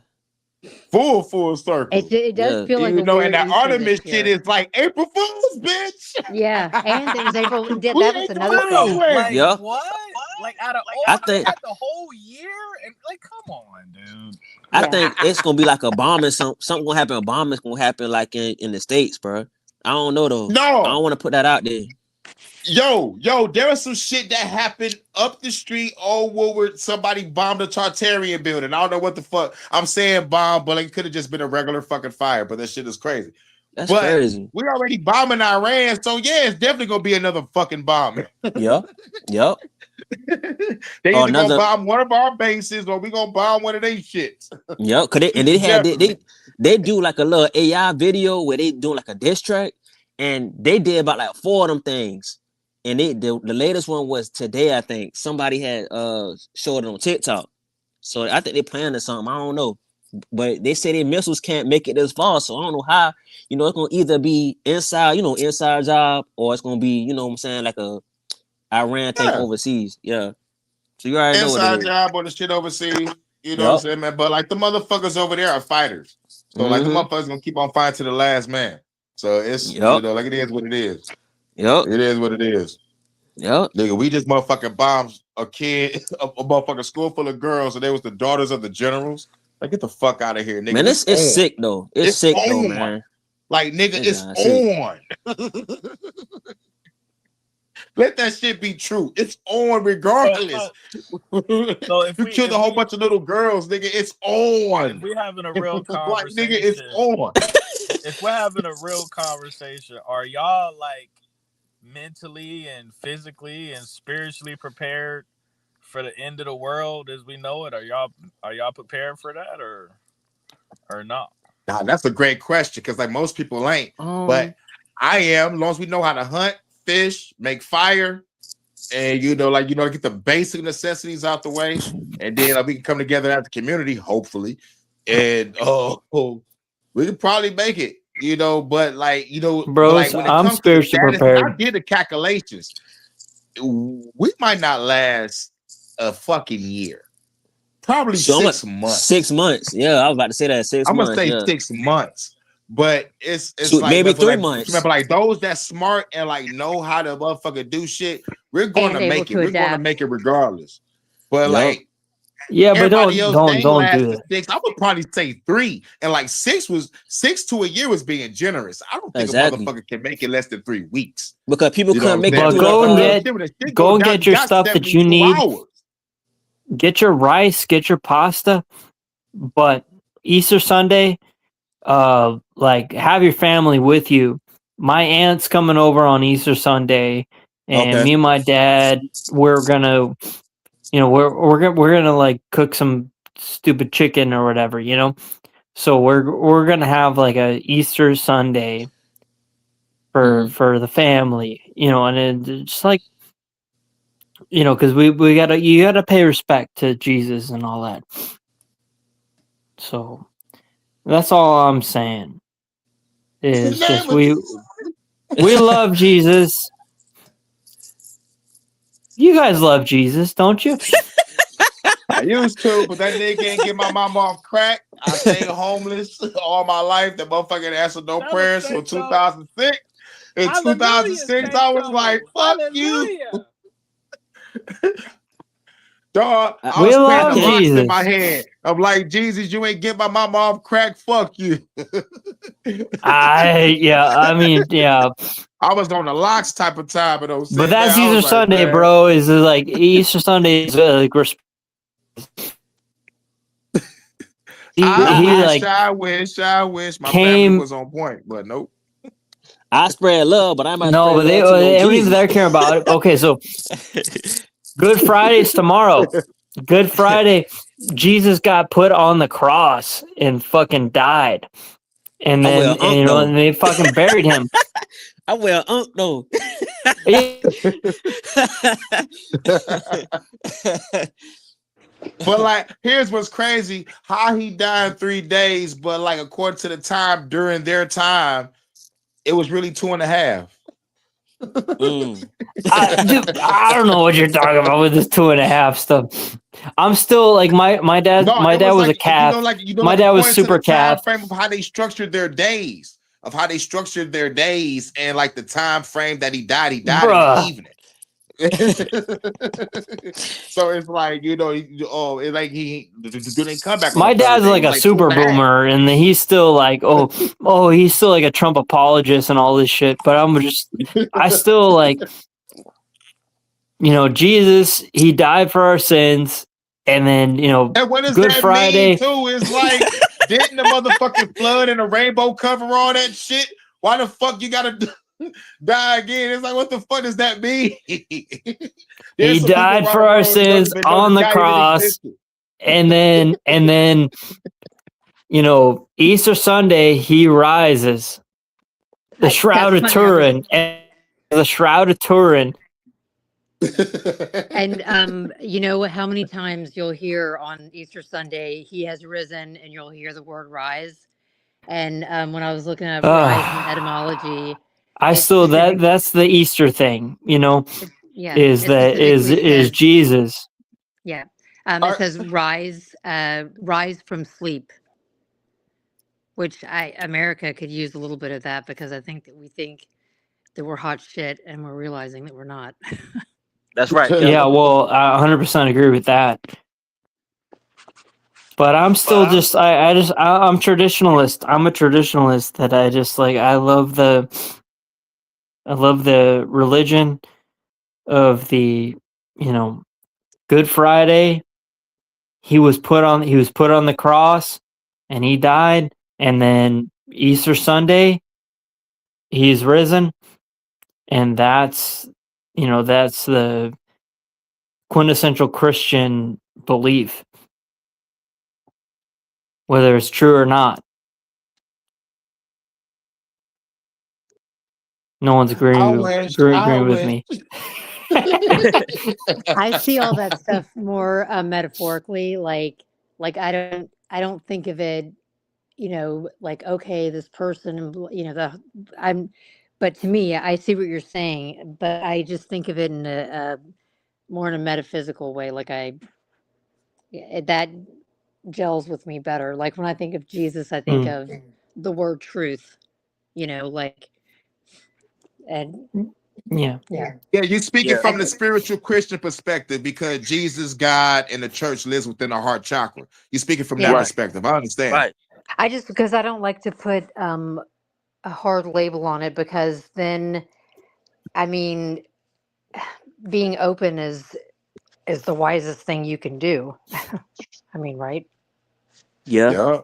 Speaker 1: Full circle.
Speaker 4: It does feel like a
Speaker 1: And
Speaker 4: weird
Speaker 1: that
Speaker 4: Easter
Speaker 1: Artemis
Speaker 4: this
Speaker 1: shit
Speaker 4: year.
Speaker 1: is like April Fool's, bitch.
Speaker 4: Yeah, and it was April.
Speaker 1: We
Speaker 4: That was
Speaker 1: ain't
Speaker 4: another
Speaker 1: going
Speaker 4: thing.
Speaker 1: nowhere.
Speaker 6: like
Speaker 8: Yeah.
Speaker 6: what? Like out of all
Speaker 8: I think
Speaker 6: the whole year, and like, come on, dude.
Speaker 8: I
Speaker 4: Yeah.
Speaker 8: think it's gonna be like a bombing. Something gonna happen. A bombing's gonna happen like in the States, bro. I don't know though. I
Speaker 1: No,
Speaker 8: don't want to put that out there.
Speaker 1: yo, there was some shit that happened up the street. Oh, Woodward, somebody bombed a Tartarian building. I don't know what the fuck. I'm saying bomb, but it could have just been a regular fucking fire. But that shit is crazy.
Speaker 8: That's
Speaker 1: But
Speaker 8: crazy.
Speaker 1: we already bombing Iran, so yeah, it's definitely gonna be another fucking bomb.
Speaker 8: Yep.
Speaker 1: They either
Speaker 8: Another.
Speaker 1: gonna bomb one of our bases or we gonna bomb one of their shits.
Speaker 8: Yep. Cause they do like a little AI video where they do like a diss track, and they did about like 4 of them things. And the latest one was today, I think. Somebody had showed it on TikTok. So I think they planning something. I don't know. But they say their missiles can't make it this far. So I don't know how, it's gonna either be inside job, or it's gonna be, what I'm saying, like a Iran thing overseas. Yeah. So you already know what it
Speaker 1: Inside
Speaker 8: is.
Speaker 1: job on the shit overseas. You know what I'm saying, man? But like the motherfuckers over there are fighters. So like the motherfuckers gonna keep on fighting to the last man. So it's like it is what it is.
Speaker 8: Yep.
Speaker 1: It is what it is.
Speaker 8: Yep.
Speaker 1: Nigga, we just motherfucking bombed a kid, a motherfucking school full of girls, and they was the daughters of the generals. Like, get the fuck out of here, nigga.
Speaker 8: Man, it's sick though. It's sick though, man.
Speaker 1: Like, nigga, it's on. Let that shit be true. It's on regardless.
Speaker 6: So if
Speaker 1: you killed a whole bunch of little girls, nigga, it's on.
Speaker 6: If we're having a real conversation,
Speaker 1: like, nigga, it's on.
Speaker 6: If we're having a real conversation, are y'all like mentally and physically and spiritually prepared for the end of the world as we know it? Are y'all prepared for that or not?
Speaker 1: Now that's a great question because like most people ain't, but
Speaker 8: Um,
Speaker 1: I am. As long as we know how to hunt, fish, make fire, and get the basic necessities out the way, and then we can come together as a community, hopefully, and we could probably make it. But like
Speaker 7: Bros,
Speaker 1: when it
Speaker 7: I'm
Speaker 1: comes to the
Speaker 7: spiritually
Speaker 1: status, and I
Speaker 7: prepared.
Speaker 1: did the calculations, we might not last a fucking year, probably
Speaker 8: so I'm at
Speaker 1: 6 months.
Speaker 8: 6 months. Yeah, I was about to say that six
Speaker 1: I'm gonna
Speaker 8: months.
Speaker 1: say
Speaker 8: Yeah,
Speaker 1: 6 months, but it's
Speaker 8: so
Speaker 1: like,
Speaker 8: maybe
Speaker 1: but for
Speaker 8: three
Speaker 1: like,
Speaker 8: months.
Speaker 1: remember, like those that smart and like know how to motherfucker do shit, we're
Speaker 4: And
Speaker 1: gonna
Speaker 4: able
Speaker 1: make it.
Speaker 4: to
Speaker 1: We're gonna
Speaker 4: adapt.
Speaker 1: make it regardless. But
Speaker 8: Yup.
Speaker 1: like
Speaker 7: Yeah, but
Speaker 1: everybody else, they ain't
Speaker 7: don't do
Speaker 1: lasted
Speaker 7: that.
Speaker 1: 6. I would probably say 3, and like 6 to a year was being generous. I don't think a
Speaker 8: Exactly.
Speaker 1: motherfucker can make it less than 3 weeks.
Speaker 8: Because people
Speaker 1: You know what
Speaker 8: couldn't
Speaker 1: I'm
Speaker 8: make it
Speaker 1: saying?
Speaker 7: But
Speaker 8: through
Speaker 1: Because
Speaker 8: the
Speaker 1: real shit, when the shit
Speaker 7: go
Speaker 1: go
Speaker 7: and
Speaker 1: down,
Speaker 7: get
Speaker 1: you
Speaker 7: your
Speaker 1: got
Speaker 7: stuff that you
Speaker 1: 72
Speaker 7: need.
Speaker 1: hours.
Speaker 7: Get your rice, get your pasta. But Easter Sunday, like have your family with you. My aunt's coming over on Easter Sunday, and
Speaker 8: Okay.
Speaker 7: me and my dad, we're gonna, we're gonna like cook some stupid chicken or whatever, So we're gonna have like a Easter Sunday
Speaker 8: Mm-hmm.
Speaker 7: for the family, and it's like, because you gotta pay respect to Jesus and all that. So that's all I'm saying. Is just
Speaker 1: Name of Jesus.
Speaker 7: we love Jesus. You guys love Jesus, don't you?
Speaker 1: I used to, but that nigga ain't get my mom off crack. I stayed homeless all my life. That motherfucker didn't answer no
Speaker 2: Never
Speaker 1: prayers. So
Speaker 2: say so.
Speaker 1: 2006. In
Speaker 2: Hallelujah,
Speaker 1: 2006,
Speaker 2: say
Speaker 1: I was like,
Speaker 2: so.
Speaker 1: fuck you.
Speaker 2: Hallelujah.
Speaker 1: Dog,
Speaker 8: I,
Speaker 1: I
Speaker 7: We
Speaker 1: was
Speaker 8: I
Speaker 1: patting the
Speaker 7: love
Speaker 8: can't.
Speaker 1: rocks in my
Speaker 7: Jesus.
Speaker 1: head. I'm like, Jesus, you ain't get my mama off crack. Fuck you.
Speaker 7: I mean, yeah,
Speaker 1: I was on the locks type of time in
Speaker 7: but
Speaker 1: 06, man.
Speaker 7: that's
Speaker 1: I
Speaker 7: Easter
Speaker 1: was like,
Speaker 7: Sunday,
Speaker 1: man.
Speaker 7: bro. Is like Easter Sunday is like
Speaker 1: I
Speaker 7: he
Speaker 1: wish,
Speaker 7: like
Speaker 1: I wish, I wish my family
Speaker 7: came.
Speaker 1: was on point, but nope.
Speaker 8: I spread love, but I might
Speaker 7: No,
Speaker 8: spread
Speaker 7: but they
Speaker 8: love too on
Speaker 7: don't even
Speaker 8: Jesus.
Speaker 7: they care about it. Okay, so Good Friday's tomorrow. Good Friday, Jesus got put on the cross and fucking died, and
Speaker 8: I wear
Speaker 7: then
Speaker 8: an unk though.
Speaker 7: and they fucking buried him.
Speaker 8: I wear an unk though.
Speaker 7: Yeah,
Speaker 1: But like, here's what's crazy: how he died in 3 days, but like according to the time during their time, it was really 2.5.
Speaker 8: Mm.
Speaker 7: dude, I don't know what you're talking about with this 2.5 stuff. I'm still like
Speaker 1: No,
Speaker 7: my
Speaker 1: it
Speaker 7: dad
Speaker 1: was
Speaker 7: was a
Speaker 1: like
Speaker 7: calf. My
Speaker 1: like
Speaker 7: dad was
Speaker 1: according to the
Speaker 7: super
Speaker 1: time
Speaker 7: calf.
Speaker 1: frame of how they structured their days, and like the time frame that he died in the
Speaker 7: Bruh.
Speaker 1: evening. So it's like it's like he do they come back on the
Speaker 7: My
Speaker 1: third
Speaker 7: dad's
Speaker 1: day? It
Speaker 7: like
Speaker 1: was
Speaker 7: a
Speaker 1: like two
Speaker 7: super
Speaker 1: and a half.
Speaker 7: boomer, and he's still like, he's still like a Trump apologist and all this shit. But I still like, Jesus, he died for our sins, and then
Speaker 1: And what does
Speaker 7: Good
Speaker 1: that mean
Speaker 7: Friday.
Speaker 1: too? Is like, didn't the motherfucking flood and the rainbow cover all that shit? Why the fuck you gotta die again? It's like, what the fuck does that mean?
Speaker 7: He
Speaker 1: There's some people
Speaker 7: died
Speaker 1: around
Speaker 7: for
Speaker 1: the
Speaker 7: our
Speaker 1: world that don't
Speaker 7: sins
Speaker 1: even know
Speaker 7: on
Speaker 1: this
Speaker 7: the
Speaker 1: guy even
Speaker 7: cross,
Speaker 1: existed.
Speaker 7: and then Easter Sunday he rises. The Shroud
Speaker 4: That's
Speaker 7: of
Speaker 4: funny. I was,
Speaker 7: Turin, and the Shroud of Turin.
Speaker 4: and you know how many times you'll hear on Easter Sunday, "He has risen," and you'll hear the word "rise." And when I was looking up "rise" in the etymology,
Speaker 7: I
Speaker 4: it
Speaker 7: still
Speaker 4: specific,
Speaker 7: that's the Easter thing,
Speaker 4: yeah,
Speaker 7: is
Speaker 4: it
Speaker 7: that
Speaker 4: specifically
Speaker 7: is
Speaker 4: says,
Speaker 7: Jesus.
Speaker 4: yeah,
Speaker 1: All
Speaker 4: it
Speaker 1: right.
Speaker 4: says rise from sleep, which America could use a little bit of that because I think that we think that we're hot shit and we're realizing that we're not.
Speaker 5: That's right,
Speaker 7: Yeah,
Speaker 5: Killer.
Speaker 7: well, I 100% agree with that. But I'm still just I'm traditionalist. I'm a traditionalist that I just like I love the religion of the, Good Friday. He was put on the cross and he died, and then Easter Sunday he's risen. And that's the quintessential Christian belief, whether it's true or not. No one's
Speaker 1: I
Speaker 7: agreeing
Speaker 1: wish.
Speaker 7: with me.
Speaker 4: I see all that stuff more metaphorically. Like I don't think of it, like, okay, this person, but to me, I see what you're saying, but I just think of it in a more in a metaphysical way. Like that gels with me better. Like when I think of Jesus, I think of the word truth, like, and
Speaker 7: Yeah.
Speaker 4: yeah.
Speaker 1: Yeah, you're speaking
Speaker 5: Yeah.
Speaker 1: from the spiritual Christian perspective because Jesus, God, and the church lives within the heart chakra. You're speaking from that
Speaker 4: Yeah.
Speaker 5: Right.
Speaker 1: perspective. I understand.
Speaker 5: Right.
Speaker 4: I just, because I don't like to put a hard label on it, because then, I mean, being open is the wisest thing you can do. I mean, right?
Speaker 5: Yeah.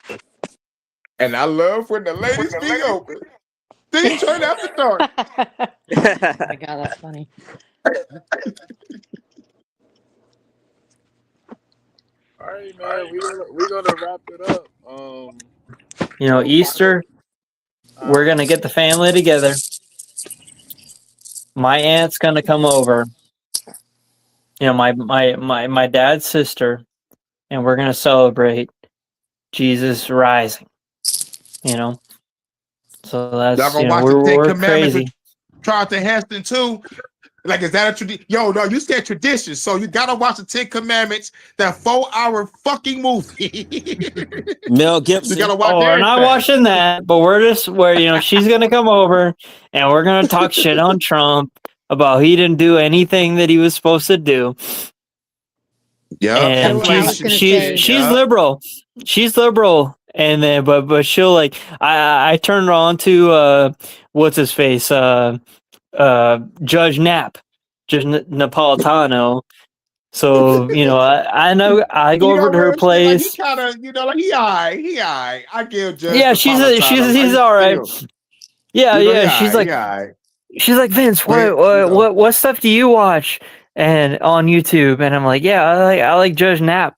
Speaker 1: Yeah. And I love when the ladies be open. See, turn after dark.
Speaker 4: Oh my God, that's funny.
Speaker 2: All right, man. We gonna wrap it up.
Speaker 7: Easter, we're gonna get the family together. My aunt's gonna come over. My dad's sister, and we're gonna celebrate Jesus rising. So
Speaker 1: Y'all
Speaker 7: that's
Speaker 1: gonna watch the Ten
Speaker 7: we're
Speaker 1: Commandments with
Speaker 7: crazy.
Speaker 1: Charlton Heston too. Like, is that a tradition? Yo, no, you said tradition, so you gotta watch the Ten Commandments, that 4-hour fucking movie.
Speaker 8: Mel
Speaker 1: You
Speaker 8: Gibson.
Speaker 1: gotta watch
Speaker 7: Oh, we're not
Speaker 1: everything.
Speaker 7: watching that, but she's gonna come over and we're gonna talk shit on Trump about he didn't do anything that he was supposed to do.
Speaker 1: Yep,
Speaker 7: And
Speaker 4: So I was
Speaker 1: inflation
Speaker 4: gonna
Speaker 1: shit.
Speaker 4: say,
Speaker 7: she's
Speaker 1: Yep.
Speaker 7: liberal. She's liberal. And then but she'll like I turned on to what's his face? Judge Knapp. Judge Napolitano. So, I know I go
Speaker 1: You
Speaker 7: over
Speaker 1: know
Speaker 7: to her
Speaker 1: what? Shit, like he
Speaker 7: place.
Speaker 1: kind of, like he alright, he alright. I give Judge
Speaker 7: Yeah,
Speaker 1: Napolitano. I
Speaker 7: he's
Speaker 1: used to
Speaker 7: all
Speaker 1: see
Speaker 7: right.
Speaker 1: him.
Speaker 7: Yeah,
Speaker 1: He
Speaker 7: yeah.
Speaker 1: alright, he alright.
Speaker 7: She's like, Vince,
Speaker 1: But
Speaker 7: what stuff do you watch and on YouTube? And I'm like, yeah, I like Judge Knapp.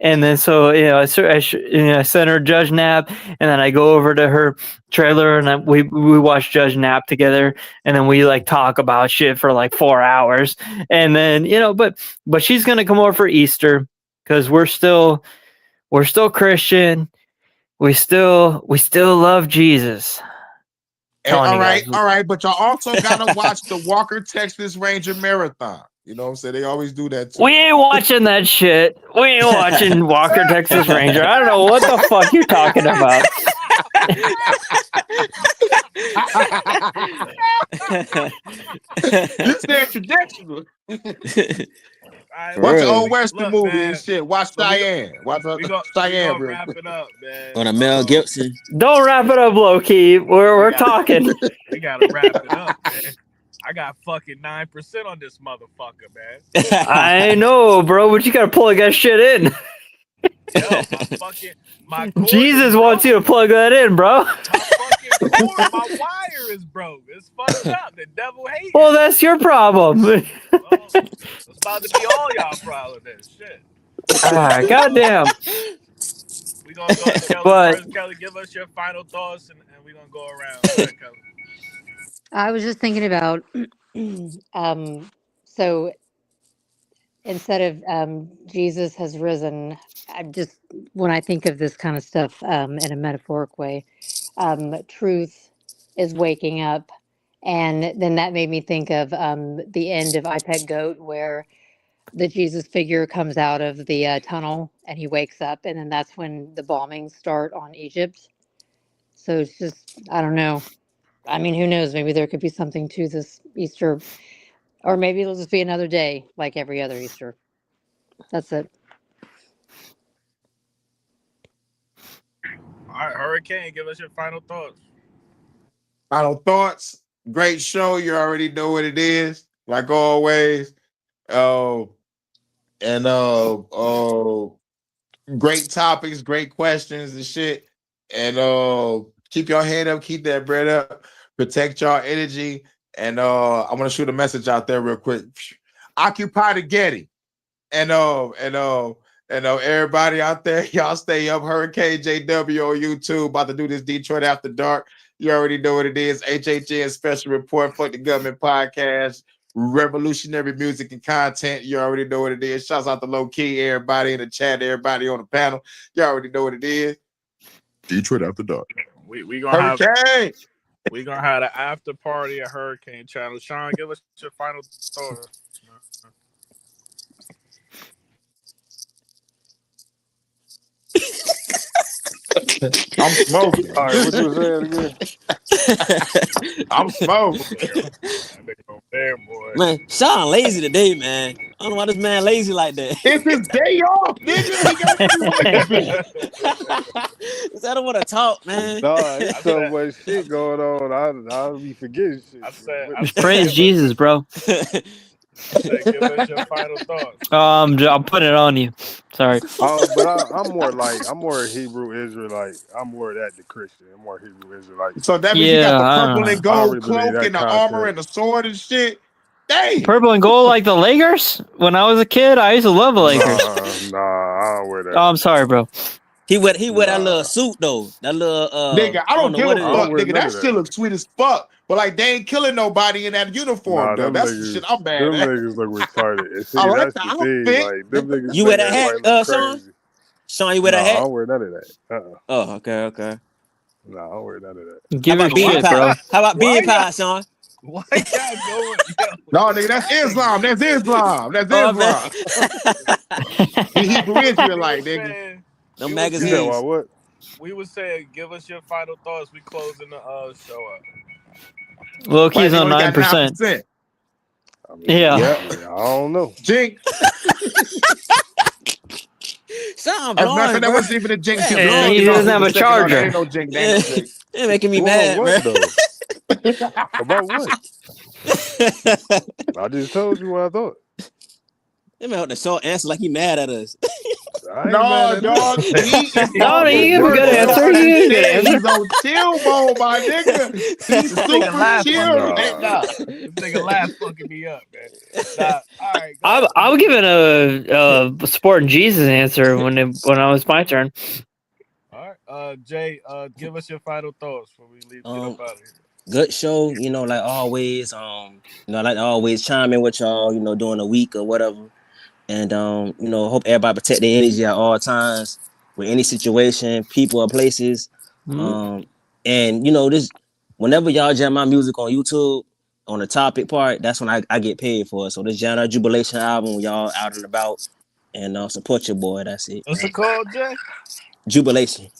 Speaker 7: And then so I sent her Judge Knapp, and then I go over to her trailer and we watch Judge Knapp together, and then we like talk about shit for like 4 hours, and then but she's gonna come over for Easter because we're still Christian. We still love Jesus. Telling
Speaker 1: all
Speaker 7: you
Speaker 1: right,
Speaker 7: guys.
Speaker 1: all right. But y'all also gotta watch the Walker Texas Ranger Marathon. You know what I'm saying? They always do that too.
Speaker 7: We ain't watching that shit. We ain't watching Walker Texas Ranger. I don't know what the fuck you're talking about.
Speaker 1: You said traditional.
Speaker 2: right,
Speaker 1: Watch an
Speaker 8: Real.
Speaker 1: old Western
Speaker 2: look,
Speaker 1: movie
Speaker 2: man.
Speaker 1: and shit. Watch
Speaker 2: So
Speaker 1: Cheyenne. Watch
Speaker 2: we
Speaker 1: Cheyenne
Speaker 2: gonna
Speaker 1: real
Speaker 2: wrap
Speaker 1: quick.
Speaker 2: it up, man.
Speaker 8: On a Mel Gibson.
Speaker 7: Don't wrap it up, low key. We're
Speaker 2: gotta-
Speaker 7: talking.
Speaker 2: We gotta wrap it up, man. I got fucking 9% on this motherfucker, man.
Speaker 7: I know, bro, but you gotta plug that shit in.
Speaker 2: Yo, my cord
Speaker 7: Jesus
Speaker 2: is
Speaker 7: wants
Speaker 2: broke.
Speaker 7: you to plug that in, bro.
Speaker 2: My fucking cord, my wire is broke. It's fucked up. The devil hates.
Speaker 7: Well, that's your problem.
Speaker 2: Well, it's about to be all y'all problem then. Shit.
Speaker 7: Goddamn.
Speaker 2: We gonna go to Kelly
Speaker 7: But
Speaker 2: first. Kelly, give us your final thoughts, and we gonna go around. Go ahead, Kelly.
Speaker 4: I was just thinking about, so instead of Jesus has risen, when I think of this kind of stuff in a metaphoric way, truth is waking up. And then that made me think of the end of I Pet Goat, where the Jesus figure comes out of the tunnel and he wakes up. And then that's when the bombings start on Egypt. So it's just, I don't know. I mean, who knows? Maybe there could be something to this Easter, or maybe it'll just be another day like every other Easter. That's it.
Speaker 2: All right, Hurricane, give us your final thoughts.
Speaker 1: Final thoughts. Great show. You already know what it is. Like always. And great topics, great questions and shit. And keep your head up, keep that bread up, protect y'all energy. And I want to shoot a message out there real quick. Occupy the Getty. And everybody out there, y'all stay up. Hurricane JW on YouTube, about to do this Detroit After Dark. You already know what it is. HHN Special Report for the Government Podcast. Revolutionary music and content. You already know what it is. Shouts out to Low Key, everybody in the chat, everybody on the panel. You already know what it is. Detroit After Dark.
Speaker 6: We gonna
Speaker 1: Hurricane.
Speaker 6: we gonna have the after party at Hurricane Channel. Sean, give us your final thoughts.
Speaker 1: I'm smoking.
Speaker 3: All right, what you saying again?
Speaker 1: I'm smoking.
Speaker 6: Damn boy.
Speaker 8: Man, Sean lazy today, man. I don't know why this man lazy like that.
Speaker 1: It's his day off, nigga. He got
Speaker 8: I don't want to talk, man.
Speaker 3: Nah, it's so much shit going on. I'll be forgetting shit.
Speaker 6: I said,
Speaker 7: Praise Jesus, bro.
Speaker 6: give us your final thoughts.
Speaker 7: I'm putting it on you. Sorry.
Speaker 3: But I'm more a Hebrew Israelite. I'm more that the Christian. I'm more Hebrew Israelite.
Speaker 1: So that means you got the purple and gold
Speaker 3: really believe
Speaker 1: cloak
Speaker 3: that
Speaker 1: and the
Speaker 3: concept.
Speaker 1: armor and the sword and shit. Dang.
Speaker 7: Purple and gold like the Lakers? When I was a kid, I used to love the Lakers.
Speaker 3: Nah, I don't wear that.
Speaker 7: Oh, I'm sorry, bro.
Speaker 8: He wear that little suit though. That little
Speaker 1: nigga, I don't give a fuck,
Speaker 3: wear
Speaker 1: nigga.
Speaker 3: none
Speaker 1: That
Speaker 3: of that.
Speaker 1: shit looks sweet as fuck. But like they ain't killing nobody in that uniform, though.
Speaker 3: them
Speaker 1: That's
Speaker 3: niggas,
Speaker 1: the shit I'm mad
Speaker 3: them
Speaker 1: at.
Speaker 3: niggas look retarded. And see,
Speaker 1: I like
Speaker 3: that's
Speaker 1: the
Speaker 3: the
Speaker 1: outfit.
Speaker 3: thing. Like them niggas.
Speaker 8: You wear that
Speaker 3: make
Speaker 8: hat,
Speaker 3: everybody look
Speaker 8: Sean?
Speaker 3: crazy.
Speaker 8: Sean, you wear that
Speaker 3: I
Speaker 8: hat?
Speaker 3: don't wear none of that.
Speaker 8: Oh, okay.
Speaker 3: No, I don't wear none of that.
Speaker 7: Give
Speaker 8: How
Speaker 7: it
Speaker 8: about bean
Speaker 7: shit,
Speaker 8: pie?
Speaker 7: bro.
Speaker 8: How about bean
Speaker 6: Why
Speaker 8: pie, Sean?
Speaker 6: Why y'all going?
Speaker 1: No, nigga, that's Islam. That's Islam. That's
Speaker 8: Oh,
Speaker 1: Islam. He Hebrew Israelite, nigga.
Speaker 8: No
Speaker 3: You said
Speaker 8: magazines.
Speaker 3: what?
Speaker 6: We was saying, give us your final thoughts. We closing the show up.
Speaker 7: Low key's
Speaker 1: He
Speaker 7: on
Speaker 1: only got
Speaker 7: 9%.
Speaker 1: 9%.
Speaker 3: I mean,
Speaker 7: Yeah.
Speaker 3: I don't know.
Speaker 1: Jinx.
Speaker 8: Sean
Speaker 1: As a matter of
Speaker 8: blowing,
Speaker 1: fact, that
Speaker 8: bro.
Speaker 1: wasn't even a jinx.
Speaker 8: Yeah,
Speaker 1: He was
Speaker 7: And
Speaker 8: blowing,
Speaker 7: he
Speaker 1: faking
Speaker 8: bro.
Speaker 7: doesn't
Speaker 1: off.
Speaker 7: have
Speaker 1: He was
Speaker 7: a
Speaker 1: checking on. There
Speaker 7: charger.
Speaker 1: ain't no jinx. There ain't no jinx.
Speaker 8: They're making me
Speaker 3: Blowing
Speaker 8: mad,
Speaker 3: what
Speaker 8: bro.
Speaker 3: though? About what? I just told you what I thought.
Speaker 8: They made the short answer like he mad at us.
Speaker 3: I ain't mad
Speaker 1: No,
Speaker 3: at
Speaker 1: dog.
Speaker 3: nothing.
Speaker 1: He is
Speaker 7: No,
Speaker 1: off
Speaker 7: you
Speaker 1: of
Speaker 7: give a
Speaker 1: work.
Speaker 7: good
Speaker 1: You don't
Speaker 7: answer. You give a good
Speaker 1: understand.
Speaker 7: answer.
Speaker 1: He's on chill mode, my nigga. He's
Speaker 6: This nigga
Speaker 1: super
Speaker 6: laugh
Speaker 1: chill
Speaker 6: fucking
Speaker 1: right now.
Speaker 6: This nigga laugh fucking me up, man. Nah, all right, go
Speaker 7: I'm
Speaker 6: ahead.
Speaker 7: I'm giving a sport and Jesus answer when it was my turn.
Speaker 6: All right, Jay, give us your final thoughts before we get up out of here.
Speaker 8: Good show, like always. I like to always chime in with y'all, during the week or whatever. And hope everybody protect their energy at all times with any situation, people or places. And this whenever y'all jam my music on YouTube on the topic part, that's when I get paid for it. So this Jana Jubilation album, y'all out and about and support your boy. That's it.
Speaker 6: What's it called, Jay?
Speaker 8: Jubilation.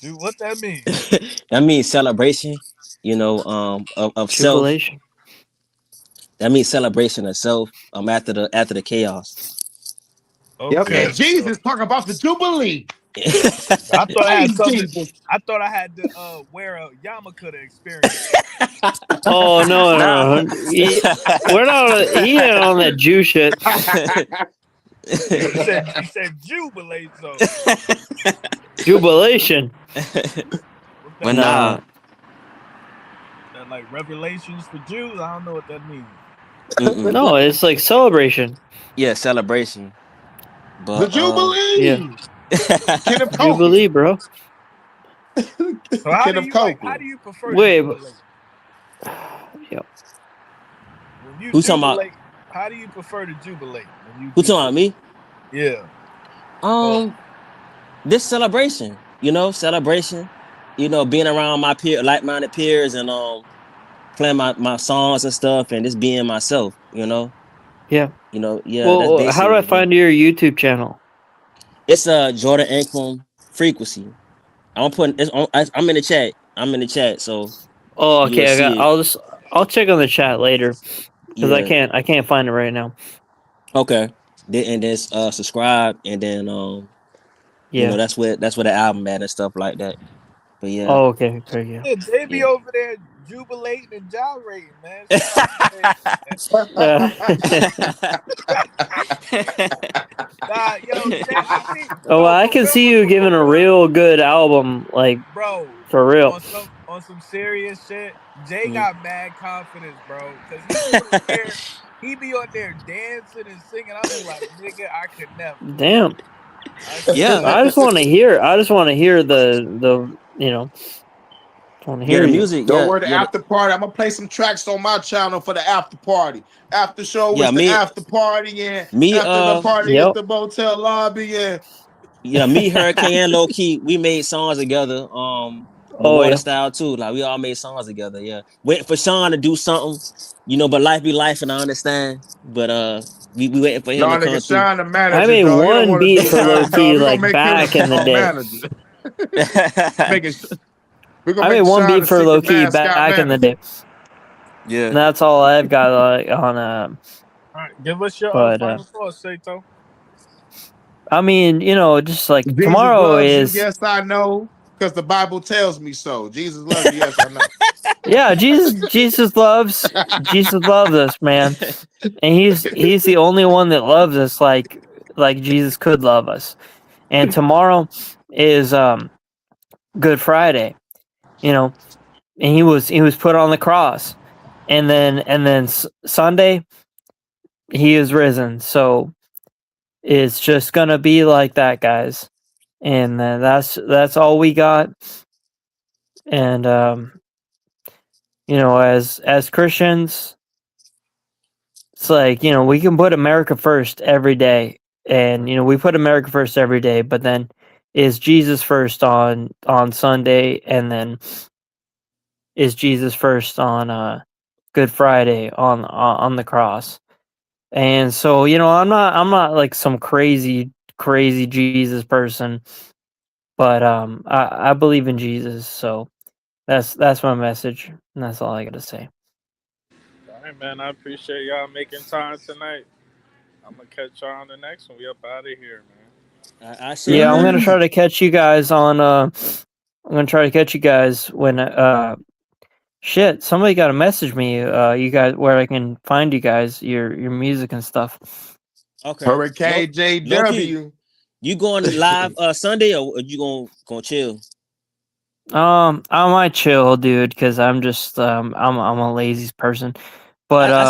Speaker 6: Dude, what that mean?
Speaker 8: That means celebration, of self.
Speaker 7: Jubilation.
Speaker 8: That means celebration of self after the chaos.
Speaker 6: Okay.
Speaker 1: And Jesus talking about the Jubilee.
Speaker 6: I thought I had something.
Speaker 1: Jesus.
Speaker 6: I thought I had to wear a yarmulke to experience.
Speaker 7: Oh no. We're not. He ain't on that Jew shit.
Speaker 6: He said jubilate, so
Speaker 7: Jubilation.
Speaker 8: But nah.
Speaker 6: That like revelations for Jews. I don't know what that means.
Speaker 7: No, it's like celebration.
Speaker 8: Yeah, celebration. But
Speaker 1: the Jubilee.
Speaker 7: Yeah.
Speaker 1: Kenneth
Speaker 7: Jubilee, bro.
Speaker 6: So how do you prefer
Speaker 7: Wait,
Speaker 6: to jubilate?
Speaker 7: Yeah.
Speaker 6: When you
Speaker 8: Who's talking
Speaker 6: jubilate, how do you prefer to jubilate?
Speaker 8: Who talking about me?
Speaker 6: Yeah.
Speaker 8: This celebration, celebration, being around my like-minded peers and playing my songs and stuff and just being myself,
Speaker 7: Yeah.
Speaker 8: Well, that's
Speaker 7: how do I find your YouTube channel?
Speaker 8: It's Jordan Ankrum Frequency. I'm in the chat. I'm in the chat, so.
Speaker 7: Oh, okay. I'll check on the chat later because I can't find it right now.
Speaker 8: Okay. And then subscribe and then that's where the album at and stuff like that. But yeah.
Speaker 7: Oh, okay. Yeah.
Speaker 6: They be over there jubilating and gyrating, man.
Speaker 7: I can see you giving a real good album, like,
Speaker 6: bro,
Speaker 7: for real.
Speaker 6: on some serious shit, Jay
Speaker 8: Mhm.
Speaker 6: got mad confidence, bro. Cause he be on there dancing and singing. I'll be like, nigga, I could never.
Speaker 7: Damn.
Speaker 6: I
Speaker 7: Yeah,
Speaker 6: could
Speaker 7: I just
Speaker 6: never.
Speaker 7: want to hear. I just want to hear the you know. Want to
Speaker 8: Yeah,
Speaker 7: hear
Speaker 8: the
Speaker 7: you.
Speaker 8: music.
Speaker 1: Don't
Speaker 8: Yeah,
Speaker 1: worry, the
Speaker 8: yeah,
Speaker 1: after party. I'm gonna play some tracks on my channel for the after party. After show
Speaker 8: yeah.
Speaker 1: is the after party, and
Speaker 8: Me,
Speaker 1: after the party is
Speaker 7: Yep.
Speaker 1: the motel lobby. And
Speaker 8: yeah, me, Hurricane, and Low Key, we made songs together. The
Speaker 7: Oh
Speaker 8: water
Speaker 7: yeah.
Speaker 8: style too. Like we all made songs together. Yeah, waiting for Sean to do something, but life be life, and I understand. But we waiting for him to
Speaker 1: y'all
Speaker 8: come
Speaker 1: niggas
Speaker 8: through.
Speaker 1: shine the
Speaker 7: I
Speaker 1: manager,
Speaker 7: made
Speaker 1: dog. He don't
Speaker 7: one
Speaker 1: want to
Speaker 7: beat
Speaker 1: do
Speaker 7: for Low
Speaker 1: nothing, dog.
Speaker 7: Key
Speaker 1: We gonna
Speaker 7: like
Speaker 1: make him
Speaker 7: back in the
Speaker 1: the
Speaker 7: day.
Speaker 1: manager. Make it. We gonna
Speaker 7: I made
Speaker 1: make
Speaker 7: one
Speaker 1: Sean
Speaker 7: beat
Speaker 1: the
Speaker 7: for Low
Speaker 1: secret
Speaker 7: Key
Speaker 1: mascot
Speaker 7: back in the
Speaker 1: manager.
Speaker 7: day.
Speaker 8: Yeah.
Speaker 7: And that's all I've got like on
Speaker 6: All right, give us your
Speaker 7: but
Speaker 6: final thoughts, Sato.
Speaker 7: I mean, just like
Speaker 1: Jesus
Speaker 7: tomorrow
Speaker 1: loves you.
Speaker 7: is
Speaker 1: Yes, I know, because the Bible tells me so. Jesus loves you. Yes, I know.
Speaker 7: yeah, Jesus loves us, man. And he's the only one that loves us like Jesus could love us. And tomorrow is Good Friday, you know, and he was put on the cross. And then Sunday he is risen. So it's just going to be like that, guys. And that's all we got. And as Christians, it's like, we can put America first every day. And we put America first every day, but then is Jesus first on Sunday, and then is Jesus first on Good Friday on the cross. And so, I'm not like some crazy Jesus person, but I believe in Jesus. So that's my message, and that's all I got to say.
Speaker 6: All right, man. I appreciate y'all making time tonight. I'm gonna catch y'all on the next one. We up out of here, man.
Speaker 8: I say
Speaker 7: Yeah, I'm gonna
Speaker 1: Peace.
Speaker 7: try to catch you guys on. I'm gonna try to catch you guys when. Shit, somebody got to message me. You guys, where I can find you guys, your music and stuff.
Speaker 8: Okay.
Speaker 1: Hurricane
Speaker 8: Low Key,
Speaker 1: JW.
Speaker 8: you going live Sunday or you gonna chill?
Speaker 7: I might chill, dude, because I'm just I'm a lazy person, but
Speaker 8: I